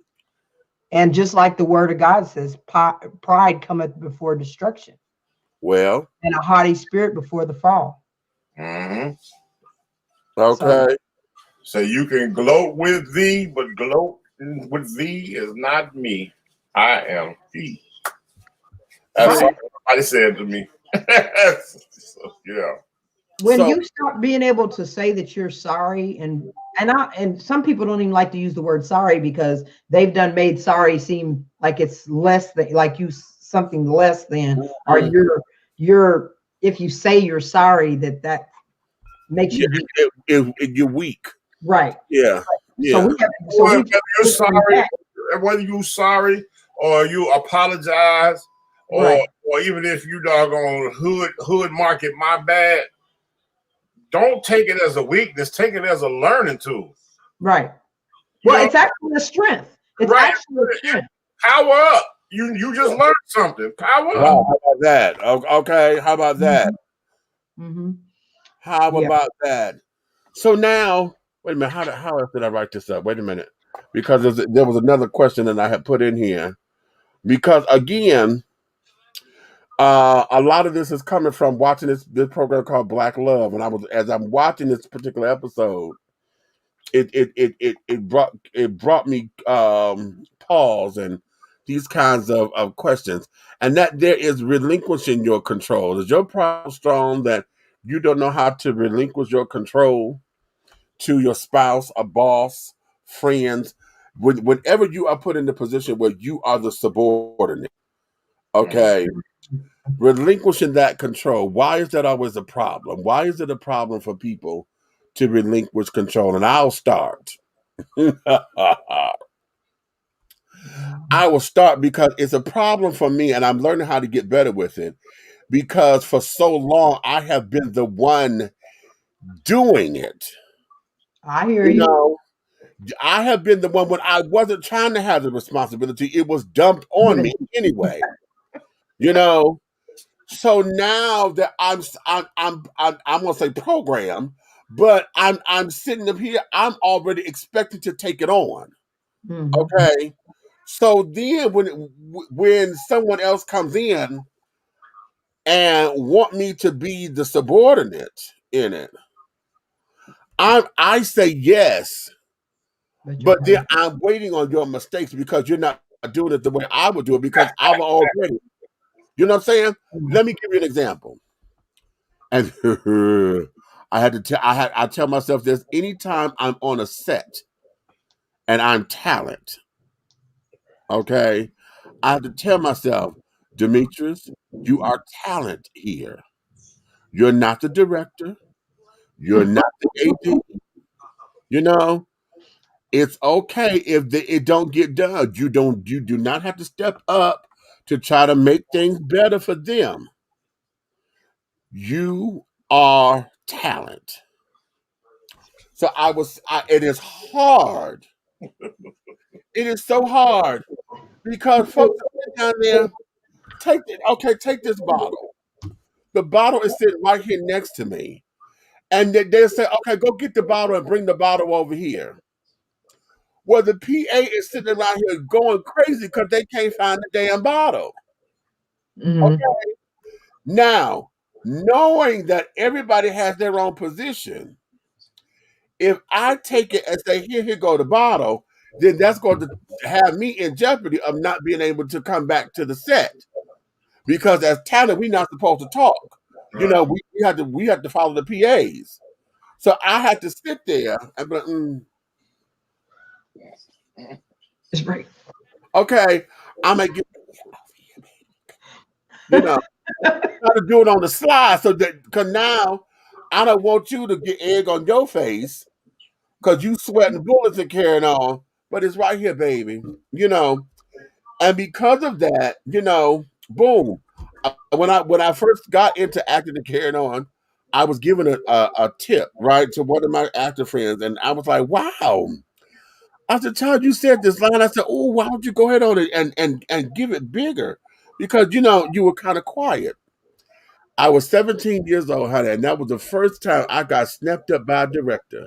Speaker 13: And just like the word of God says, pride cometh before destruction.
Speaker 3: Well.
Speaker 13: And a haughty spirit before the fall.
Speaker 3: Mm-hmm. Okay.
Speaker 4: So you can gloat with thee, but gloat with thee is not me. I am he. That's what somebody said to me. So, yeah.
Speaker 13: When you start being able to say that you're sorry, and some people don't even like to use the word sorry because they've made sorry seem like it's less than, like you something less than, or you're if you say you're sorry, that makes you
Speaker 3: you're weak.
Speaker 13: Right.
Speaker 3: Yeah. Yeah.
Speaker 4: Whether you're sorry or you apologize, or even if you doggone hood market, my bad. Don't take it as a weakness. Take it as a learning tool.
Speaker 13: Right. Well, it's actually a strength. It's actually a strength.
Speaker 4: Power up. You just learned something. Power up.
Speaker 3: How about that? Okay. How about that?
Speaker 13: Mm-hmm.
Speaker 3: How about that? So now, wait a minute. How else did I write this up? Wait a minute. Because there was another question that I had put in here. Because again, a lot of this is coming from watching this program called Black Love, and as I'm watching this particular episode, it brought me pause and these kinds of questions, and that there is relinquishing your control. Is your problem strong that you don't know how to relinquish your control to your spouse, a boss, friends? Whenever you are put in the position where you are the subordinate, okay. Relinquishing that control. Why is that always a problem? Why is it a problem for people to relinquish control? And I'll start. I will start because it's a problem for me, and I'm learning how to get better with it. Because for so long, I have been the one doing it.
Speaker 13: I hear you.
Speaker 3: Know, I have been the one when I wasn't trying to have the responsibility. It was dumped on me anyway. You know. So now that I'm gonna say program, but I'm sitting up here, I'm already expected to take it on. Mm-hmm. Okay. So then when someone else comes in and want me to be the subordinate in it, I say yes, but then I'm waiting on your mistakes because you're not doing it the way I would do it because I've already. You know what I'm saying? Let me give you an example. And I tell myself this anytime I'm on a set and I'm talent, okay, I have to tell myself, Demetrius, you are talent here. You're not the director. You're not the AD. You know, it's okay if it don't get done. You do not have to step up to try to make things better for them. You are talent. So it is hard. It is so hard because folks down there, take this bottle. The bottle is sitting right here next to me. And they'll say, okay, go get the bottle and bring the bottle over here. Well, the PA is sitting around here going crazy because they can't find the damn bottle. Mm-hmm. Okay. Now, knowing that everybody has their own position, if I take it and say, here go the bottle, then that's going to have me in jeopardy of not being able to come back to the set. Because as talent, we're not supposed to talk. Right. You know, we have to follow the PAs. So I had to sit there and be like,
Speaker 13: It's right.
Speaker 3: Okay, I'm gonna get try to do it on the slide so that because now I don't want you to get egg on your face because you sweating bullets and carrying on, but it's right here, baby. And because of that, boom. When I first got into acting and carrying on, I was given a tip, right, to one of my actor friends, and I was like, wow. I said, Todd, you said this line. I said, oh, why don't you go ahead on it and give it bigger? Because, you were kind of quiet. I was 17 years old, honey, and that was the first time I got snapped up by a director,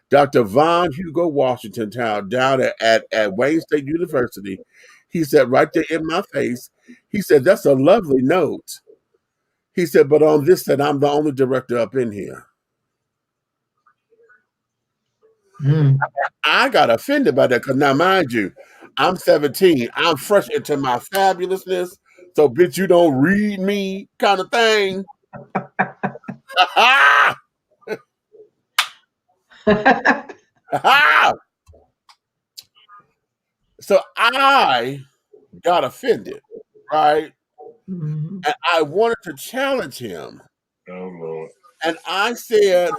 Speaker 3: Dr. Von Hugo Washington down at Wayne State University. He said right there in my face, he said, that's a lovely note. He said, but on this set, I'm the only director up in here. I got offended by that because now, mind you, I'm 17. I'm fresh into my fabulousness. So, bitch, you don't read me kind of thing. So I got offended, right? And I wanted to challenge him.
Speaker 4: Oh, Lord.
Speaker 3: And I said,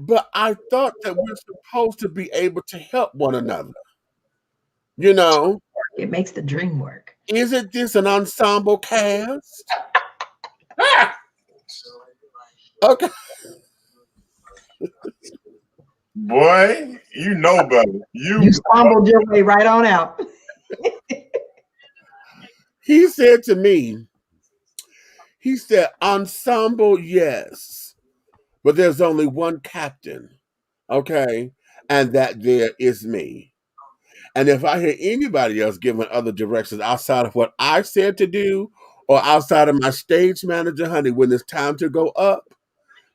Speaker 3: but I thought that we're supposed to be able to help one another.
Speaker 13: It makes the dream work.
Speaker 3: Isn't this an ensemble cast? Okay.
Speaker 4: Boy, you know better.
Speaker 13: You stumbled your way right on out.
Speaker 3: He said to me, he said, ensemble, yes, but there's only one captain, okay? And that there is me. And if I hear anybody else giving other directions outside of what I said to do or outside of my stage manager, honey, when it's time to go up,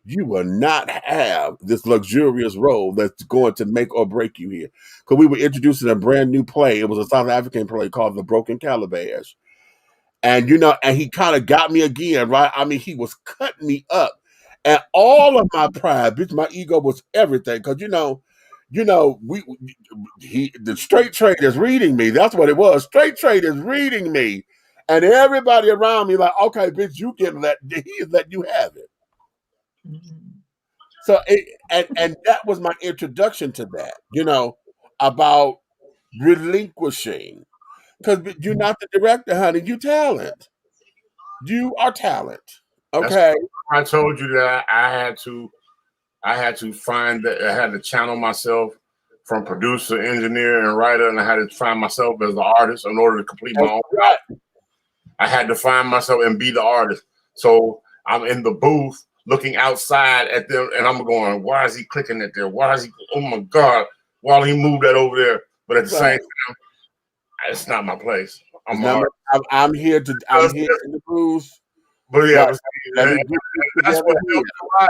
Speaker 3: you will not have this luxurious role that's going to make or break you here. Because we were introducing a brand new play. It was a South African play called The Broken Calabash. And, and he kind of got me again, right? I mean, he was cutting me up. And all of my pride, bitch, my ego was everything. Because, the straight trade is reading me. That's what it was. Straight trade is reading me. And everybody around me like, okay, bitch, he's letting you have it. So and that was my introduction to that, about relinquishing. Because you're not the director, honey. You talent. You are talent. Okay.
Speaker 4: I told you that I had to find that I had to channel myself from producer, engineer, and writer, and I had to find myself as the artist in order to complete my own.
Speaker 3: Right.
Speaker 4: I had to find myself and be the artist. So I'm in the booth looking outside at them, and I'm going, why is he clicking it there? Why is he, oh my God, while he moved that over there? But at the same time, it's not my place. I'm here in
Speaker 3: the booth.
Speaker 4: But yeah, that's what helps a lot.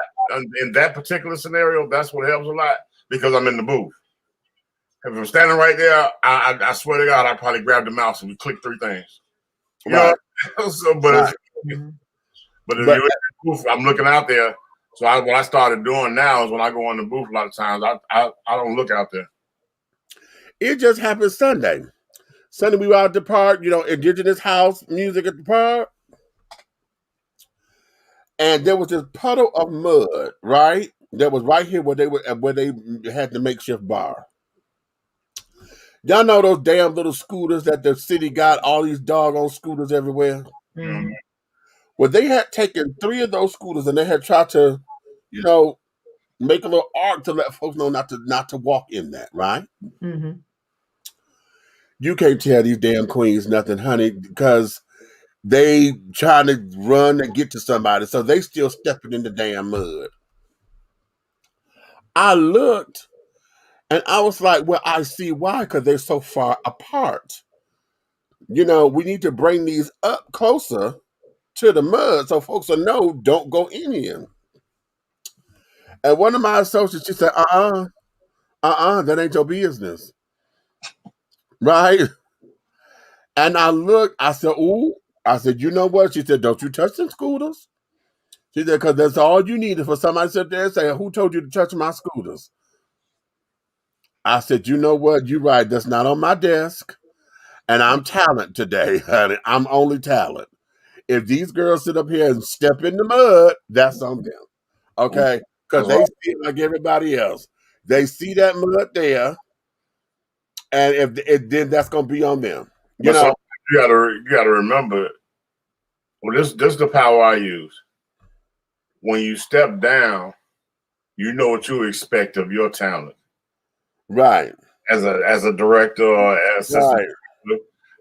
Speaker 4: In that particular scenario, that's what helps a lot because I'm in the booth. If I'm standing right there, I swear to God, I probably grab the mouse and we click 3 things. You know? So, but if you're in the booth, I'm looking out there. So what I started doing now is when I go in the booth a lot of times, I don't look out there.
Speaker 3: It just happened Sunday. Sunday we were out at the park, indigenous house music at the park. And there was this puddle of mud, right? That was right here where they had the makeshift bar. Y'all know those damn little scooters that the city got, all these doggone scooters everywhere?
Speaker 13: Mm-hmm.
Speaker 3: Well, they had taken 3 of those scooters and they had tried to, make a little arc to let folks know not to walk in that, right?
Speaker 13: Mm-hmm.
Speaker 3: You can't tell these damn queens nothing, honey, because they trying to run and get to somebody, so they still stepping in the damn mud. I looked, and I was like, well, I see why, because they're so far apart. We need to bring these up closer to the mud so folks will know don't go in here. And one of my associates, she said, that ain't your business. Right? And I looked, I said, ooh. I said, you know what? She said, don't you touch them scooters. She said, because that's all you needed for somebody to sit there and say, who told you to touch my scooters? I said, you know what? You're right. That's not on my desk. And I'm talent today, honey. I'm only talent. If these girls sit up here and step in the mud, that's on them. Okay? Because they see it like everybody else. They see that mud there. And then that's going to be on them. You
Speaker 4: gotta remember. Well, this is the power I use. when you step down, you know what you expect of your talent.
Speaker 3: Right.
Speaker 4: As a director or as assistant,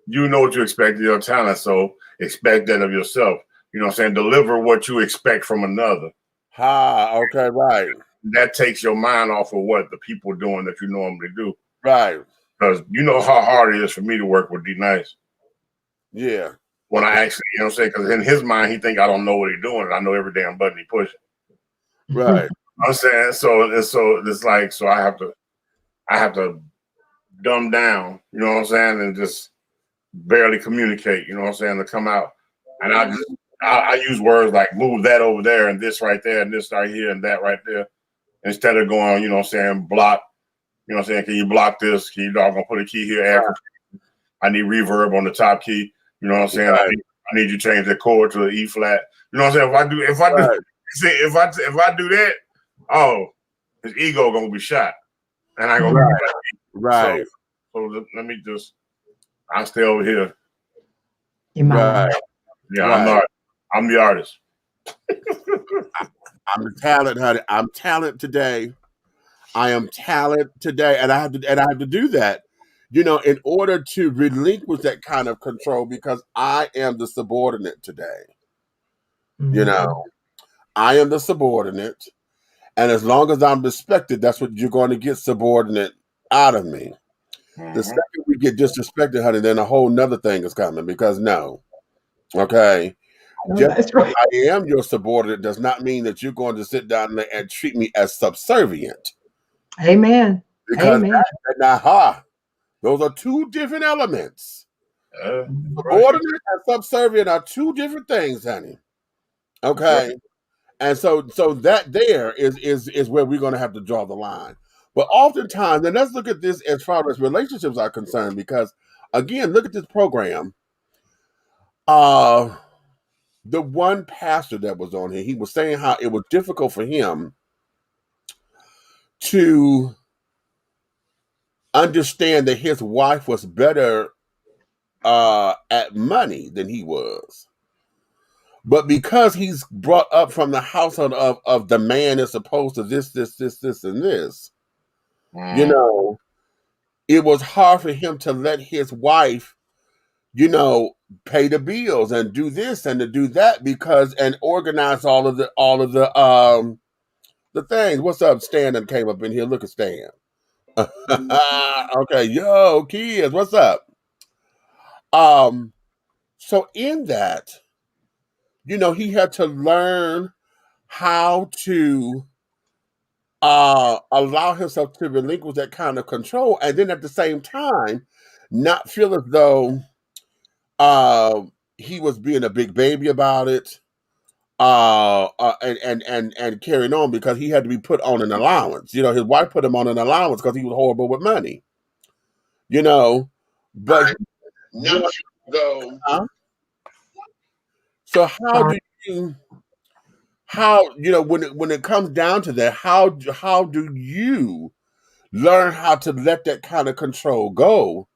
Speaker 4: you know what you expect of your talent. So expect that of yourself. You know what I'm saying? Deliver what you expect from another.
Speaker 3: Okay, right.
Speaker 4: That takes your mind off of what the people are doing that you normally do.
Speaker 3: Right.
Speaker 4: Because you know how hard it is for me to work with D Nice.
Speaker 3: Yeah.
Speaker 4: When I actually, you know what I'm saying? Because in his mind, he think I don't know what he's doing. I know every damn button he pushing.
Speaker 3: Right.
Speaker 4: I'm saying so it's like so I have to dumb down, you know what I'm saying, and just barely communicate, you know what I'm saying, to come out. And I use words like move that over there and this right there and this right here and that right there. Instead of going, you know what I'm saying, block, you know what I'm saying, can you block this? Can you I'm gonna put a key here after I need reverb on the top key, you know what I'm saying? I need you to change the chord to the E flat. You know what I'm saying? If I do that, oh, his ego gonna be shot. And I go,
Speaker 3: right.
Speaker 4: So let me just, I'll stay over here.
Speaker 3: Right.
Speaker 4: Yeah,
Speaker 3: Right.
Speaker 4: I'm the artist.
Speaker 3: I'm the talent, honey. I'm talent today. I am talent today, and I have to do that, you know, in order to relinquish that kind of control, because I am the subordinate today. You know, I am the subordinate, and as long as I'm respected, that's what you're going to get, subordinate out of me. The second we get disrespected, honey, then a whole nother thing is coming, because okay. Just
Speaker 13: right.
Speaker 3: I am your subordinate does not mean that you're going to sit down there and treat me as subservient.
Speaker 13: Amen.
Speaker 3: Because
Speaker 13: Amen.
Speaker 3: those are two different elements. Subordinate and subservient are two different things, honey. Okay. And so that there is where we're going to have to draw the line. But oftentimes, and let's look at this as far as relationships are concerned, because again, look at this program. The one pastor that was on here, he was saying how it was difficult for him to understand that his wife was better at money than he was. But because he's brought up from the household of the man is supposed to this, and this, you know, it was hard for him to let his wife, you know, pay the bills and do this and to do that and organize all of the things. What's up, Stan that came up in here? Look at Stan. Okay, yo, kids, what's up? So in that, you know, he had to learn how to allow himself to relinquish that kind of control, and then at the same time, not feel as though he was being a big baby about it, and carrying on, because he had to be put on an allowance. You know, his wife put him on an allowance because he was horrible with money. You know, but so how do you know, when it comes down to that, how do you learn how to let that kind of control go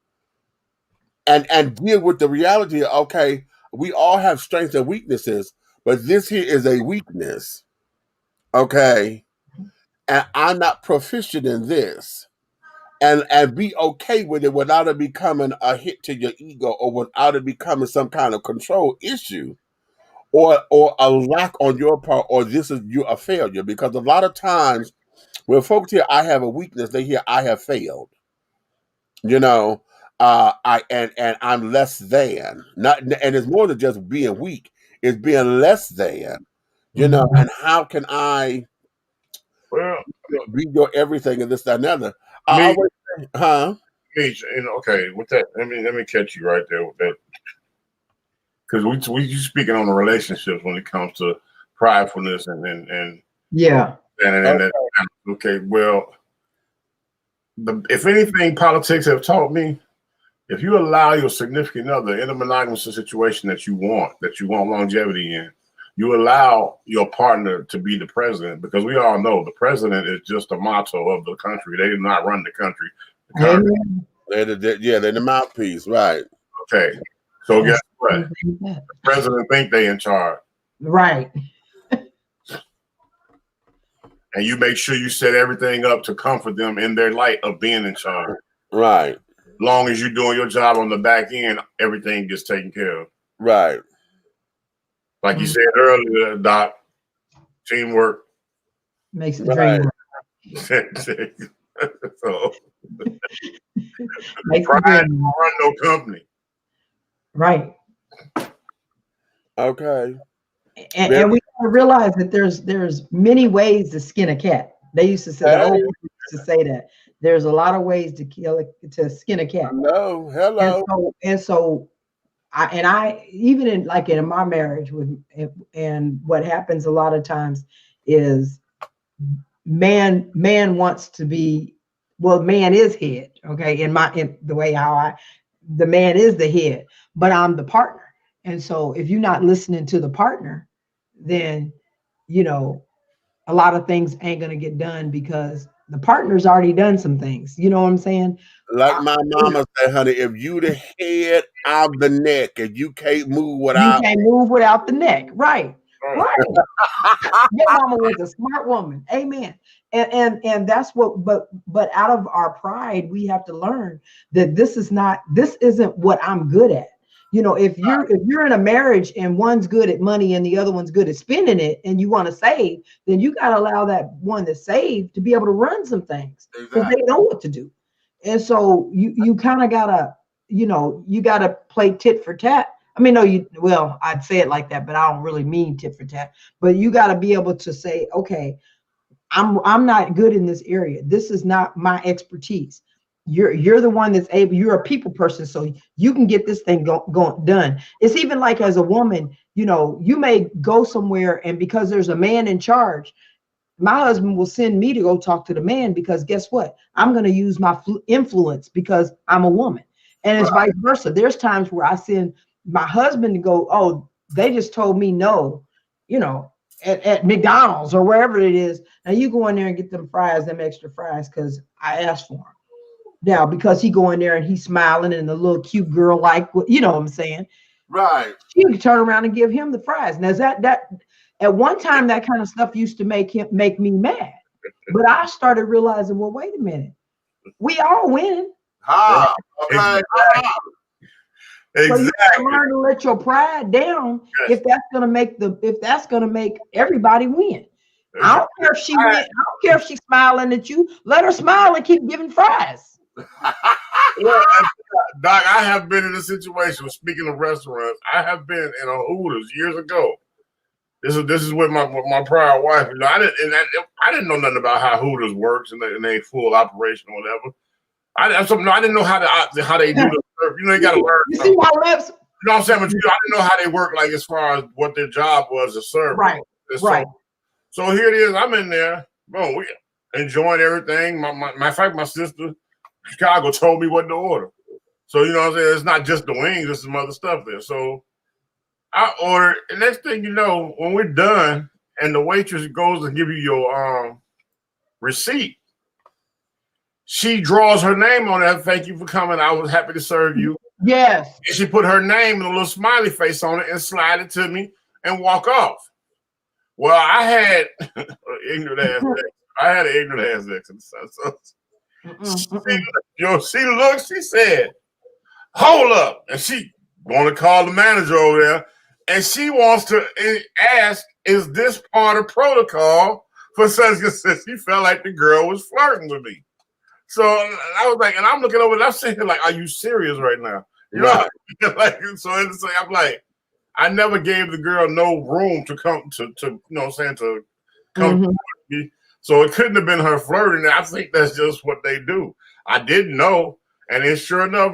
Speaker 3: and deal with the reality of, okay, we all have strengths and weaknesses, but this here is a weakness, okay, and I'm not proficient in this, and be okay with it without it becoming a hit to your ego, or without it becoming some kind of control issue, or a lack on your part, or this is you a failure. Because a lot of times when folks hear I have a weakness, they hear I have failed. You know, and I'm less than. Not, and it's more than just being weak, it's being less than. You know, and how can I be your everything and this, that, and other? I always say,
Speaker 4: Okay, with that, let me catch you right there with that. Because we speaking on the relationships when it comes to pridefulness and
Speaker 13: yeah.
Speaker 4: Okay, well, if anything, politics have taught me, if you allow your significant other in a monogamous situation that you want longevity in, you allow your partner to be the president, because we all know the president is just a motto of the country. They do not run the country.
Speaker 3: They're the mouthpiece, right?
Speaker 4: Okay, so guess what? The president think they in charge,
Speaker 13: right?
Speaker 4: and you make sure you set everything up to comfort them in their light of being in charge.
Speaker 3: Right.
Speaker 4: Long as you're doing your job on the back end, everything gets taken care of.
Speaker 3: Right.
Speaker 4: Like you said earlier, Doc, teamwork
Speaker 13: makes the dream work.
Speaker 4: So,
Speaker 13: makes
Speaker 4: pride don't run no company.
Speaker 13: Right.
Speaker 3: Okay.
Speaker 13: And we gotta realize that there's many ways to skin a cat. They used to say the old people used to say that there's a lot of ways to skin a cat.
Speaker 3: No, hello.
Speaker 13: And so I even in my marriage and what happens a lot of times is man wants to be, well, man is head, okay, in the way how the man is the head, but I'm the partner. And so if you're not listening to the partner, then a lot of things ain't gonna get done because the partner's already done some things. You know what I'm saying?
Speaker 3: Like my mama said, honey, if you the head, I'm the neck, and you can't move without
Speaker 13: the neck. Right. Right. Your mama was a smart woman. Amen. And that's what, but out of our pride, we have to learn that this isn't what I'm good at. If you're in a marriage and one's good at money and the other one's good at spending it and you want to save, then you got to allow that one to save to be able to run some things because they know what to do. And so you kind of gotta, you gotta play tit for tat. I mean, no, I'd say it like that, but I don't really mean tit for tat. But you got to be able to say, okay, I'm not good in this area. This is not my expertise. You're the one that's able. You're a people person, so you can get this thing done. It's even like as a woman, you may go somewhere, and because there's a man in charge, my husband will send me to go talk to the man because guess what? I'm going to use my influence because I'm a woman, and it's vice versa. There's times where I send my husband to go, oh, they just told me no, at McDonald's or wherever it is. Now you go in there and get them extra fries because I asked for them. Now, because he go in there and he's smiling and the little cute girl, you know what I'm saying?
Speaker 3: Right.
Speaker 13: She can turn around and give him the fries. Now that at one time, that kind of stuff used to make me mad. But I started realizing, well, wait a minute. We all win.
Speaker 3: Okay.
Speaker 13: So you gotta learn to let your pride down if that's gonna make everybody win. I don't care if she win. I don't care if she's smiling at you. Let her smile and keep giving fries.
Speaker 4: Well, Doc, I have been in a situation. Speaking of restaurants, I have been in a Hooters years ago. This is with my prior wife. I didn't know nothing about how Hooters works and they full operation or whatever. I didn't know how they do the service. You got to learn.
Speaker 13: You see my lips?
Speaker 4: You know what I'm saying? But I didn't know how they work, like as far as what their job was to serve.
Speaker 13: Right. Right.
Speaker 4: So here it is. I'm in there. Boom, we enjoying everything. My fact, my sister Chicago told me what to order. So you know what I'm saying? It's not just the wings. There's some other stuff there. So I ordered. And next thing you know, when we're done, and the waitress goes to give you your receipt, she draws her name on it. Thank you for coming. I was happy to serve you.
Speaker 13: Yes.
Speaker 4: And she put her name and a little smiley face on it and slide it to me and walk off. Well, I had an ignorant ass accent. She looked, she said, hold up. And she want to call the manager over there. And she wants to ask, is this part of protocol for such and such? She felt like the girl was flirting with me. So I was like, and I'm looking over and I'm saying, like, are you serious right now? You know, so I'm like, I never gave the girl no room to come to you know what I'm saying, to come to me. So it couldn't have been her flirting. I think that's just what they do. I didn't know. And then sure enough,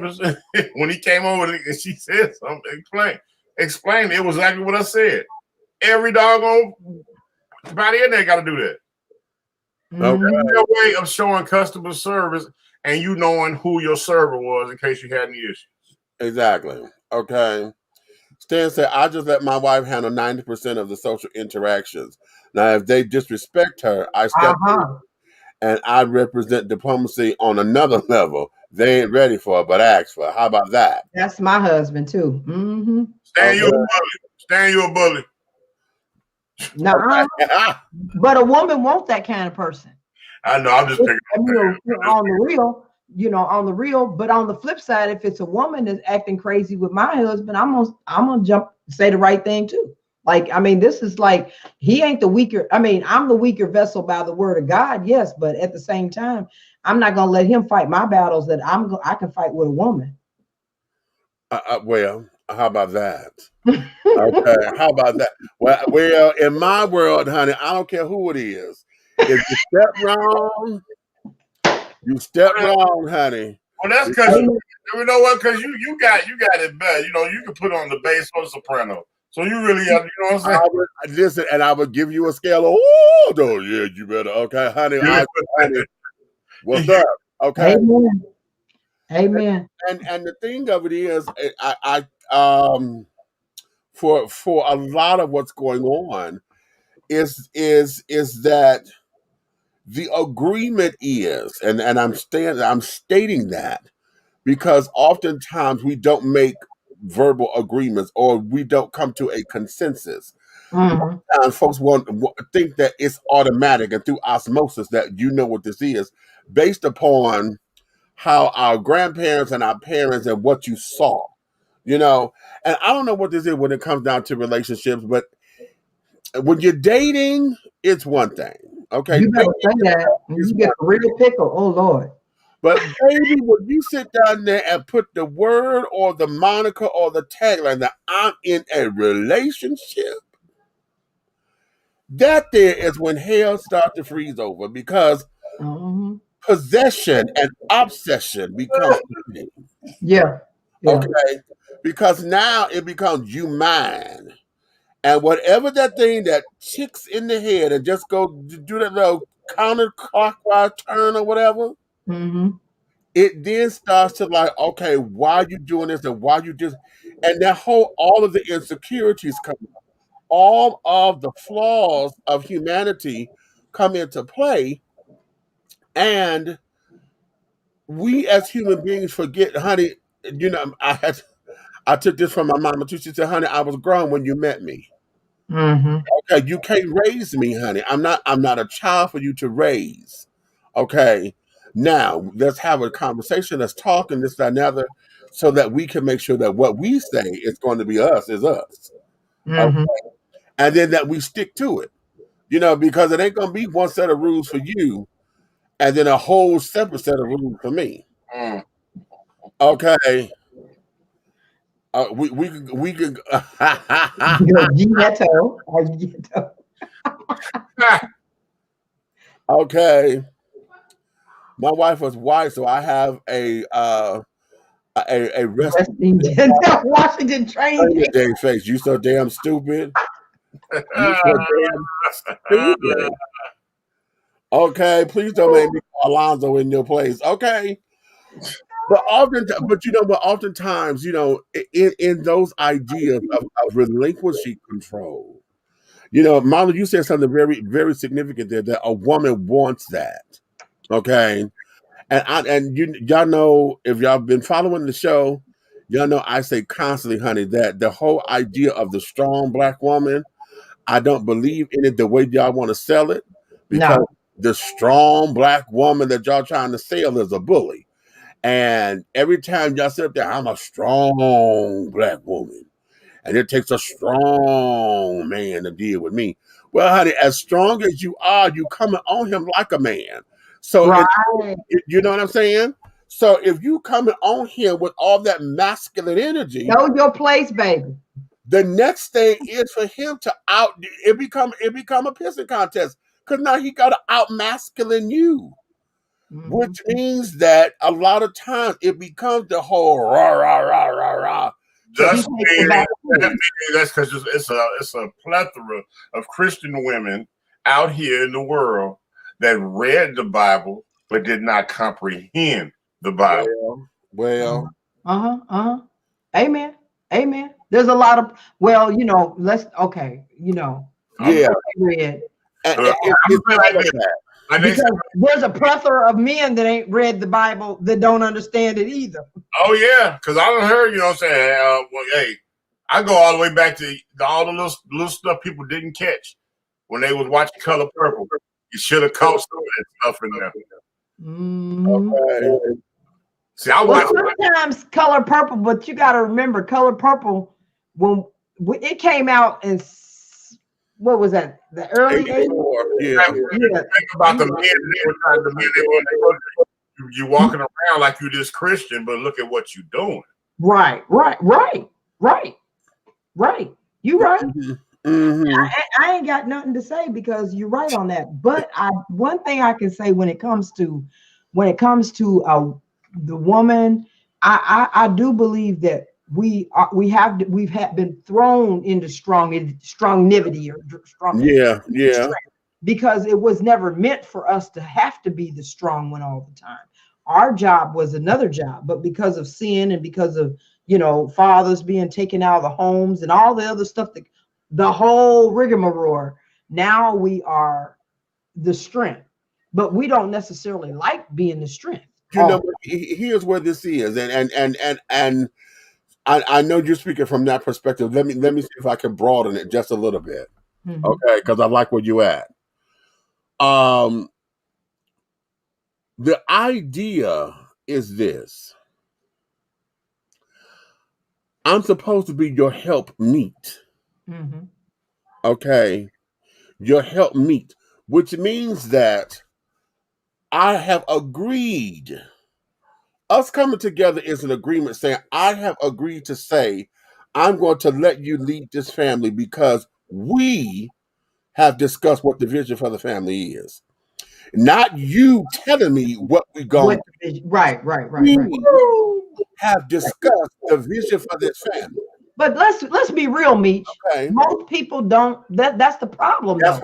Speaker 4: when he came over and she said something, explain it was exactly what I said. Every doggone body in there got to do that. Okay. Their way of showing customer service and you knowing who your server was in case you had any issues.
Speaker 3: Exactly. Okay. Stan said, I just let my wife handle 90% of the social interactions. Now, if they disrespect her, I step in and I represent diplomacy on another level. They ain't ready for it, but ask for it. How about that?
Speaker 13: That's my husband, too.
Speaker 4: Stan, you a bully. Stan, you a bully.
Speaker 13: No, but a woman wants that kind of person.
Speaker 4: I know. I'm just picking.
Speaker 13: On the real, on the real. But on the flip side, if it's a woman that's acting crazy with my husband, I'm gonna jump, say the right thing too. Like, I mean, this is like, he ain't the weaker. I mean, I'm the weaker vessel by the word of God, yes, but at the same time, I'm not gonna let him fight my battles that I can fight with a woman.
Speaker 3: Well, how about that? Okay, how about that? Well, in my world, honey, I don't care who it is. If you step wrong, you step wrong, honey.
Speaker 4: Well, that's because you know what? Because you got it bad. You can put on the bass or the soprano. So you really have, you know what I'm saying?
Speaker 3: Listen, and I would give you a scale of, oh, no, yeah, you better, okay, honey. Honey, what's up? Okay.
Speaker 13: Amen. Amen.
Speaker 3: And the thing of it is, for a lot of what's going on is that the agreement is, and I'm stating that because oftentimes we don't make verbal agreements or we don't come to a consensus. Sometimes folks think that it's automatic and through osmosis that you know what this is based upon how our grandparents and our parents and what you saw, and I don't know what this is when it comes down to relationships, but when you're dating, it's one thing. Okay.
Speaker 13: You better say that. You get a real pickle. Oh Lord.
Speaker 3: But baby, when you sit down there and put the word or the moniker or the tagline that I'm in a relationship, that there is when hell starts to freeze over because possession and obsession becomes the thing.
Speaker 13: Yeah.
Speaker 3: Okay. Because now it becomes you mine. And whatever that thing that ticks in the head and just go do that little counterclockwise turn or whatever, it then starts to like, okay, why are you doing this and why you just, and that all of the insecurities come up. All of the flaws of humanity come into play. And we as human beings forget, honey, I took this from my mama too. She said, honey, I was grown when you met me. Okay, you can't raise me, honey. I'm not a child for you to raise. Okay. Now let's have a conversation. Let's talk and this, that, and the other, so that we can make sure that what we say is going to be us is us. Okay? And then that we stick to it. Because it ain't gonna be one set of rules for you and then a whole separate set of rules for me. Okay. We could Okay. My wife was white, so I have a resting
Speaker 13: Washington train
Speaker 3: day face. You so damn stupid. You so damn stupid. Okay, please don't make me call Alonzo in your place. Okay. But oftentimes, in those ideas of relinquishing control, Marlon, you said something very, very significant there, that a woman wants that. Okay. And y'all know, if y'all been following the show, y'all know I say constantly, honey, that the whole idea of the strong black woman, I don't believe in it the way y'all want to sell it, because the strong black woman that y'all trying to sell is a bully. And every time y'all sit up there, I'm a strong black woman, and it takes a strong man to deal with me. Well, honey, as strong as you are, you coming on him like a man. So you know what I'm saying? So if you coming on him with all that masculine energy,
Speaker 13: know your place, baby.
Speaker 3: The next thing is for him to become a pissing contest, because now he got to out masculine you. Which means that a lot of times it becomes the whole rah rah rah rah rah.
Speaker 4: That's because it's a plethora of Christian women out here in the world that read the Bible but did not comprehend the Bible.
Speaker 3: Well.
Speaker 13: Amen. There's a lot of read. Because there's a plethora of men that ain't read the Bible that don't understand it either.
Speaker 4: Oh yeah, because I done heard, what I'm saying. Hey, I go all the way back to all the little stuff people didn't catch when they was watching Color Purple. You should have caught some of that stuff in there.
Speaker 3: Okay.
Speaker 4: See, I
Speaker 13: Well,
Speaker 4: watched
Speaker 13: sometimes Color Purple, but you got to remember Color Purple when it came out in what was that? The early 80s.
Speaker 3: Yeah.
Speaker 4: Think about the men they were trying to you walking around like you this Christian, but look at what you're doing.
Speaker 13: Right. You right. I ain't got nothing to say because you're right on that. But one thing I can say when it comes to the woman, I do believe that we've been thrown into strongnivity or strong.
Speaker 3: Yeah.
Speaker 13: Because it was never meant for us to have to be the strong one all the time. Our job was another job, but because of sin and because of fathers being taken out of the homes and all the other stuff, that the whole rigmarole, now we are the strength, but we don't necessarily like being the strength.
Speaker 3: Here's where this is, and I know you're speaking from that perspective. Let me see if I can broaden it just a little bit, okay? Because I like where you at. The idea is this: I'm supposed to be your help meet. Okay, your help meet, which means that I have agreed. Us coming together is an agreement saying, I have agreed to say, I'm going to let you lead this family because we have discussed what the vision for the family is. Not you telling me what we're going to do.
Speaker 13: Right.
Speaker 3: We have discussed the vision for this family.
Speaker 13: But let's be real, Meech.
Speaker 3: Okay.
Speaker 13: Most people don't. That's the problem.
Speaker 3: That's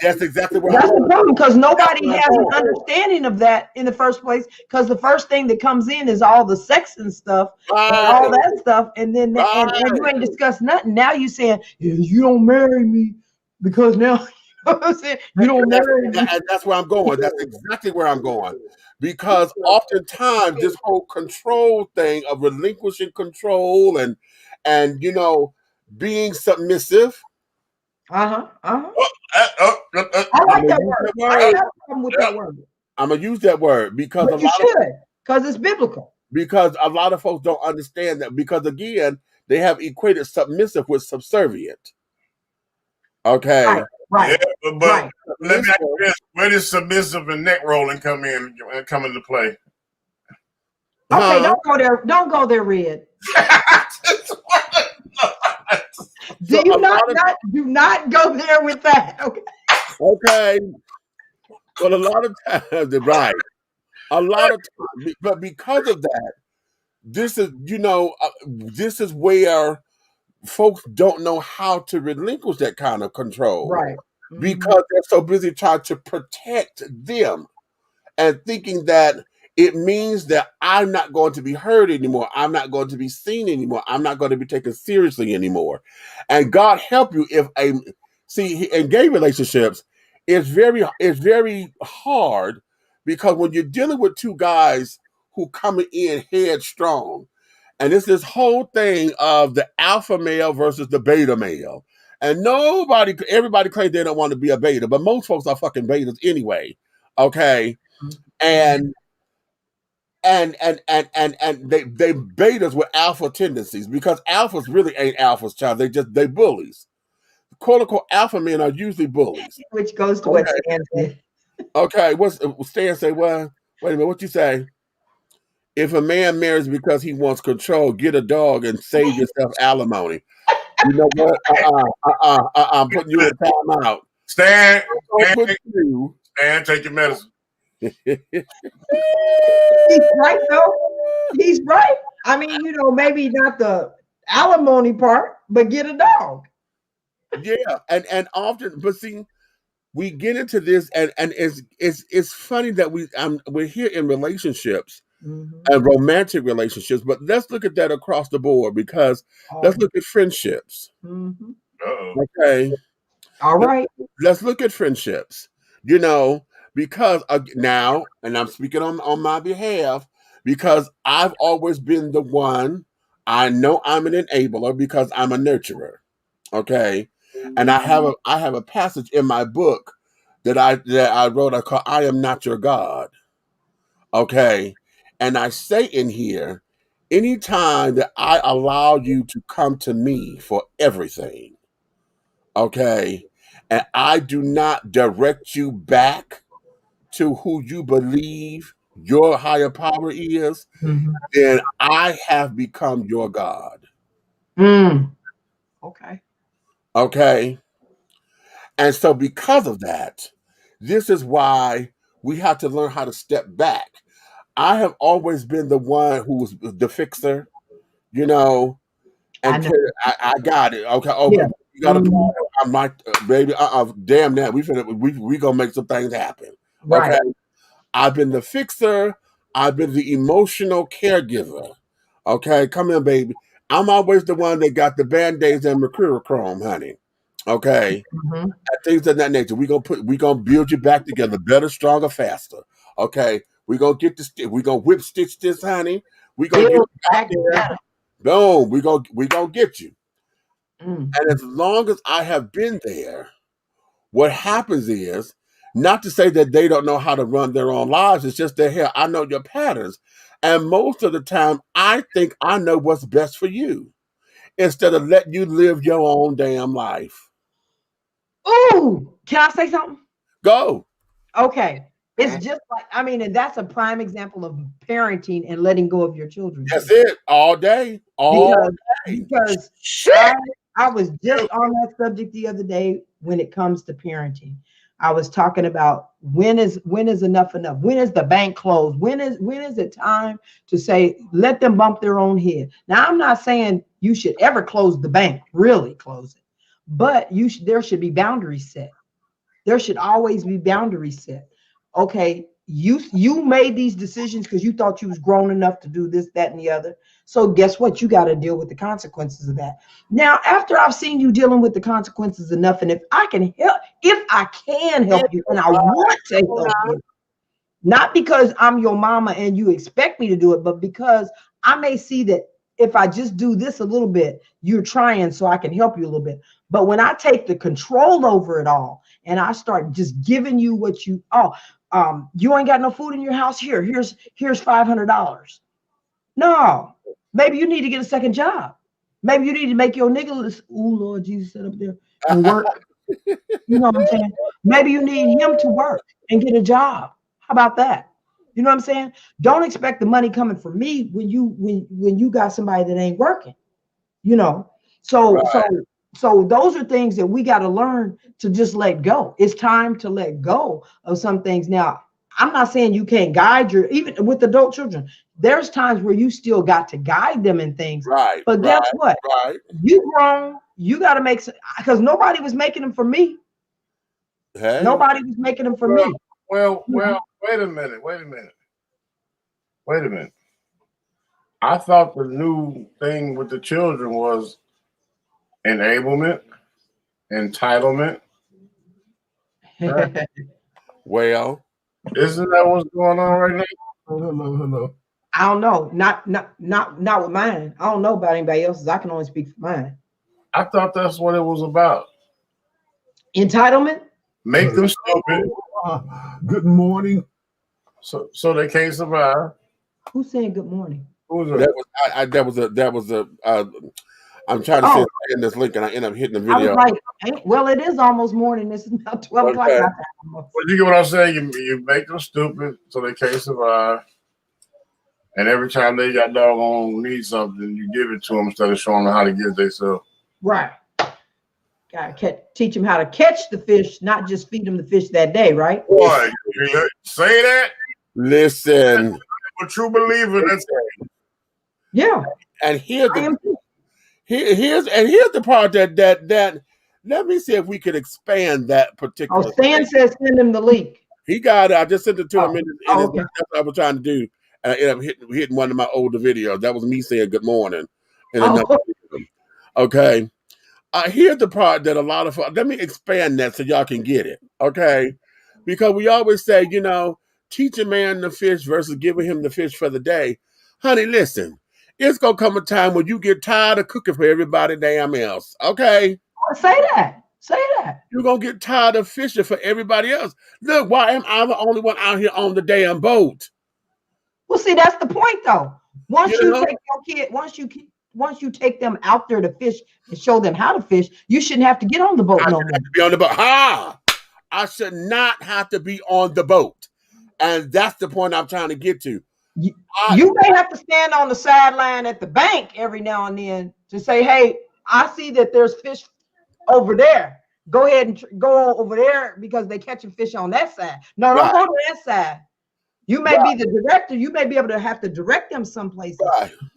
Speaker 3: that's exactly what.
Speaker 13: That's the problem, because nobody has an understanding of that in the first place. Because the first thing that comes in is all the sex and stuff, and all that stuff, and then and you ain't discussed nothing. Now you saying you don't marry me because now you know what I'm saying, you don't marry me.
Speaker 3: And that's where I'm going. That's exactly where I'm going. Because oftentimes this whole control thing of relinquishing control and being submissive.
Speaker 13: I like that word. I have a problem with that word.
Speaker 3: I'm gonna use that word because
Speaker 13: because it's biblical.
Speaker 3: Because a lot of folks don't understand that, because again, they have equated submissive with subservient. Okay.
Speaker 13: Right.
Speaker 4: Yeah, but let me ask you this: where does submissive and neck rolling come into play?
Speaker 13: Okay, don't go there. Don't go there, Red. Do not go there with that.
Speaker 3: Okay. Well, a lot of times, right? A lot of times, but because of that, this is this is where folks don't know how to relinquish that kind of control,
Speaker 13: right?
Speaker 3: Because they're so busy trying to protect them and thinking that it means that I'm not going to be heard anymore. I'm not going to be seen anymore. I'm not going to be taken seriously anymore. And God help you if in gay relationships, it's very hard, because when you're dealing with two guys who coming in headstrong, and it's this whole thing of the alpha male versus the beta male. And everybody claims they don't want to be a beta, but most folks are fucking betas anyway. Okay. And they betas with alpha tendencies, because alphas really ain't alphas, child. They bullies. Quote unquote alpha men are usually bullies.
Speaker 13: Which goes to what Stan said.
Speaker 3: Okay, what's Stan say? What? Wait a minute, what you say? If a man marries because he wants control, get a dog and save yourself alimony. You know what? I'm putting you in timeout.
Speaker 4: Stan, take your medicine.
Speaker 13: He's right, though. He's right. I mean, maybe not the alimony part, but get a dog.
Speaker 3: Yeah, and often, but see, we get into this, and it's funny that we're here in relationships and romantic relationships, but let's look at that across the board, because let's look at friendships. Okay,
Speaker 13: all right.
Speaker 3: Let's look at friendships. Because now, and I'm speaking on my behalf, because I've always been the one. I know I'm an enabler because I'm a nurturer. Okay. And I have a passage in my book that I wrote. I call "I Am Not Your God." Okay, and I say in here, anytime that I allow you to come to me for everything, okay, and I do not direct you back to who you believe your higher power is, then I have become your God.
Speaker 13: Okay.
Speaker 3: Okay. And so because of that, this is why we have to learn how to step back. I have always been the one who was the fixer, you know,
Speaker 13: I
Speaker 3: and
Speaker 13: know.
Speaker 3: I got it. Okay. Oh,
Speaker 13: Yeah.
Speaker 3: you got to. I'm like, baby. Damn that. We gonna make some things happen.
Speaker 13: Right.
Speaker 3: Okay. I've been the fixer. I've been the emotional caregiver. Okay, come in, baby. I'm always the one that got the band-aids and mercurochrome, honey. Okay, and things of that nature. We gonna build you back together, better, stronger, faster. Okay, we gonna get this. We gonna whip stitch this, honey. We gonna get
Speaker 13: Build
Speaker 3: you back
Speaker 13: back
Speaker 3: there.
Speaker 13: better.
Speaker 3: Boom. We gonna get you. And as long as I have been there, what happens is, not to say that they don't know how to run their own lives, it's just that, hell, I know your patterns. And most of the time, I think I know what's best for you instead of letting you live your own damn life.
Speaker 13: Ooh, can I say something?
Speaker 3: Go.
Speaker 13: Okay. It's just like, I mean, and that's a prime example of parenting and letting go of your children.
Speaker 3: That's it. All day. All day.
Speaker 13: Because I was just on that subject the other day when it comes to parenting. I was talking about when is enough enough? When is the bank closed? When is it time to say, let them bump their own head? Now, I'm not saying you should ever close the bank, really close it, but there should be boundaries set. There should always be boundaries set. Okay, you made these decisions because you thought you was grown enough to do this, that, and the other. So guess what? You got to deal with the consequences of that. Now, after I've seen you dealing with the consequences enough, and if I can help you, and I want to help you, not because I'm your mama and you expect me to do it, but because I may see that if I just do this a little bit, you're trying, so I can help you a little bit. But when I take the control over it all and I start just giving you what you you ain't got no food in your house. Here's $500. No, maybe you need to get a second job. Maybe you need to make your nigga list. Oh Lord Jesus, sit up there and work. You know what I'm saying? Maybe you need him to work and get a job. How about that? You know what I'm saying? Don't expect the money coming from me when you got somebody that ain't working. You know, so those are things that we got to learn to just let go. It's time to let go of some things. Now, I'm not saying you can't guide even with adult children. There's times where you still got to guide them in things.
Speaker 3: Right.
Speaker 13: But guess what?
Speaker 3: Right.
Speaker 13: You grown. You got to make, because nobody was making them for me.
Speaker 3: Hey.
Speaker 13: Nobody was making them for me.
Speaker 4: Well, wait a minute. I thought the new thing with the children was enablement, entitlement. Right?
Speaker 3: Well,
Speaker 4: isn't that what's going on right now?
Speaker 3: No.
Speaker 13: I don't know. Not with mine. I don't know about anybody else's. I can only speak for mine.
Speaker 4: I thought that's what it was about.
Speaker 13: Entitlement?
Speaker 4: Make them stupid.
Speaker 1: Good morning.
Speaker 4: So they can't survive.
Speaker 13: Who's saying good morning?
Speaker 4: Who was it?
Speaker 3: That was a I'm trying to say in this link and I end up hitting the video.
Speaker 13: I was like, well, it is almost morning. This is about 12 o'clock.
Speaker 4: Well, you get what I'm saying? You make them stupid so they can't survive. And every time they got doggone need something, you give it to them instead of showing them how to get it themselves.
Speaker 13: Right. Gotta teach them how to catch the fish, not just feed them the fish that day, right?
Speaker 4: Boy, you say that?
Speaker 3: Listen.
Speaker 4: I'm a true believer. That's it.
Speaker 13: Yeah.
Speaker 3: And here's the part that let me see if we could expand that particular.
Speaker 13: Stan says send him the link.
Speaker 3: He got it. I just sent it to him
Speaker 13: okay.
Speaker 3: that's what I was trying to do. And I ended up hitting one of my older videos. That was me saying good morning. Okay. Here's the part that a lot of, let me expand that so y'all can get it. Okay. Because we always say, teach a man the fish versus giving him the fish for the day. Honey, listen, it's going to come a time when you get tired of cooking for everybody damn else. Okay.
Speaker 13: Say that. Say that.
Speaker 3: You're going to get tired of fishing for everybody else. Look, why am I the only one out here on the damn boat?
Speaker 13: Well, see, that's the point, though. Once
Speaker 3: You
Speaker 13: you
Speaker 3: know?
Speaker 13: take your kid, once you take them out there to fish and show them how to fish, you shouldn't have to get on the boat no more.
Speaker 3: Have to be on the boat. I should not have to be on the boat. And that's the point I'm trying to get to.
Speaker 13: You may have to stand on the sideline at the bank every now and then to say, hey, I see that there's fish over there. Go ahead and go over there because they're catching fish on that side. No, don't go to that side. You may be the director. You may be able to have to direct them someplace.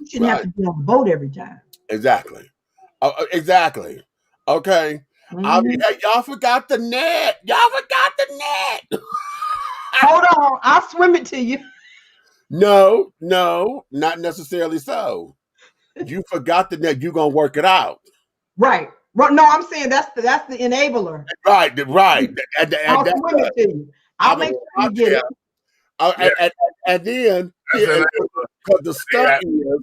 Speaker 13: You shouldn't have to be on the boat every time.
Speaker 3: Exactly. Exactly. Okay. I mean, hey, y'all forgot the net. Y'all forgot the net.
Speaker 13: Hold on. I'll swim it to you.
Speaker 3: No, not necessarily so. You forgot the net. You're going to work it out.
Speaker 13: Right. No, I'm saying that's the enabler.
Speaker 3: Right.
Speaker 13: I'll swim it to you. I'll make sure you get it.
Speaker 3: And then, because the stuff is,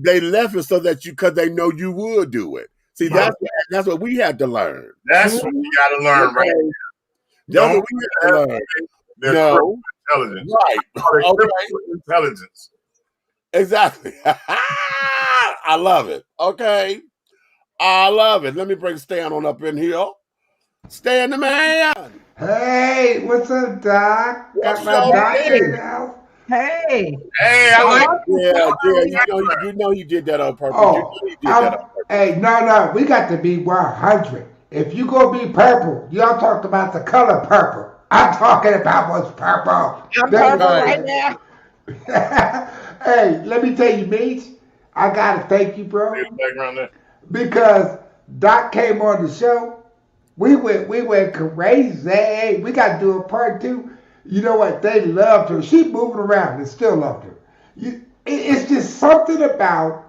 Speaker 3: they left it so that because they know you would do it. See, that's what we had to learn.
Speaker 4: That's what we got to learn, right?
Speaker 3: That's what we had to learn. No.
Speaker 4: Intelligence.
Speaker 3: Right. Okay.
Speaker 4: Intelligence.
Speaker 3: Exactly. I love it. Okay. I love it. Let me bring Stan on up in here. Stan the man.
Speaker 14: Hey, what's up, Doc? Got my doctor in the house.
Speaker 13: Hey,
Speaker 4: I like
Speaker 3: you know you did that on purpose.
Speaker 14: Oh, hey, no, we got to be 100. If you go be purple, y'all talked about the color purple. I'm talking about what's purple.
Speaker 13: I'm purple right now.
Speaker 14: Hey, let me tell you, Meech, I gotta thank you, bro. Because Doc came on the show. We went crazy. We got to do a part 2. You know what? They loved her. She moving around and still loved her. It's just something about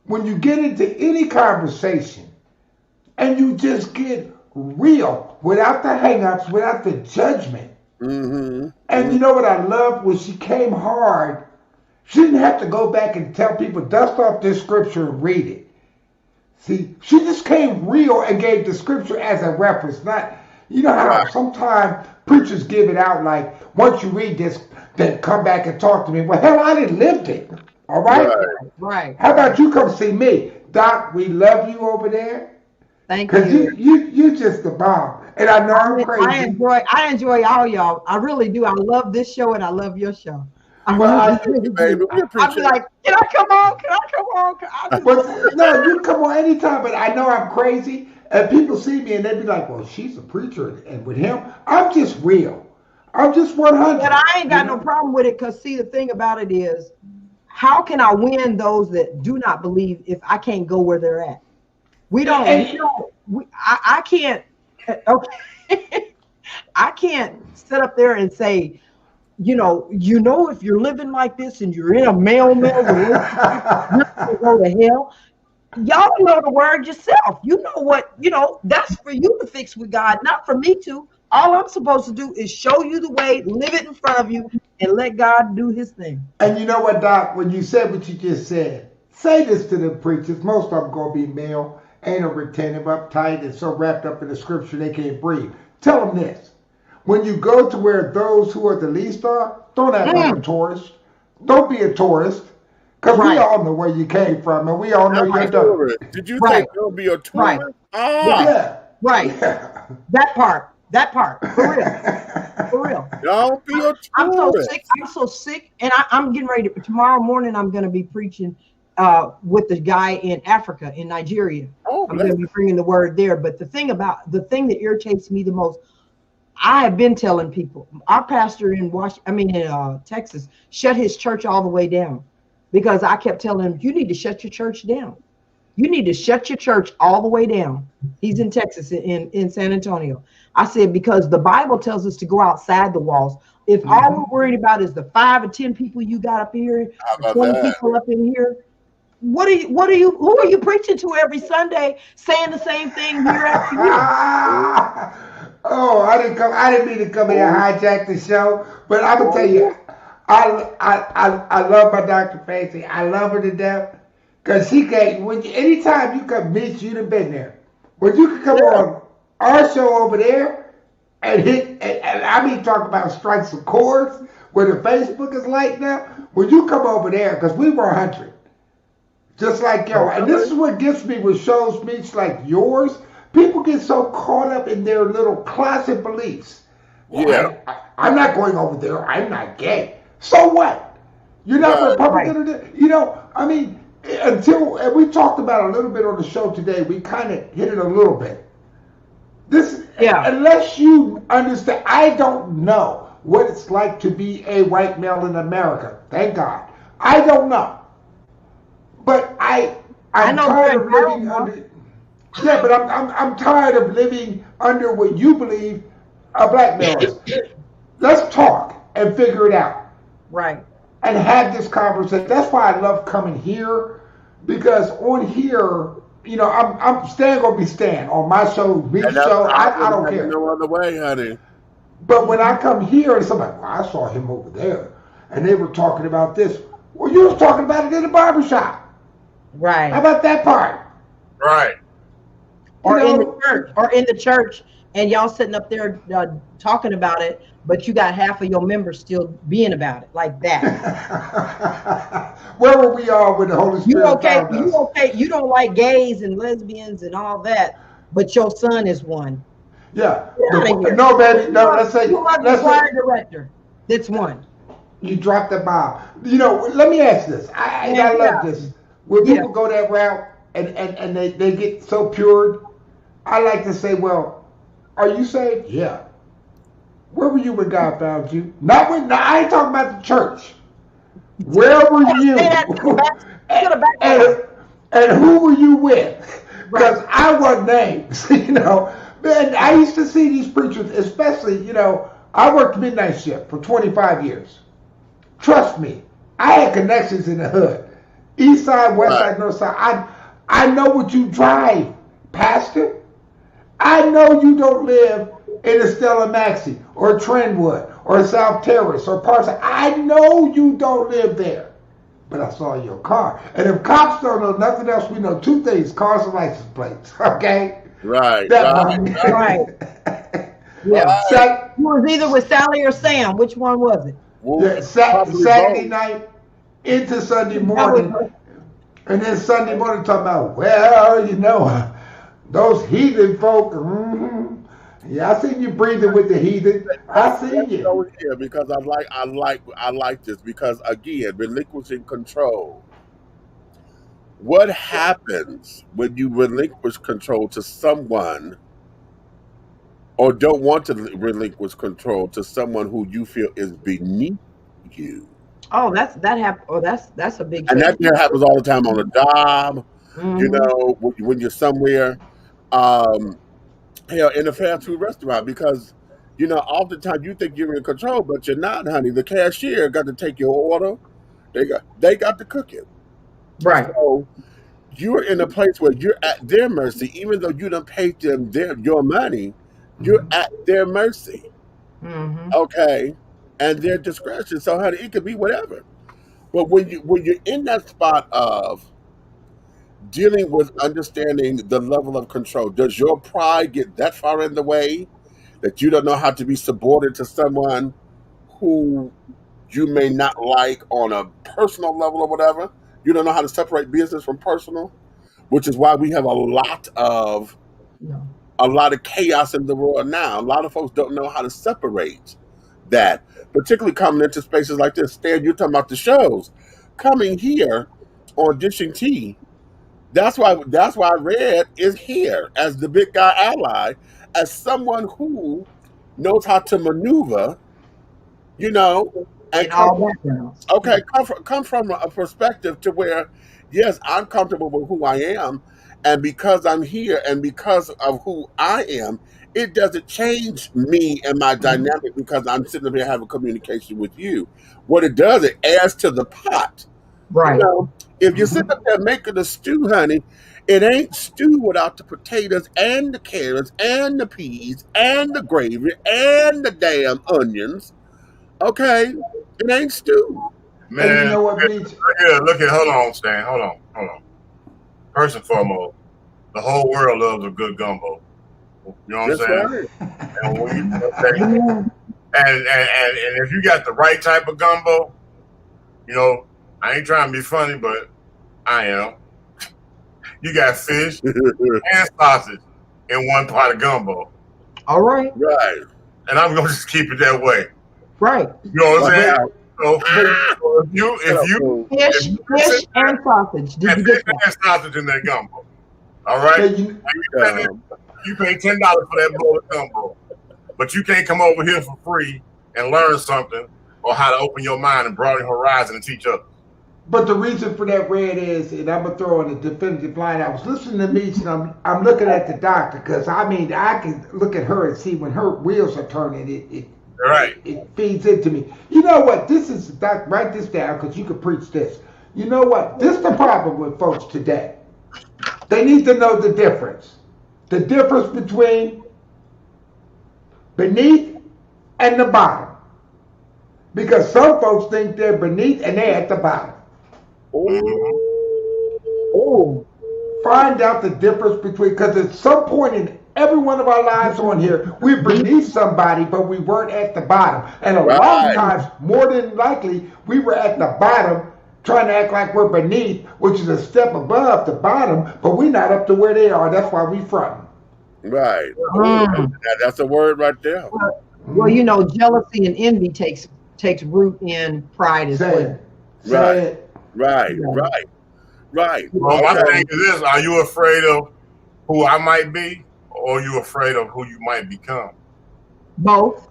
Speaker 14: when you get into any conversation and you just get real without the hang-ups, without the judgment. And you know what I loved? When she came hard, she didn't have to go back and tell people, dust off this scripture and read it. See, she just came real and gave the scripture as a reference. Not, you know how sometimes preachers give it out like, once you read this, then come back and talk to me. Well, hell, I didn't live it. All right?
Speaker 13: Right.
Speaker 14: How about you come see me? Doc, we love you over there.
Speaker 13: Thank you.
Speaker 14: Because you just the bomb. And I know I'm crazy.
Speaker 13: I enjoy all y'all. I really do. I love this show and I love your show.
Speaker 14: I'd
Speaker 13: be like, can I come on? Can I come on?
Speaker 14: No, you come on anytime, but I know I'm crazy. And people see me and they be like, well, she's a preacher. And with him, I'm just real. I'm just 100.
Speaker 13: But I ain't got no problem with it because, see, the thing about it is, how can I win those that do not believe if I can't go where they're at? I can't, okay. I can't sit up there and say, you know, if you're living like this and you're in a male, you're gonna go to hell. Y'all know the word yourself. You know what, that's for you to fix with God, not for me to. All I'm supposed to do is show you the way, live it in front of you, and let God do his thing.
Speaker 14: And you know what, Doc, when you said what you just said, say this to the preachers. Most of them gonna be male, ain't no retentive, uptight, and so wrapped up in the scripture they can't breathe. Tell them this. When you go to where those who are the least are, don't act like a tourist. Don't be a tourist. Because we all know where you came from, and we all know you're done.
Speaker 3: Did you say don't be a tourist?
Speaker 13: Right.
Speaker 14: Yeah.
Speaker 13: Right. That part. For real.
Speaker 3: Don't be a tourist.
Speaker 13: I'm so sick. And I'm getting ready to, tomorrow morning, I'm going to be preaching with the guy in Africa, in Nigeria. I'm going to be bringing the word there. But the thing that irritates me the most, I have been telling people, our pastor in Texas shut his church all the way down because I kept telling him, you need to shut your church down. You need to shut your church all the way down. He's in Texas, in San Antonio. I said, because the Bible tells us to go outside the walls. If all we're worried about is the 5 or 10 people you got up here, 20 people up in here, who are you preaching to every Sunday saying the same thing year after year?
Speaker 14: Oh, I didn't mean to come in and hijack the show, but I'm gonna tell you, I love my Dr. Facey. I love her to death because she gave. Anytime you come meet, you'd have been there. When you can come on our show over there and hit, and I mean, talk about strike some chords where the Facebook is lighting up. When you come over there, because we were 100, just like yo, and this is what gets me with shows, meets like yours. People get so caught up in their little closet beliefs. Well,
Speaker 3: Yeah.
Speaker 14: I'm not going over there. I'm not gay. So what? You're not Republican, or you know? I mean, and we talked about a little bit on the show today. We kind of hit it a little bit. Unless you understand, I don't know what it's like to be a white male in America. Thank God, I don't know. But I'm tired of living under. Yeah, but I'm tired of living under what you believe a black male is. Let's talk and figure it out.
Speaker 13: Right.
Speaker 14: And have this conversation. That's why I love coming here, because on here, you know, I'm Stan gonna be Stan on my show, show. I don't care.
Speaker 3: No other way, honey.
Speaker 14: But when I come here and somebody, well, I saw him over there, and they were talking about this. Well, you was talking about it in the barbershop.
Speaker 13: Right.
Speaker 14: How about that part?
Speaker 4: Right.
Speaker 13: Or in the church, and y'all sitting up there talking about it, but you got half of your members still being about it, like that.
Speaker 14: Where were we all when the Holy Spirit found us?
Speaker 13: You okay? You don't like gays and lesbians and all that, but your son is one.
Speaker 14: Yeah. No, baby. No, let's say.
Speaker 13: Let's say director. That's one.
Speaker 14: You dropped the bomb. You know, let me ask this. I love this. When people go that route and they get so pure, I like to say, well, are you saved? Yeah. Where were you when God found you? Not when. I ain't talking about the church. Where were you? And who were you with? Because I want names, you know. Man, I used to see these preachers, especially, you know, I worked midnight shift for 25 years. Trust me, I had connections in the hood. East side, west side, north side. I know what you drive, Pastor. I know you don't live in a Stella Maxi or Trentwood or South Terrace or Parson. I know you don't live there. But I saw your car. And if cops don't know nothing else, we know two things: cars and license plates. Okay?
Speaker 3: Right.
Speaker 13: Right. Yeah. You was either with Sally or Sam. Which one was it?
Speaker 14: Yeah, Saturday night into Sunday morning. And then Sunday morning talking about, well, you know, those heathen folk. Yeah, I seen you breathing with the heathen. I seen you.
Speaker 3: Over here because I like this because again, relinquishing control. What happens when you relinquish control to someone, or don't want to relinquish control to someone who you feel is beneath you?
Speaker 13: Oh, that's a big.
Speaker 3: And that happens all the time on a job. You know, when you're somewhere. Hell, in a fast food restaurant, because you know, oftentimes you think you're in control, but you're not, honey. The cashier got to take your order. They got to cook it.
Speaker 13: Right.
Speaker 3: So you're in a place where you're at their mercy, even though you don't pay them your money. You're at their mercy. Okay, and their discretion. So, honey, it could be whatever. But when you're in that spot of dealing with understanding the level of control, does your pride get that far in the way that you don't know how to be subordinate to someone who you may not like on a personal level or whatever? You don't know how to separate business from personal, which is why we have a lot of chaos in the world now. A lot of folks don't know how to separate that, particularly coming into spaces like this. Stan, you're talking about the shows. Coming here on Dishing Tea, that's why Red is here as the big guy ally, as someone who knows how to maneuver, you know, and come from a perspective to where, yes, I'm comfortable with who I am, and because I'm here and because of who I am, it doesn't change me and my dynamic because I'm sitting up here having communication with you. What it does, it adds to the pot.
Speaker 13: Right.
Speaker 3: You know, if you sit up there making a stew, honey, it ain't stew without the potatoes and the carrots and the peas and the gravy and the damn onions. Okay? It ain't stew.
Speaker 4: Man,
Speaker 14: and you know what
Speaker 4: look at hold on, Stan. Hold on. First and foremost, the whole world loves a good gumbo. You know what I'm saying?
Speaker 3: Right.
Speaker 4: And, and if you got the right type of gumbo, you know, I ain't trying to be funny, but I am. You got fish and sausage in one pot of gumbo.
Speaker 13: All right.
Speaker 3: Right.
Speaker 4: And I'm gonna just keep it that way.
Speaker 13: Right.
Speaker 4: You know what I'm saying? So if you
Speaker 13: fish and sausage. Did you get that?
Speaker 4: And sausage in that gumbo. All right. You pay $10 for that bowl of gumbo, but you can't come over here for free and learn something or how to open your mind and broaden your horizon and teach others.
Speaker 14: But the reason for that, Red, is, and I'm gonna throw in a definitive line. I was listening to Meach, and I'm looking at the doctor, because I mean I can look at her and see when her wheels are turning. It feeds into me. You know what? This is, Doc, write this down, because you could preach this. You know what? This is the problem with folks today. They need to know the difference. The difference between beneath and the bottom. Because some folks think they're beneath and they're at the bottom. Oh. Find out the difference between, because at some point in every one of our lives on here, we're beneath somebody, but we weren't at the bottom. And a lot of times, more than likely, we were at the bottom trying to act like we're beneath, which is a step above the bottom, but we're not up to where they are. That's why we fronting.
Speaker 3: Right. That's a word right there.
Speaker 13: Well, you know, jealousy and envy takes root in pride as well.
Speaker 3: Right.
Speaker 4: Well, my thing is this: are you afraid of who I might be, or are you afraid of who you might become?
Speaker 13: Both.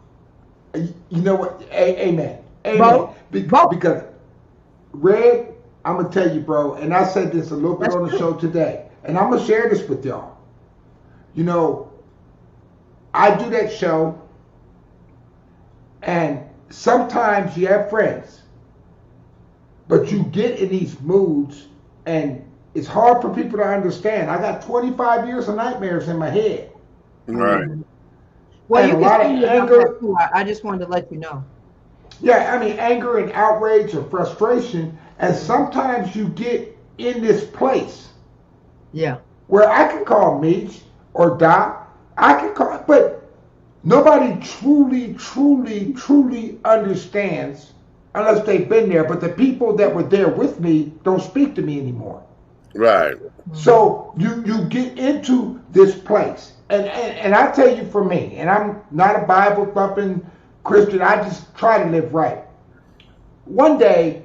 Speaker 14: You know what? Amen.
Speaker 13: Both.
Speaker 14: Because Red, I'm gonna tell you, bro, and I said this a little bit on the show today, and I'm gonna share this with y'all. You know, I do that show, and sometimes you have friends, but you get in these moods, and it's hard for people to understand. I got 25 years of nightmares in my head.
Speaker 4: Right.
Speaker 13: Well,
Speaker 14: and
Speaker 13: you
Speaker 14: a lot of
Speaker 13: can see
Speaker 14: anger.
Speaker 13: I just wanted to let you know.
Speaker 14: Yeah, I mean, anger and outrage and frustration, and sometimes you get in this place.
Speaker 13: Yeah.
Speaker 14: Where I can call Meach or Doc, I can call, but nobody truly understands unless they've been there. But the people that were there with me don't speak to me anymore.
Speaker 3: Right.
Speaker 14: So you get into this place, and I tell you, for me, and I'm not a Bible thumping Christian, I just try to live right. One day,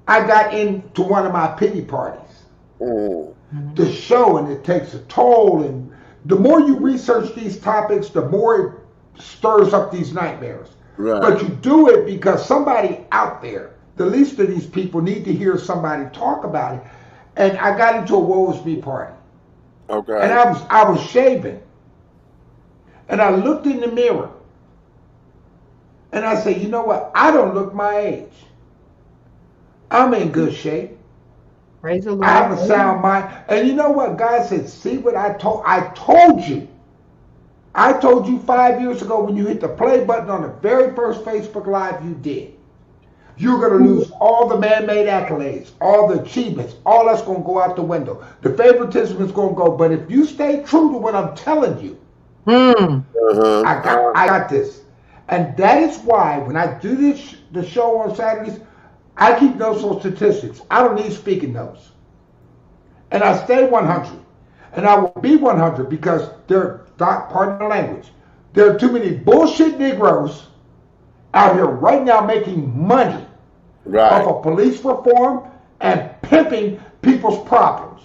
Speaker 14: I got into one of my pity parties. The show, and it takes a toll, and the more you research these topics, the more it stirs up these nightmares.
Speaker 3: Right.
Speaker 14: But you do it because somebody out there, the least of these people, need to hear somebody talk about it. And I got into a woe is me party.
Speaker 3: Okay.
Speaker 14: And I was shaving. And I looked in the mirror. And I said, you know what? I don't look my age. I'm in good shape.
Speaker 13: Praise the Lord.
Speaker 14: I have a sound mind. And you know what? God said, see what I told you. I told you 5 years ago when you hit the play button on the very first Facebook Live you did. You're going to lose all the man-made accolades, all the achievements, all that's going to go out the window. The favoritism is going to go. But if you stay true to what I'm telling you, I got this. And that is why when I do the show on Saturdays, I keep notes on statistics. I don't need speaking notes. And I stay 100. And I will be 100 because pardon the language, there are too many bullshit Negroes out here right now making money off of police reform and pimping people's problems.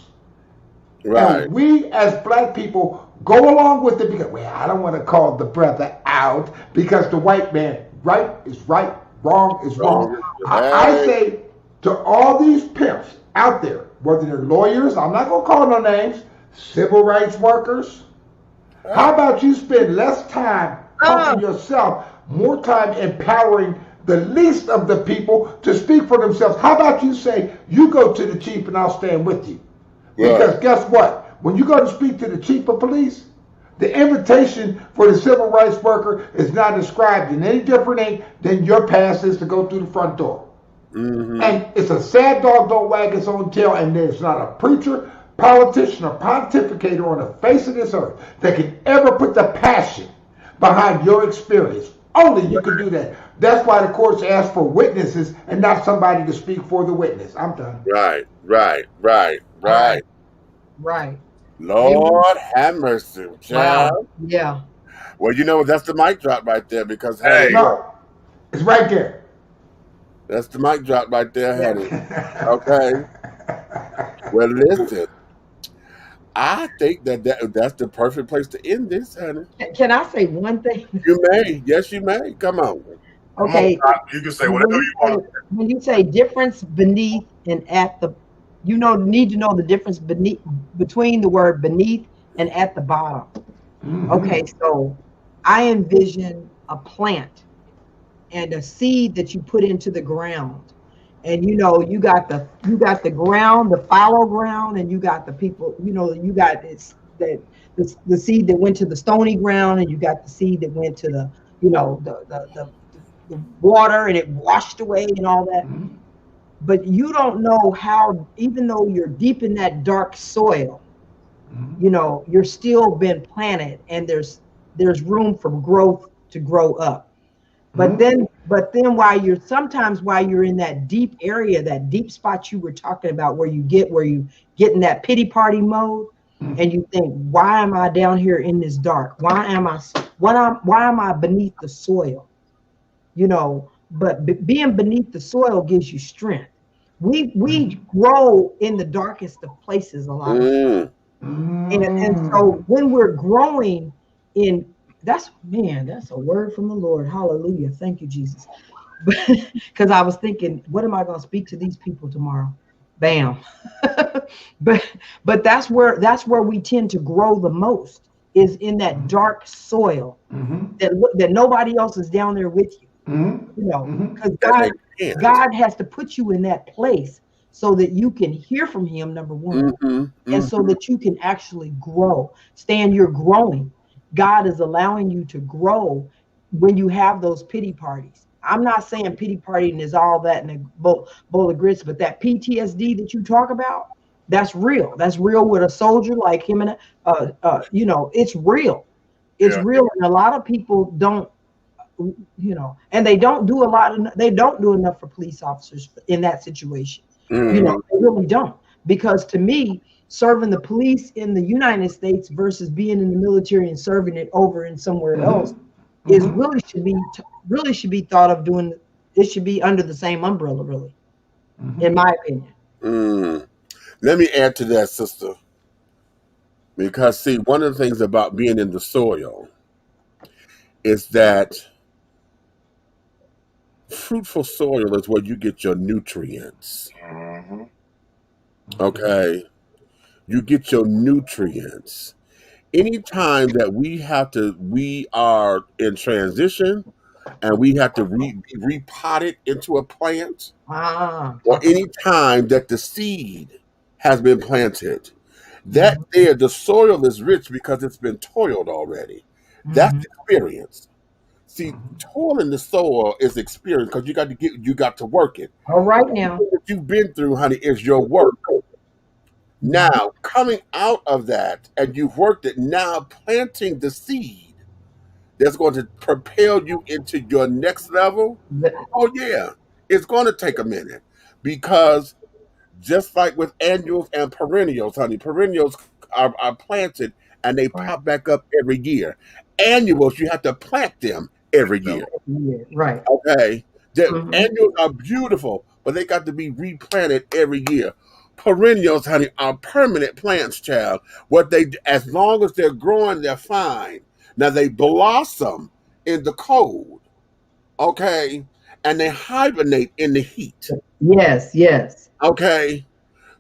Speaker 3: Right.
Speaker 14: And we as black people go along with it because, well, I don't want to call the brother out because the white man, right is right, wrong is wrong. I say to all these pimps out there, whether they're lawyers, I'm not going to call no names, civil rights workers, how about you spend less time helping yourself, more time empowering the least of the people to speak for themselves? How about you say, you go to the chief and I'll stand with you? Because guess what? When you go to speak to the chief of police, the invitation for the civil rights worker is not described in any different ink than your pass is to go through the front door. And it's a sad dog don't wag its own tail, and there's not a preacher, politician or pontificator on the face of this earth that can ever put the passion behind your experience. Only you can do that. That's why the courts ask for witnesses and not somebody to speak for the witness. I'm done.
Speaker 3: Right.
Speaker 13: Right.
Speaker 3: Lord have mercy, child.
Speaker 13: Wow. Yeah.
Speaker 3: Well, you know what? That's the mic drop right there because,
Speaker 4: Hey.
Speaker 14: No, it's right there.
Speaker 3: that's the mic drop right there, honey. Okay. Well, listen. I think that's the perfect place to end this, honey.
Speaker 13: Can I say one thing?
Speaker 3: You may. Yes, you may. Come on.
Speaker 13: Okay.
Speaker 4: You can say whatever you want.
Speaker 13: When you say difference beneath and at the, need to know the difference between the word beneath and at the bottom. Okay, so I envision a plant and a seed that you put into the ground. And you got the ground, the fallow ground, and you got the people, you got the seed that went to the stony ground, and you got the seed that went to the water and it washed away and all that. But you don't know how, even though you're deep in that dark soil, you're still been planted, and there's room for growth to grow up. But then while you're in that deep area, that deep spot you were talking about, where you get in that pity party mode, and you think, why am I down here in this dark? Why am I beneath the soil? But being beneath the soil gives you strength. We grow in the darkest of places a lot of times. And so when we're growing in, that's a word from the Lord. Hallelujah. Thank you, Jesus. Because I was thinking, what am I going to speak to these people tomorrow? Bam. but that's where we tend to grow the most, is in that dark soil that nobody else is down there with you. Because God has to put you in that place so that you can hear from him, number one, and so that you can actually grow. Stan, you're growing. God is allowing you to grow when you have those pity parties. I'm not saying pity partying is all that in a bowl of grits, but that PTSD that you talk about, that's real. That's real with a soldier like him, and it's real. It's real, and a lot of people don't, and they don't do enough for police officers in that situation. They really don't, because to me, serving the police in the United States versus being in the military and serving it over in somewhere else is really should be thought of doing. It should be under the same umbrella, really, in my opinion.
Speaker 3: Let me add to that, sister, because see, one of the things about being in the soil is that fruitful soil is where you get your nutrients. Okay. You get your nutrients. Anytime that we are in transition and we have to repot it into a plant, or any time that the seed has been planted, that there, the soil is rich because it's been toiled already. That's experience. See, toiling the soil is experience, because you got to work it.
Speaker 13: All right now.
Speaker 3: What you've been through, honey, is your work. Now, coming out of that, and you've worked it, now planting the seed that's going to propel you into your next level. Oh, yeah, it's going to take a minute, because just like with annuals and perennials, honey, perennials are planted and they pop back up every year. Annuals, you have to plant them every year.
Speaker 13: Right.
Speaker 3: Okay. The annuals are beautiful, but they got to be replanted every year. Perennials, honey, are permanent plants, child. As long as they're growing, they're fine. Now they blossom in the cold, okay, and they hibernate in the heat.
Speaker 13: Yes.
Speaker 3: Okay,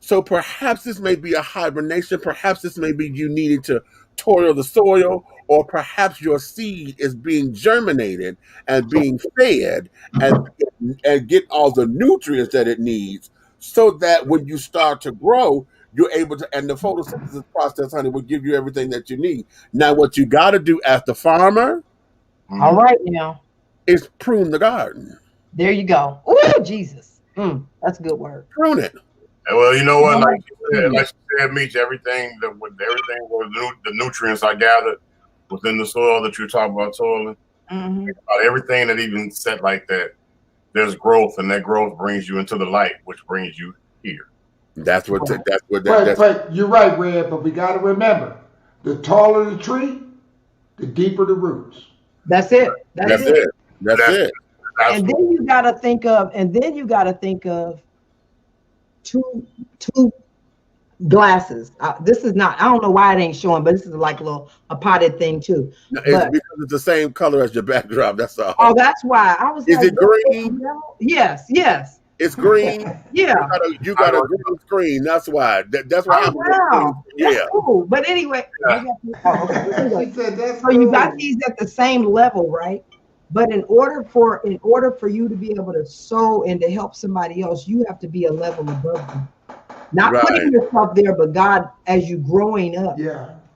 Speaker 3: so perhaps this may be a hibernation. Perhaps this may be you needing to toil the soil, or perhaps your seed is being germinated and being fed and get all the nutrients that it needs, so that when you start to grow, you're able to, and the photosynthesis process, honey, will give you everything that you need. Now, what you got to do as the farmer,
Speaker 13: all right now,
Speaker 3: is prune the garden.
Speaker 13: There you go. Oh, Jesus. That's a good word.
Speaker 3: Prune it.
Speaker 4: Well, you know what? Like you like she said, Meech, everything was the nutrients I gathered within the soil that you're talking about soiling. About everything that even said like that, there's growth, and that growth brings you into the light, which brings you here.
Speaker 3: That's what.
Speaker 14: But you're right, Red. But we got to remember, the taller the tree, the deeper the roots.
Speaker 13: That's it. That's it.
Speaker 3: That's it.
Speaker 13: And then you got to think of, two glasses. This is not. I don't know why it ain't showing, but this is like a potted thing too.
Speaker 3: No, it's because it's the same color as your backdrop. That's all.
Speaker 13: Oh, that's why I was.
Speaker 3: Is it green?
Speaker 13: Yes.
Speaker 3: It's green.
Speaker 13: Yeah.
Speaker 3: You got a green screen. That's why. That's why.
Speaker 13: Wow. That's cool. But anyway, so you got these at the same level, right? But in order for you to be able to sow and to help somebody else, you have to be a level above them. Not putting yourself there, but God, as you growing up,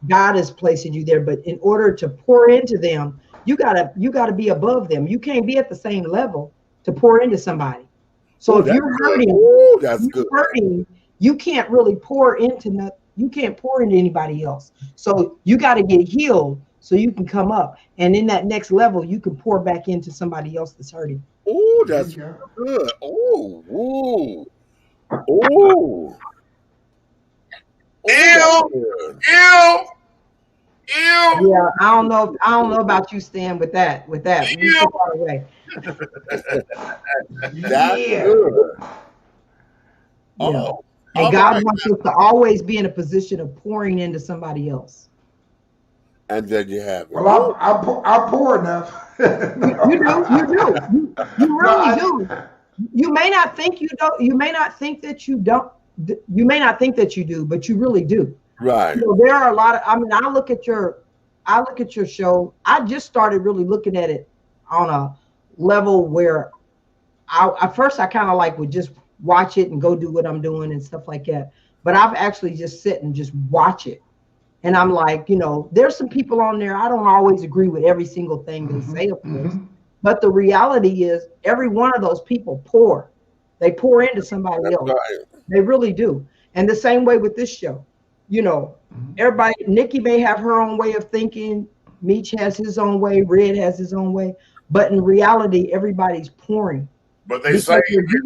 Speaker 13: God is placing you there. But in order to pour into them, you gotta be above them. You can't be at the same level to pour into somebody. So if you're hurting, you can't really pour into you can't pour into anybody else. So you got to get healed so you can come up, and in that next level, you can pour back into somebody else that's hurting.
Speaker 3: Oh, that's good. Oh, ooh. Oh.
Speaker 4: Ew.
Speaker 13: Yeah, I don't know about you staying with that. You get far away.
Speaker 3: That's good.
Speaker 13: Oh. And God wants us to always be in a position of pouring into somebody else.
Speaker 3: And then you have it.
Speaker 14: Well, I'm poor enough.
Speaker 13: You do. You really do. You may not think you don't. You may not think that you don't. You may not think that you do, but you really do.
Speaker 3: Right.
Speaker 13: So there are a lot of. I mean, I look at your show. I just started really looking at it on a level where, at first I kind of like would just watch it and go do what I'm doing and stuff like that. But I've actually just sit and just watch it. And I'm like, there's some people on there, I don't always agree with every single thing they say, of course. But the reality is every one of those people pour. They pour into somebody else. Right. They really do. And the same way with this show. Everybody, Nikki may have her own way of thinking. Meech has his own way. Red has his own way. But in reality, everybody's pouring.
Speaker 4: But they say, isn't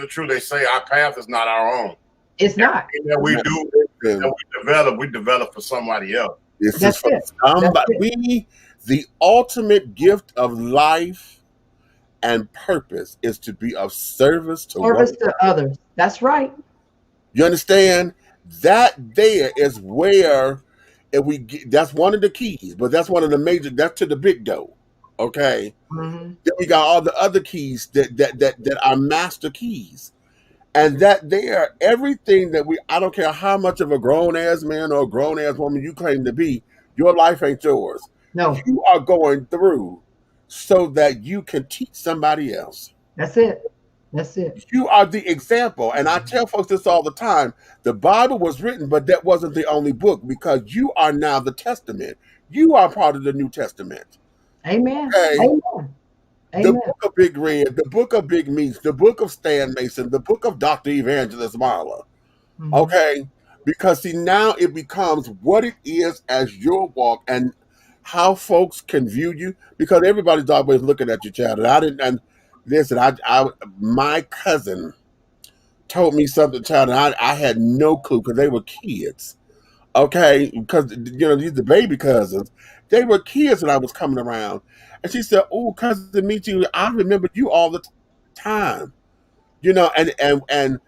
Speaker 4: it true? They say our path is not our own.
Speaker 13: It's not.
Speaker 4: That we do, that we develop for somebody else.
Speaker 3: This is for somebody. The ultimate gift of life and purpose is to be of service to
Speaker 13: others. That's right.
Speaker 3: You understand? That there is where that's one of the keys, but that's one of the major. That's to the big dough. Okay. Then we got all the other keys that are master keys. And that there, everything that I don't care how much of a grown ass man or a grown ass woman you claim to be, your life ain't yours.
Speaker 13: No.
Speaker 3: You are going through so that you can teach somebody else.
Speaker 13: That's it.
Speaker 3: You are the example. And I tell folks this all the time. The Bible was written, but that wasn't the only book, because you are now the Testament. You are part of the New Testament.
Speaker 13: Amen.
Speaker 3: Okay?
Speaker 13: Amen.
Speaker 3: The book of Big Red, the book of Big Meats, the book of Stan Mason, the book of Dr. Evangelist Marla. Okay? Because see, now it becomes what it is as your walk and how folks can view you, because everybody's always looking at your child. And listen, my cousin told me something, child, and I had no clue because they were kids. Okay? Because, these are baby cousins. They were kids when I was coming around. And she said, "Oh, cousin, meet you. I remember you all the time." And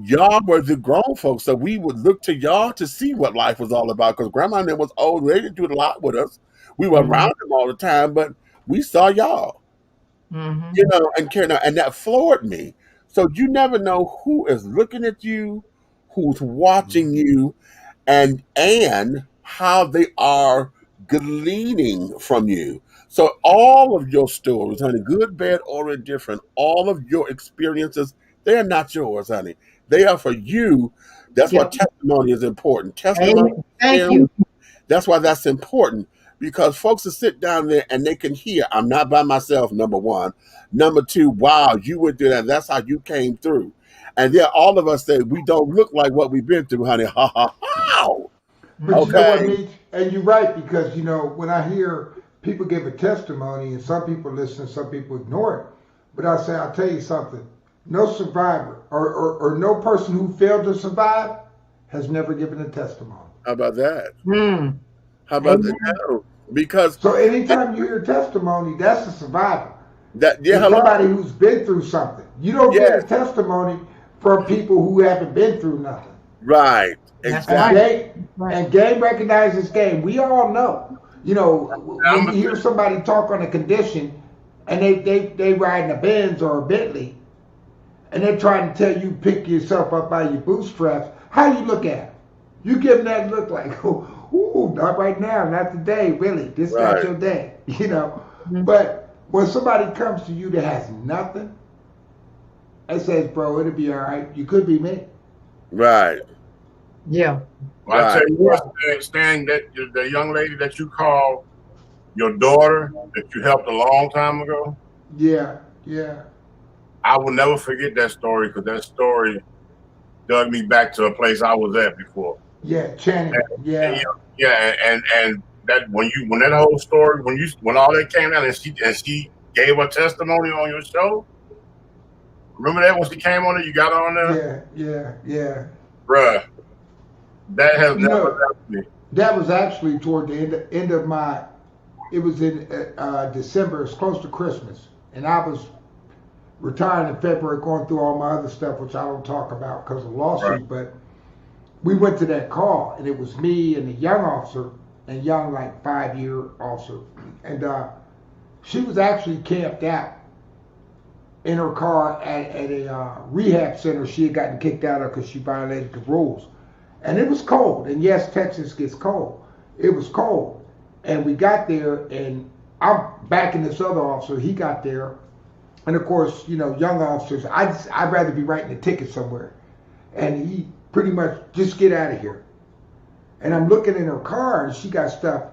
Speaker 3: y'all were the grown folks, so we would look to y'all to see what life was all about. Because grandma and them was old; they didn't do a lot with us. We were around them all the time, but we saw y'all. And that floored me. So you never know who is looking at you, who's watching you, and how they are gleaning from you. So all of your stories, honey, good, bad, or indifferent, all of your experiences, they are not yours, honey. They are for you. That's why testimony is important. Testimony.
Speaker 13: Thank you.
Speaker 3: That's why that's important, because folks will sit down there and they can hear, I'm not by myself, number one. Number two, wow, you went through that. That's how you came through. And yeah, all of us say we don't look like what we've been through, honey. Ha ha ha.
Speaker 14: But you know what, Meech? And you're right, because, you know, when I hear people give a testimony and some people listen, some people ignore it. But I'll tell you something. No survivor or no person who failed to survive has never given a testimony.
Speaker 3: How about that?
Speaker 13: Mm.
Speaker 3: How about that? No, because
Speaker 14: so anytime you hear testimony, that's a survivor.
Speaker 3: It's
Speaker 14: somebody who's been through something. You don't get a testimony from people who haven't been through nothing.
Speaker 3: Right. Exactly.
Speaker 14: And game recognizes game. We all know. You know, when you hear somebody talk on a condition and they ride in a Benz or a Bentley and they're trying to tell you pick yourself up by your bootstraps, how you look at them? You give them that look like, ooh, not right now, not today, really. This is not your day, you know. But when somebody comes to you that has nothing and says, bro, it'll be all right, you could be me.
Speaker 3: Right.
Speaker 13: Yeah.
Speaker 4: Well, I tell you what, Stan, that the young lady that you call your daughter that you helped a long time ago.
Speaker 14: Yeah, yeah.
Speaker 4: I will never forget that story because that story dug me back to a place I was at before.
Speaker 14: Yeah, Channing. Yeah.
Speaker 4: And that when that whole story, when all that came out and she gave her testimony on your show. Remember that when she came on it, you got her on there?
Speaker 14: Yeah.
Speaker 4: Bruh. That has never helped me.
Speaker 14: That was actually toward the end of my, it was in December, it's close to Christmas. And I was retiring in February, going through all my other stuff, which I don't talk about because of lawsuit, but we went to that call and it was me and the young officer, and young like 5-year officer. And she was actually camped out in her car at a rehab center she had gotten kicked out of because she violated the rules. And it was cold, and yes, Texas gets cold. It was cold, and we got there, and I'm backing this other officer. He got there, and of course, you know, young officers, I'd rather be writing a ticket somewhere, and he pretty much just get out of here. And I'm looking in her car, and she got stuff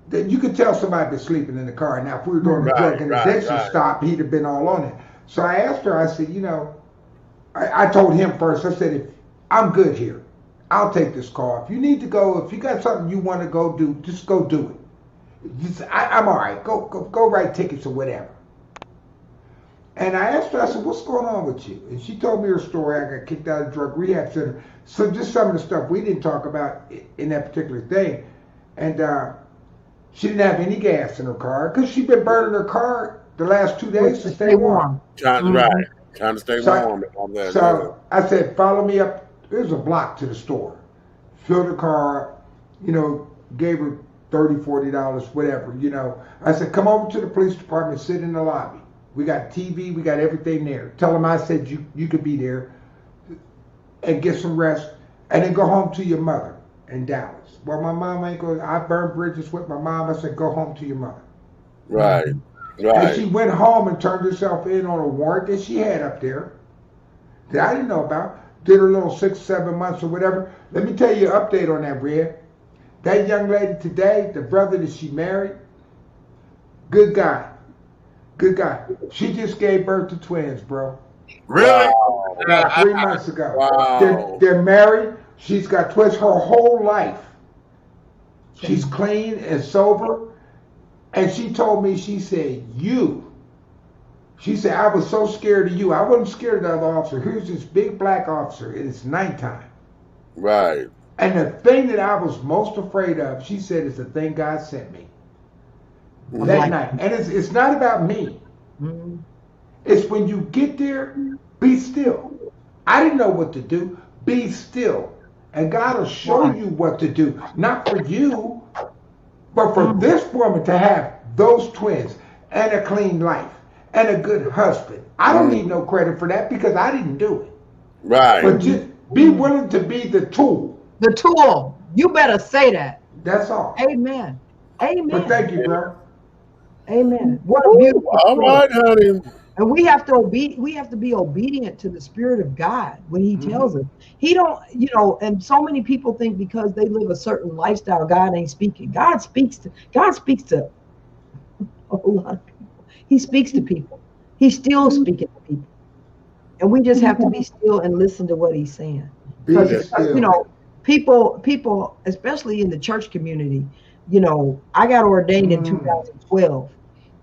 Speaker 14: that you could tell somebody been sleeping in the car. Now, if we were doing a drug interdiction stop, he'd have been all on it. So I asked her. I said, you know, I told him first. I said, if I'm good here. I'll take this call. If you need to go, if you got something you want to go do, just go do it. I'm all right. Go write tickets or whatever. And I asked her, I said, what's going on with you? And she told me her story. I got kicked out of the drug rehab center. So just some of the stuff we didn't talk about in that particular thing. And she didn't have any gas in her car because she'd been burning her car the last 2 days to stay warm.
Speaker 3: Trying to stay warm.
Speaker 14: So I said, follow me up. There's a block to the store. Filled the car up, you know, gave her $30, $40, whatever, you know. I said, come over to the police department, sit in the lobby. We got TV, we got everything there. Tell them I said you could be there and get some rest and then go home to your mother in Dallas. Well, my mom ain't going, I burned bridges with my mom. I said, go home to your mother.
Speaker 3: Right.
Speaker 14: And she went home and turned herself in on a warrant that she had up there that I didn't know about. Did her little 6, 7 months or whatever. Let me tell you an update on that, Red. That young lady today, the brother that she married, good guy. Good guy. She just gave birth to twins, bro.
Speaker 4: Really?
Speaker 14: About 3 months ago.
Speaker 3: Wow.
Speaker 14: They're married. She's got twins her whole life. She's clean and sober. And she told me, she said, she said, I was so scared of you. I wasn't scared of the other officer. Here's this big black officer, and it's nighttime.
Speaker 3: Right.
Speaker 14: And the thing that I was most afraid of, she said, is the thing God sent me that night. And it's not about me. Mm-hmm. It's when you get there, be still. I didn't know what to do. Be still. And God will show you what to do. Not for you, but for this woman to have those twins and a clean life. And a good husband. I don't need no credit for that because I didn't do it.
Speaker 3: Right.
Speaker 14: But just be willing to be the tool.
Speaker 13: The tool. You better say that.
Speaker 14: That's all.
Speaker 13: Amen. Amen.
Speaker 14: But thank you, bro.
Speaker 13: Amen. What a beautiful
Speaker 3: all right, honey.
Speaker 13: And we have to be obedient to the Spirit of God when He tells us. He don't, you know, and so many people think because they live a certain lifestyle, God ain't speaking. God speaks to a whole lot of people. He speaks to people. He's still speaking to people. and we just have to be still and listen to what he's saying.
Speaker 14: Be
Speaker 13: Because
Speaker 14: still.
Speaker 13: you know, people, especially in the church community, you know, I got ordained in 2012,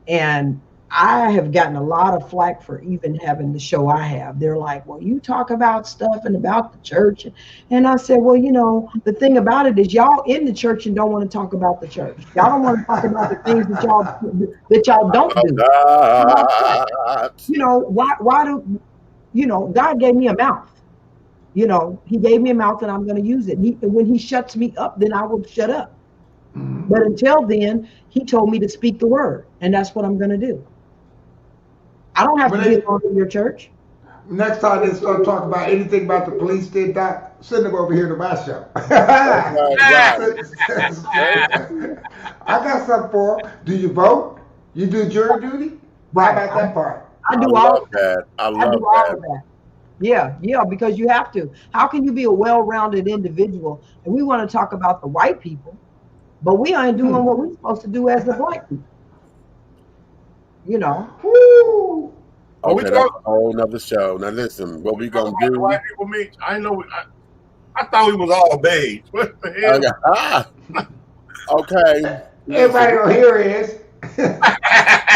Speaker 13: and I have gotten a lot of flack for even having the show I have. They're like, well, you talk about stuff and about the church. And I said, well, you know, the thing about it is y'all in the church and don't want to talk about the church. Y'all don't want to talk about the things that y'all don't do. You know, why do, you know, God gave me a mouth. You know, he gave me a mouth and I'm going to use it. When he shuts me up, then I will shut up. But until then, he told me to speak the word, and that's what I'm going to do. I don't have to be along in your church.
Speaker 14: Next time they're going to talk about anything about the police did, Doc, send them over here to my show. I got something for them. Do you vote? You do jury duty? How about that part?
Speaker 13: I do all of
Speaker 3: that. I love
Speaker 13: do all of that. Yeah, because you have to. How can you be a well-rounded individual? And we want to talk about the white people, but we ain't doing what we're supposed to do as the black people. You know.
Speaker 14: Woo.
Speaker 3: Okay, that's a whole nother show. Now listen, what we gonna do?
Speaker 4: White people meet. I know. I thought we was all beige. What the hell?
Speaker 3: Okay.
Speaker 14: Everybody gonna hear is.
Speaker 3: We're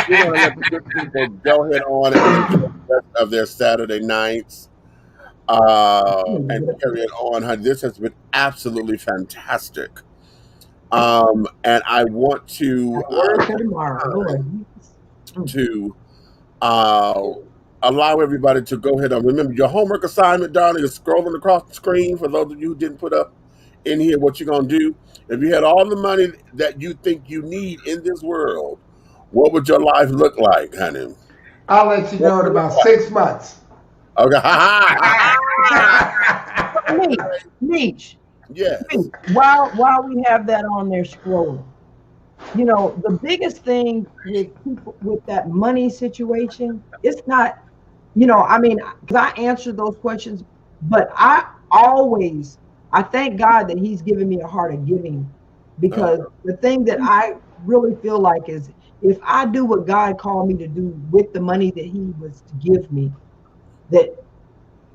Speaker 3: gonna let the good people go ahead on and enjoy the rest of their Saturday nights. And carry it on. This has been absolutely fantastic. And I want to allow everybody to go ahead and remember your homework assignment, darling, is scrolling across the screen. For those of you who didn't put up in here what you're gonna do, if you had all the money that you think you need in this world, what would your life look like, honey?
Speaker 14: I'll let you know in about 6 months.
Speaker 3: Okay.
Speaker 13: Meech.
Speaker 3: Yes.
Speaker 13: While we have that on there scrolling, you know, the biggest thing with people with that money situation, it's not, you know, I mean, because I answered those questions, but I thank God that he's given me a heart of giving, because the thing that I really feel like is if I do what God called me to do with the money that he was to give me, that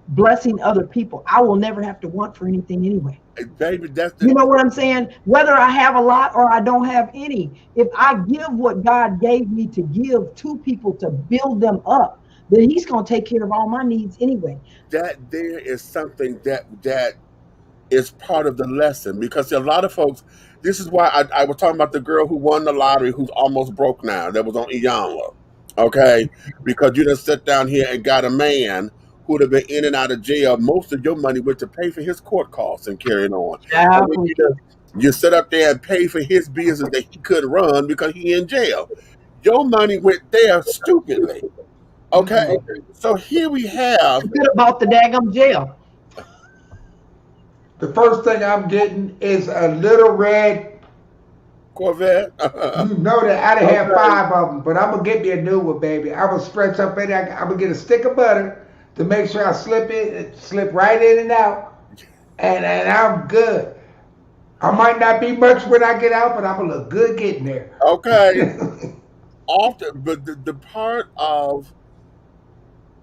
Speaker 13: blessing other people, I will never have to want for anything anyway.
Speaker 3: Baby,
Speaker 13: you know what I'm saying? Whether I have a lot or I don't have any, if I give what God gave me to give to people to build them up, then he's going to take care of all my needs anyway.
Speaker 3: That there is something that is part of the lesson, because a lot of folks, this is why I was talking about the girl who won the lottery who's almost broke now, that was on Iyanla, okay? Because you just sit down here and got a man who would have been in and out of jail. Most of your money went to pay for his court costs and carrying on. You sit up there and pay for his business that he couldn't run because he in jail. Your money went there stupidly. Okay, so here we have.
Speaker 13: You could have bought the daggum jail.
Speaker 14: The first thing I'm getting is a little red
Speaker 3: Corvette.
Speaker 14: You know that I done have 5 of them, but I'm gonna get me a new one, baby. I'm gonna stretch up in there. I'm gonna get a stick of butter to make sure I slip right in and out, and I'm good. I might not be much when I get out, but I'm gonna look good getting there.
Speaker 3: Okay. Often, but the part of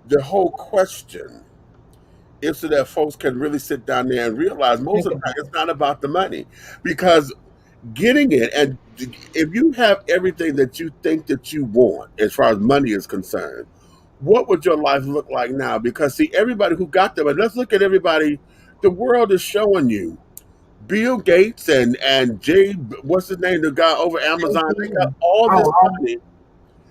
Speaker 3: the whole question is so that folks can really sit down there and realize most of the time it's not about the money, because getting it, and if you have everything that you think that you want as far as money is concerned, what would your life look like now? Because see, everybody who got them, and let's look at everybody, the world is showing you Bill Gates and Jay, what's his name, the guy over Amazon, they got all this money.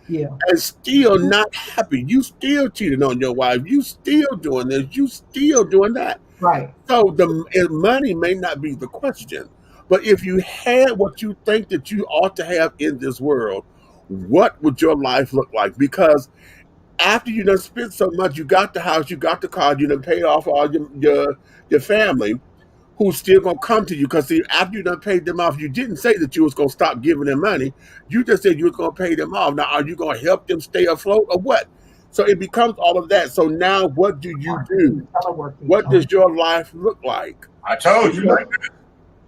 Speaker 13: Yeah.
Speaker 3: And still not happy. You still cheating on your wife. You still doing this. You still doing that.
Speaker 13: Right.
Speaker 3: So the money may not be the question, but if you had what you think that you ought to have in this world, what would your life look like? Because after you done spent so much, you got the house, you got the car, you done paid off all your family, who's still gonna come to you. Because see, after you done paid them off, you didn't say that you was gonna stop giving them money. You just said you was gonna pay them off. Now, are you gonna help them stay afloat or what? So it becomes all of that. So now, what do you do? What does your life look like?
Speaker 4: I told you.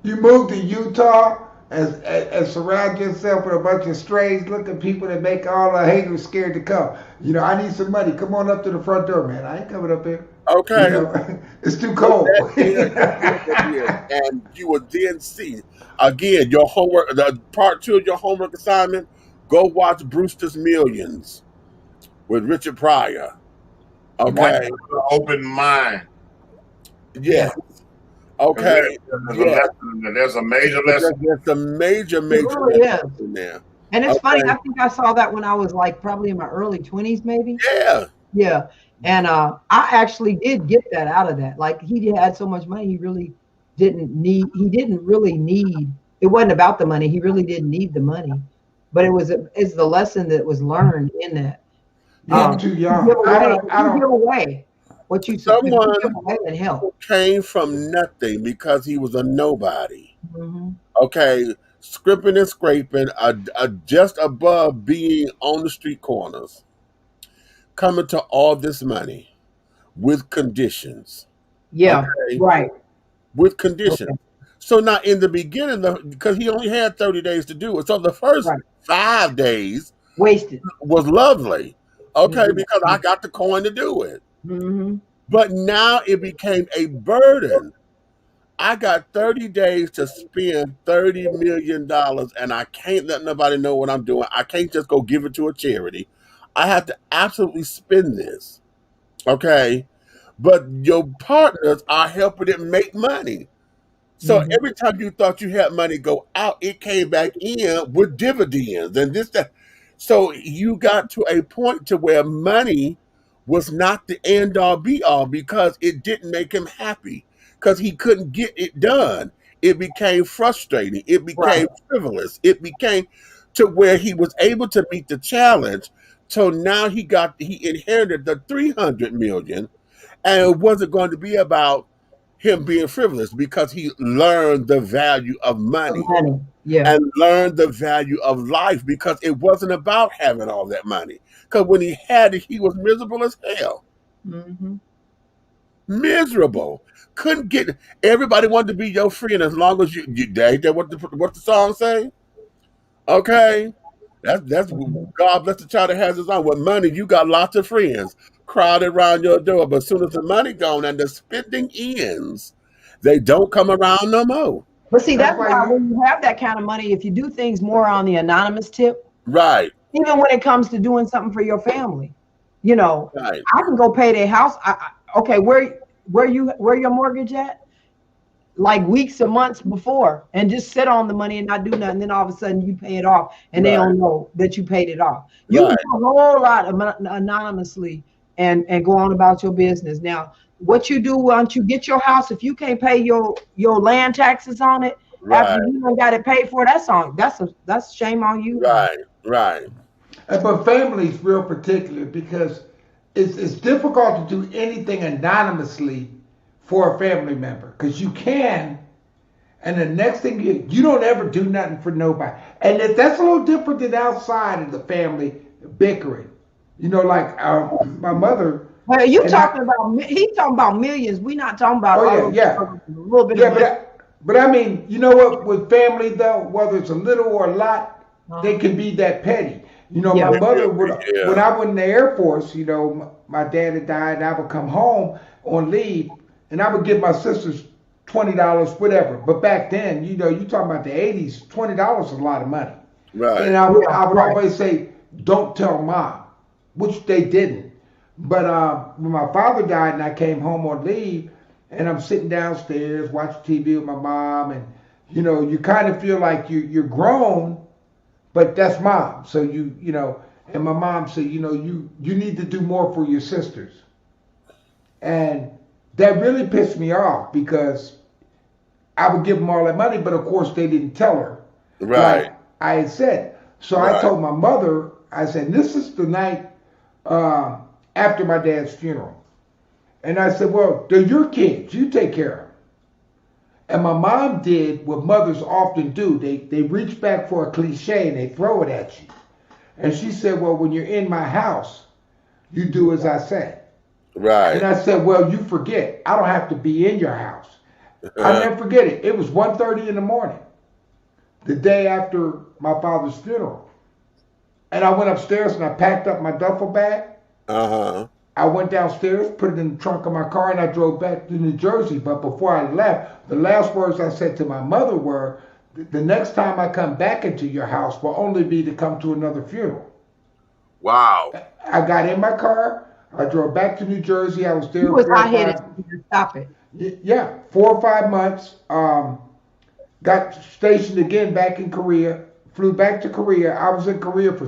Speaker 14: You moved to Utah. and surround yourself with a bunch of strange looking people that make all the haters scared to come. You know, I need some money. Come on up to the front door, man. I ain't coming up here.
Speaker 3: Okay.
Speaker 14: You know, it's too cold.
Speaker 3: And you will then see, again, your homework, the part 2 of your homework assignment, go watch Brewster's Millions with Richard Pryor. Okay.
Speaker 4: Open mind.
Speaker 3: Yes. Okay.
Speaker 4: There's a major lesson.
Speaker 3: There's a major
Speaker 13: really
Speaker 3: lesson in there.
Speaker 13: And it's funny, I think I saw that when I was like probably in my early 20s, maybe.
Speaker 3: Yeah.
Speaker 13: Yeah. And I actually did get that out of that. Like he had so much money, he didn't really need, it wasn't about the money. He really didn't need the money. But it's the lesson that was learned in that.
Speaker 14: I'm too young.
Speaker 13: You give away what you
Speaker 3: Someone
Speaker 13: give away and help.
Speaker 3: came from nothing because he was a nobody.
Speaker 13: Mm-hmm.
Speaker 3: Okay, scripting and scraping, just above being on the street corners, coming to all this money with conditions.
Speaker 13: Yeah,
Speaker 3: okay?
Speaker 13: right.
Speaker 3: With conditions. Okay. So now in the beginning, because he only had 30 days to do it, so the first 5 days
Speaker 13: wasted
Speaker 3: was lovely. Okay, because I got the coin to do it.
Speaker 13: Mm-hmm.
Speaker 3: But now it became a burden. I got 30 days to spend $30 million and I can't let nobody know what I'm doing. I can't just go give it to a charity. I have to absolutely spend this. Okay? But your partners are helping it make money. So every time you thought you had money go out, it came back in with dividends and this, that. So you got to a point to where money was not the end all be all because it didn't make him happy because he couldn't get it done. It became frustrating. It became frivolous. It became to where he was able to meet the challenge. So now he inherited the 300 million and it wasn't going to be about him being frivolous because he learned the value of money. And learned the value of life because it wasn't about having all that money. Because when he had it, he was miserable as hell.
Speaker 13: Mm-hmm.
Speaker 3: Miserable. Couldn't get it. Everybody wanted to be your friend as long as you what the song say? Okay. That's God bless the child that has his own. With money, you got lots of friends crowded around your door. But as soon as the money gone and the spending ends, they don't come around no more.
Speaker 13: But see, that's why when you have that kind of money, if you do things more on the anonymous tip,
Speaker 3: right?
Speaker 13: Even when it comes to doing something for your family, you know,
Speaker 3: right.
Speaker 13: I can go pay their house. Okay, where your mortgage at? Like weeks or months before, and just sit on the money and not do nothing. Then all of a sudden you pay it off, and they don't know that you paid it off. You can do a whole lot anonymously and go on about your business. Now, what you do once you get your house, if you can't pay your land taxes on it after you don't got it paid for, that's shame on you.
Speaker 3: Right.
Speaker 14: But family's real particular because it's difficult to do anything anonymously for a family member because you can, and the next thing you don't ever do nothing for nobody, and that's a little different than outside of the family bickering. You know, like my mother.
Speaker 13: Well, he's talking about millions. We're not talking about
Speaker 14: a little bit. But I mean, you know what? With family though, whether it's a little or a lot, they can be that petty. You know, my mother when I was in the Air Force, you know, my dad had died, and I would come home on leave, and I would give my sisters $20, whatever. But back then, you know, you talking about the '80s, $20 was a lot of money.
Speaker 3: Right.
Speaker 14: And I would always say, "Don't tell mom," which they didn't. But when my father died and I came home on leave and I'm sitting downstairs watching TV with my mom, and you know, you kind of feel like you're grown, but that's mom. So you know, and my mom said, you know, you need to do more for your sisters. And that really pissed me off because I would give them all that money, but of course they didn't tell her.
Speaker 3: Right.
Speaker 14: Like I had said. So I told my mother, I said, this is the night after my dad's funeral. And I said, well, they're your kids. You take care of them. And my mom did what mothers often do. They reach back for a cliche and they throw it at you. And she said, well, when you're in my house, you do as I say.
Speaker 3: Right.
Speaker 14: And I said, well, you forget. I don't have to be in your house. I never forget it. It was 1:30 in the morning. the day after my father's funeral. And I went upstairs and I packed up my duffel bag. I went downstairs, put it in the trunk of my car, and I drove back to New Jersey. But before I left, the last words I said to my mother were, the next time I come back into your house will only be to come to another funeral.
Speaker 3: Wow.
Speaker 14: I got in my car. I drove back to New Jersey. I was there.
Speaker 13: You was hot-headed. Stop it.
Speaker 14: Yeah, 4 or 5 months. Got stationed again back in Korea. Flew back to Korea. I was in Korea for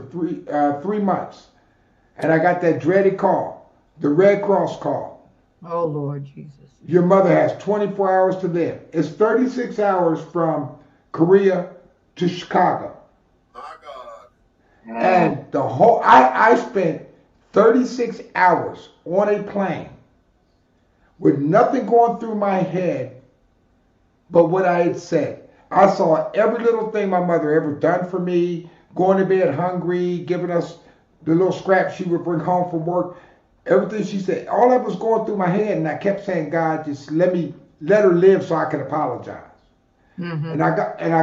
Speaker 14: 3 months. And I got that dreaded call, the Red Cross call.
Speaker 13: Oh, Lord Jesus.
Speaker 14: Your mother has 24 hours to live. It's 36 hours from Korea to Chicago.
Speaker 3: My God.
Speaker 14: And the whole, I spent 36 hours on a plane with nothing going through my head but what I had said. I saw every little thing my mother ever done for me, going to bed hungry, giving us the little scraps she would bring home from work, everything she said, all that was going through my head, and I kept saying, God, just let her live so I can apologize. Mm-hmm. And I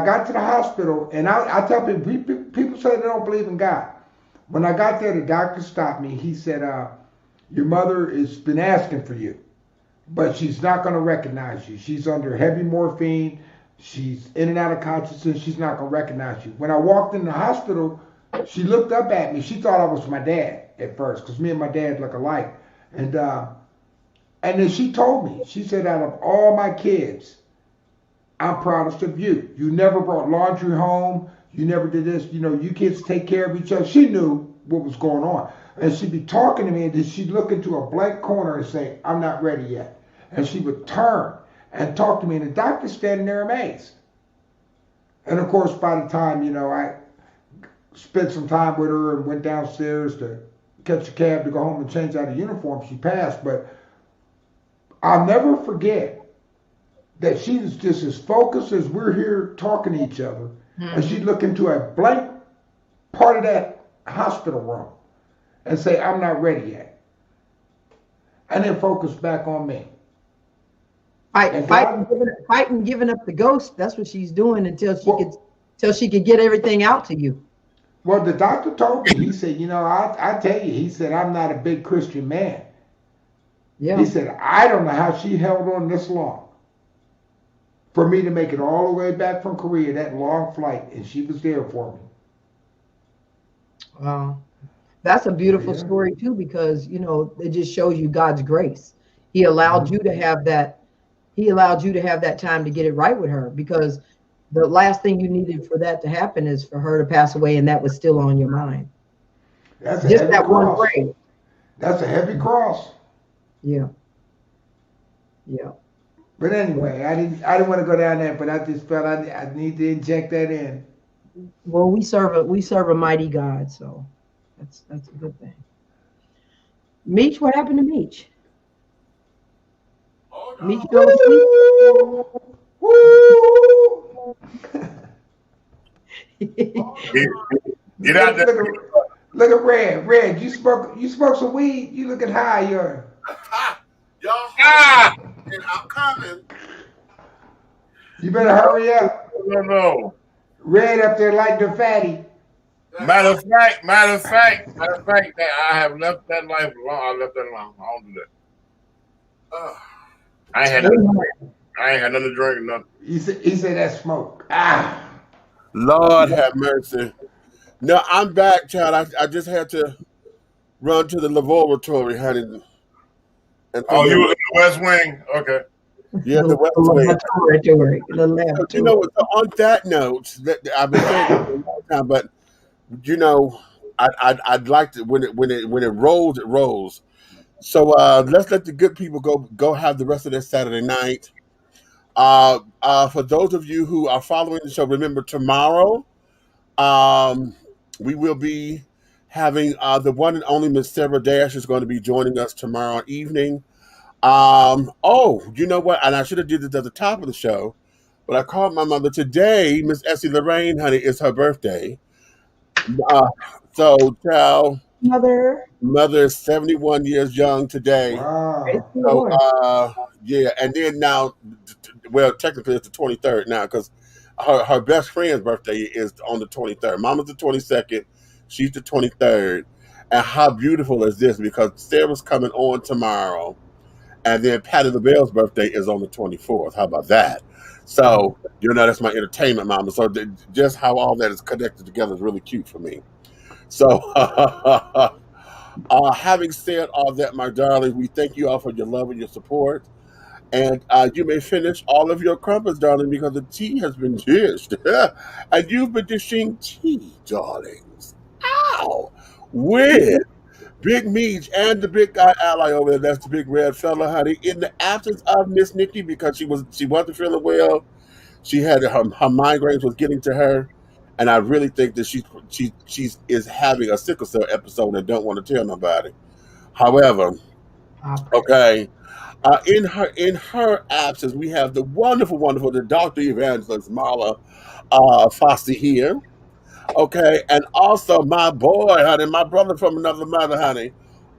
Speaker 14: got to the hospital, and I tell people say they don't believe in God. When I got there, the doctor stopped me. He said, your mother has been asking for you, but she's not going to recognize you. She's under heavy morphine. She's in and out of consciousness. She's not going to recognize you. When I walked in the hospital, she looked up at me. She thought I was my dad at first, because me and my dad look alike. And then she told me, she said, out of all my kids, I'm proudest of you. You never brought laundry home. You never did this. You know, you kids take care of each other. She knew what was going on. And she'd be talking to me, and then she'd look into a blank corner and say, I'm not ready yet. And she would turn and talk to me, and the doctor's standing there amazed. And of course, by the time, you know, I spent some time with her and went downstairs to catch a cab to go home and change out of uniform, she passed. But I'll never forget that she was just as focused as we're here talking to each other. Mm-hmm. And she'd look into a blank part of that hospital room and say, I'm not ready yet. And then focus back on me.
Speaker 13: Fighting, giving up the ghost. That's what she's doing until she could get everything out to you.
Speaker 14: Well, the doctor told me, he said, you know, I tell you, he said, I'm not a big Christian man. Yeah. He said, I don't know how she held on this long for me to make it all the way back from Korea, that long flight, and she was there for me.
Speaker 13: Wow. That's a beautiful story too, because, you know, it just shows you God's grace. He allowed you to have that. He allowed you to have that time to get it right with her, because the last thing you needed for that to happen is for her to pass away, and that was still on your mind.
Speaker 14: That's a just that cross. One phrase. That's a heavy cross.
Speaker 13: Yeah. Yeah.
Speaker 14: But anyway, I didn't want to go down there, but I just felt I need to inject that in.
Speaker 13: Well, we serve a mighty God, so that's a good thing. Meech, what happened to Meech? Meech fell asleep.
Speaker 4: Get out there.
Speaker 14: Look at Red. Red, you smoke some weed. You looking high,
Speaker 3: y'all. And I'm coming.
Speaker 14: You better hurry up.
Speaker 4: No.
Speaker 14: Red up there like the fatty.
Speaker 4: Matter of fact, I have left that life alone. I left that alone. I don't do that. I ain't had nothing to drink, nothing.
Speaker 14: He said that smoke.
Speaker 3: Lord have mercy. No, I'm back, child. I just had to run to the laboratory, honey.
Speaker 4: You was in the West Wing? Okay.
Speaker 3: Yeah, the West Wing. You know, on that note, I've been saying it for a long time, but you know, I'd like to when it rolls, it rolls. So let's let the good people go have the rest of their Saturday night. For those of you who are following the show, remember tomorrow, we will be having the one and only Miss Sarah Dash is going to be joining us tomorrow evening. Oh, you know what? And I should have did this at the top of the show, but I called my mother today. Miss Essie Lorraine, honey, it's her birthday. So tell mother is 71 years young today.
Speaker 14: Wow.
Speaker 3: So yeah, and then now, well, technically it's the 23rd now because her best friend's birthday is on the 23rd. Mama's the 22nd. She's the 23rd. And how beautiful is this? Because Sarah's coming on tomorrow. And then Patty LaBelle's birthday is on the 24th. How about that? So, that's my entertainment mama. So just how all that is connected together is really cute for me. So, having said all that, my darling, we thank you all for your love and your support. And you may finish all of your crumpets, darling, because the tea has been dished. And you've been dishing tea, darlings. Ow! With Big Meech and the big guy ally over there, that's the big red fella, honey. In the absence of Miss Nikki, because she wasn't feeling well, she had her migraines was getting to her, and I really think that she is having a sickle cell episode and don't want to tell nobody. However, okay, in her absence, we have the wonderful the Dr. Evangelist Marla Fossey here. Okay, and also my boy, honey, my brother from another mother, honey,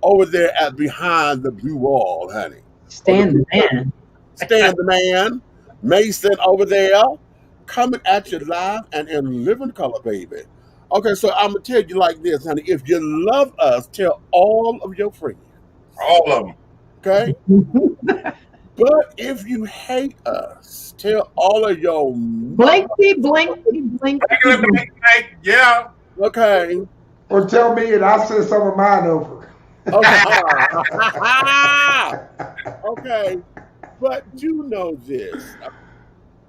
Speaker 3: over there behind the blue wall, honey.
Speaker 13: Stan the man.
Speaker 3: Stan the man. Mason over there, coming at you live and in living color, baby. Okay, so I'm gonna tell you like this, honey. If you love us, tell all of your friends.
Speaker 4: All of them.
Speaker 3: Okay? But if you hate us, tell all of your
Speaker 13: blinky.
Speaker 4: Yeah.
Speaker 3: Okay.
Speaker 14: Or tell me and I'll send some of mine over.
Speaker 3: Okay. But you know this.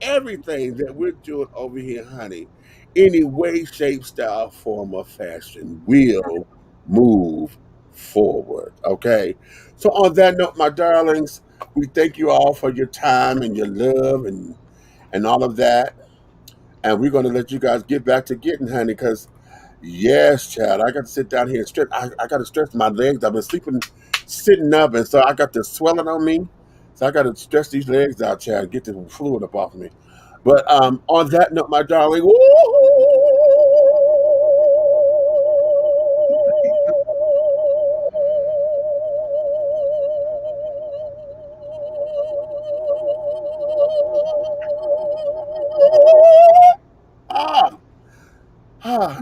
Speaker 3: Everything that we're doing over here, honey, any way, shape, style, form, or fashion will move forward. Okay. So on that note, my darlings, we thank you all for your time and your love and all of that. And we're going to let you guys get back to getting, honey, because, yes, child, I got to sit down here and stretch. I got to stretch my legs. I've been sitting up, and so I got this swelling on me. So I got to stretch these legs out, child, get the fluid up off of me. But on that note, my darling,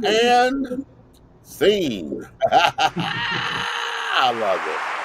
Speaker 3: and scene. I love it.